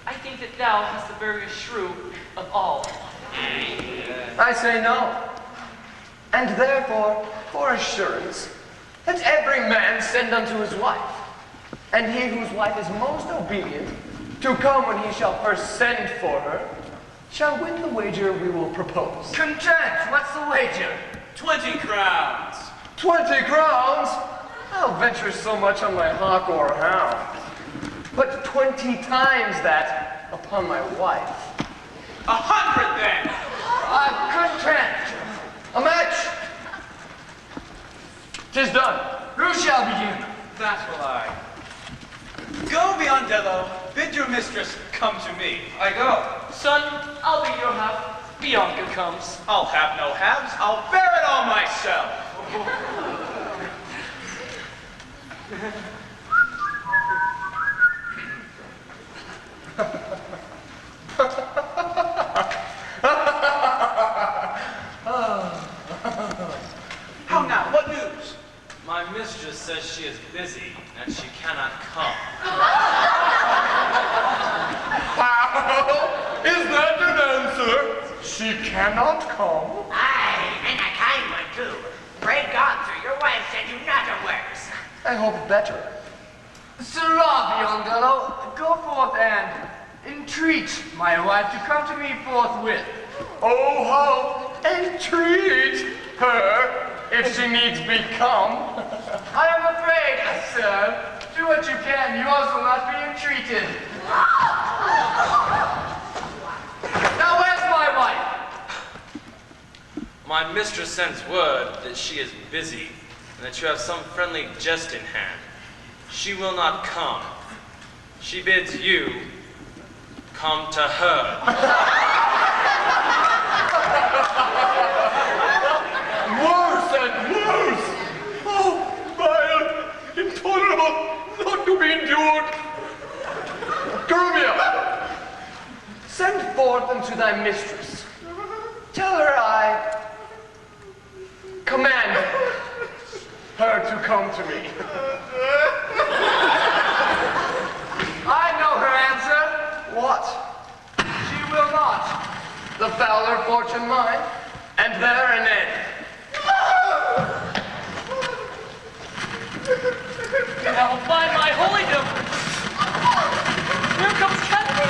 I think that thou hast the veriest shrew of all. I say no. And therefore, for assurance, let every man send unto his wife, and he whose wife is most obedient, to come when he shall first send for her, shall win the wager we will propose. Content. What's the wager? 20 crowns. 20 crowns? I'll venture so much on my hawk or hound. But 20 times that upon my wife. 100 then. Content. A match. 'Tis done. Who shall begin? That will I. Go, Biondello. Bid your mistress come to me. I go. Son, I'll be your half. Bianca comes. I'll have no halves. I'll bear it know myself. How now? What news? My mistress says she is busy and she cannot come. How? Is that an answer? She cannot come. Aye, and a kind one too. Pray God, sir, your wife said you not a worse. I hope better. Sirrah, Bianca, go forth and entreat my wife to come to me forthwith. Oh, how entreat her if she needs be come. I am afraid, sir. Do what you can, yours will not be entreated. Now, where's my wife? My mistress sends word that she is busy and that you have some friendly jest in hand. She will not come. She bids you come to her. Worse and worse! Oh, vile, intolerable, not to be endured! Gremio, send forth unto thy mistress. Tell her I command her to come to me. I know her answer. What? She will not. The fouler fortune mine, and there an end. Now by my holydom! Here comes Katherine!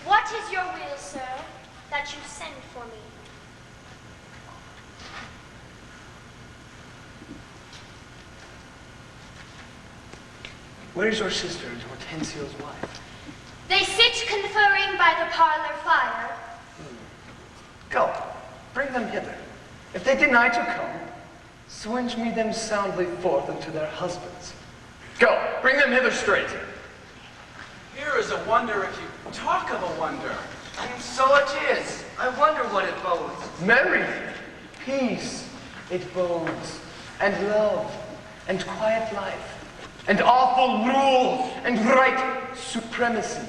What is your will, sir, that you send for me? Where is your sister and Hortensio's wife? They sit conferring by the parlor fire. Go, bring them hither. If they deny to come, swinge me them soundly forth unto their husbands. Go, bring them hither straight. Here is a wonder if you talk of a wonder. And so it is. I wonder what it bodes. Merry, peace it bodes, and love, and quiet life, and awful rule, and right supremacy.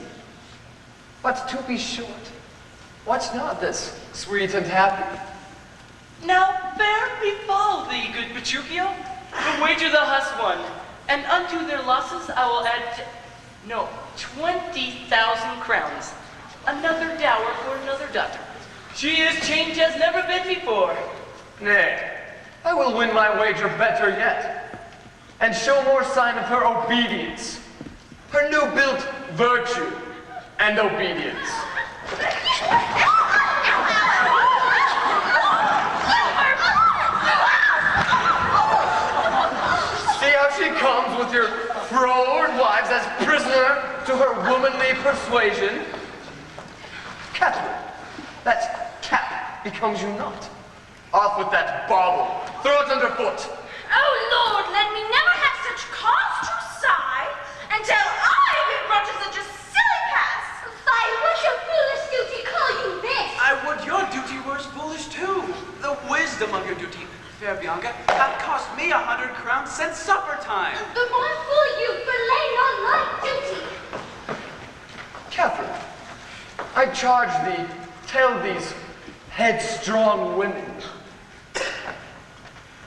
But to be short, what's not this sweet and happy? Now fair befall thee, good Petruchio. The wager thou hast won, and unto their losses I will add 20,000 crowns. Another dower for another daughter. She is changed as never been before. Nay, I will win my wager better yet, and show more sign of her obedience, her new-built virtue and obedience. See how she comes with your froward wives as prisoner to her womanly persuasion? Katherine, that cap becomes you not. Off with that bauble. Throw it underfoot. Oh, Lord, let me never have such cause to sigh until I be brought to such a silly pass. By what a foolish duty call you this? I would your duty were as foolish too. The wisdom of your duty, fair Bianca, hath cost me 100 crowns since supper time. The more fool you for laying on my duty. Katherine, I charge thee, tell these headstrong women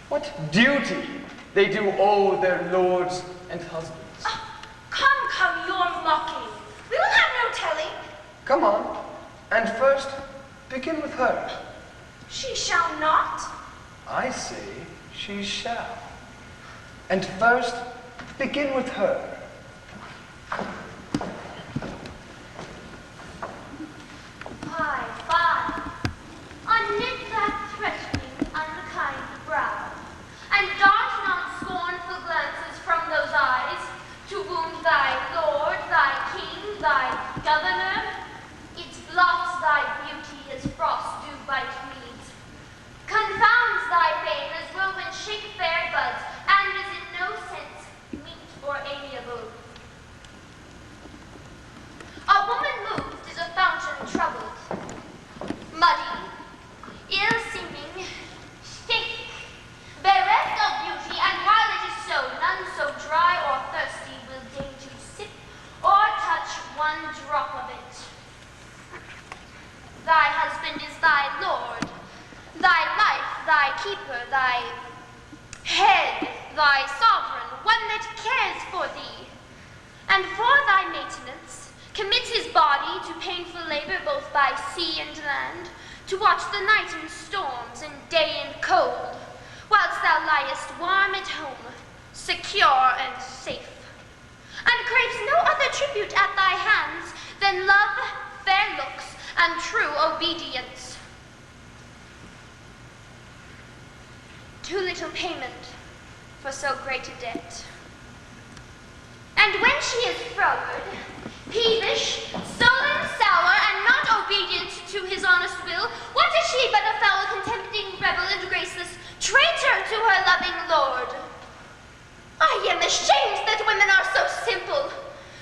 what duty they do owe their lords and husbands. Come, you're mocking. We will have no telling. Come on, and first begin with her. She shall not. I say she shall. And first begin with her. Fie. Unknit that threatening, unkind brow, and dart not scornful glances from those eyes to wound thy lord, thy king, thy governor. It blots thy beauty as frost do bite weeds, confounds thy fame as whirlwind shake fair buds, and is in no sense meet or amiable. keeper, thy head, thy sovereign, one that cares for thee, and for thy maintenance commits his body to painful labor both by sea and land, to watch the night in storms and day in cold, whilst thou liest warm at home, secure and safe, and craves no other tribute at thy hands than love, fair looks, and true obedience. Too little payment for so great a debt. And when she is froward, peevish, sullen, sour, and not obedient to his honest will, what is she but a foul, contempting, rebel, and graceless traitor to her loving lord? I am ashamed that women are so simple,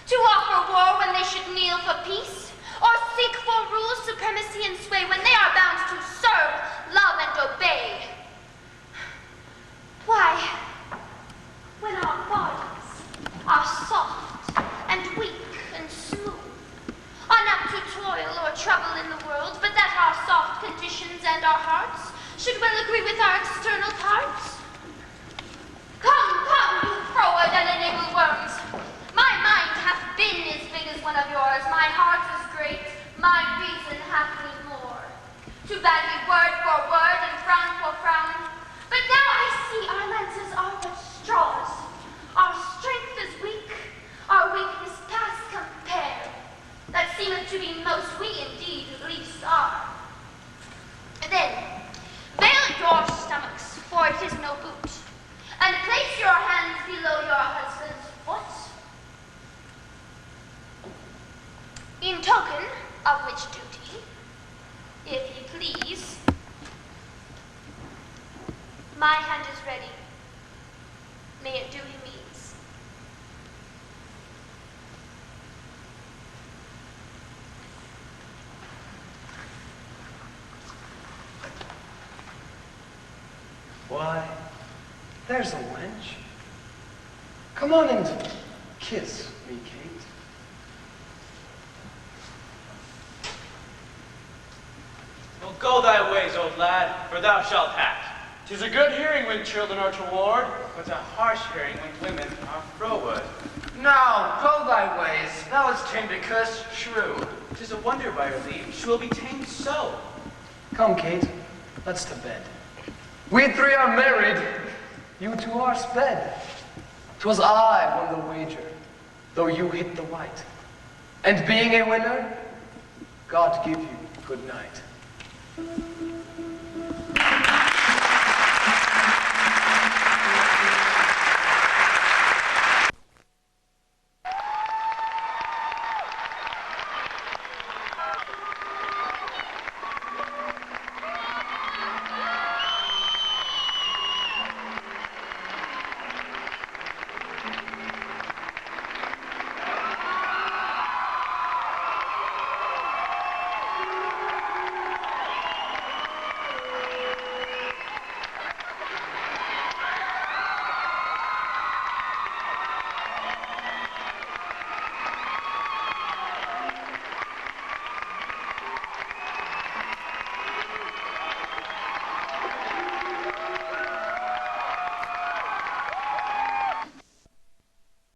to offer war when they should kneel for peace, or seek for rule, supremacy, and sway when they are bound to serve, love, and obey. Why, when our bodies are soft and weak and smooth, unapt to toil or trouble in the world, but that our soft conditions and our hearts should well agree with our external parts? Come, you froward and enable worms. My mind hath been as big as one of yours, my heart is great, my reason hath me more. To bandy word for word and frown for frown, but now I see our lances are but straws, our strength is weak, our weakness past compare, that seemeth to be most we indeed least are. Then, veil your stomachs, for it is no boot, and place your hands below your husband's foot, in token of which duty, if ye please, my hand is ready. May it do him ease. Why, there's a wench. Come on and kiss me, Kate. Well, go thy ways, old lad, for thou shalt have. 'Tis a good hearing when children are toward, but a harsh hearing when women are froward. Now, go thy ways. Thou hast tamed a cursed shrew. 'Tis a wonder, by your leave, she will be tamed so. Come, Kate, let's to bed. We three are married, you two are sped. 'Twas I won the wager, though you hit the white. And being a winner, God give you good night.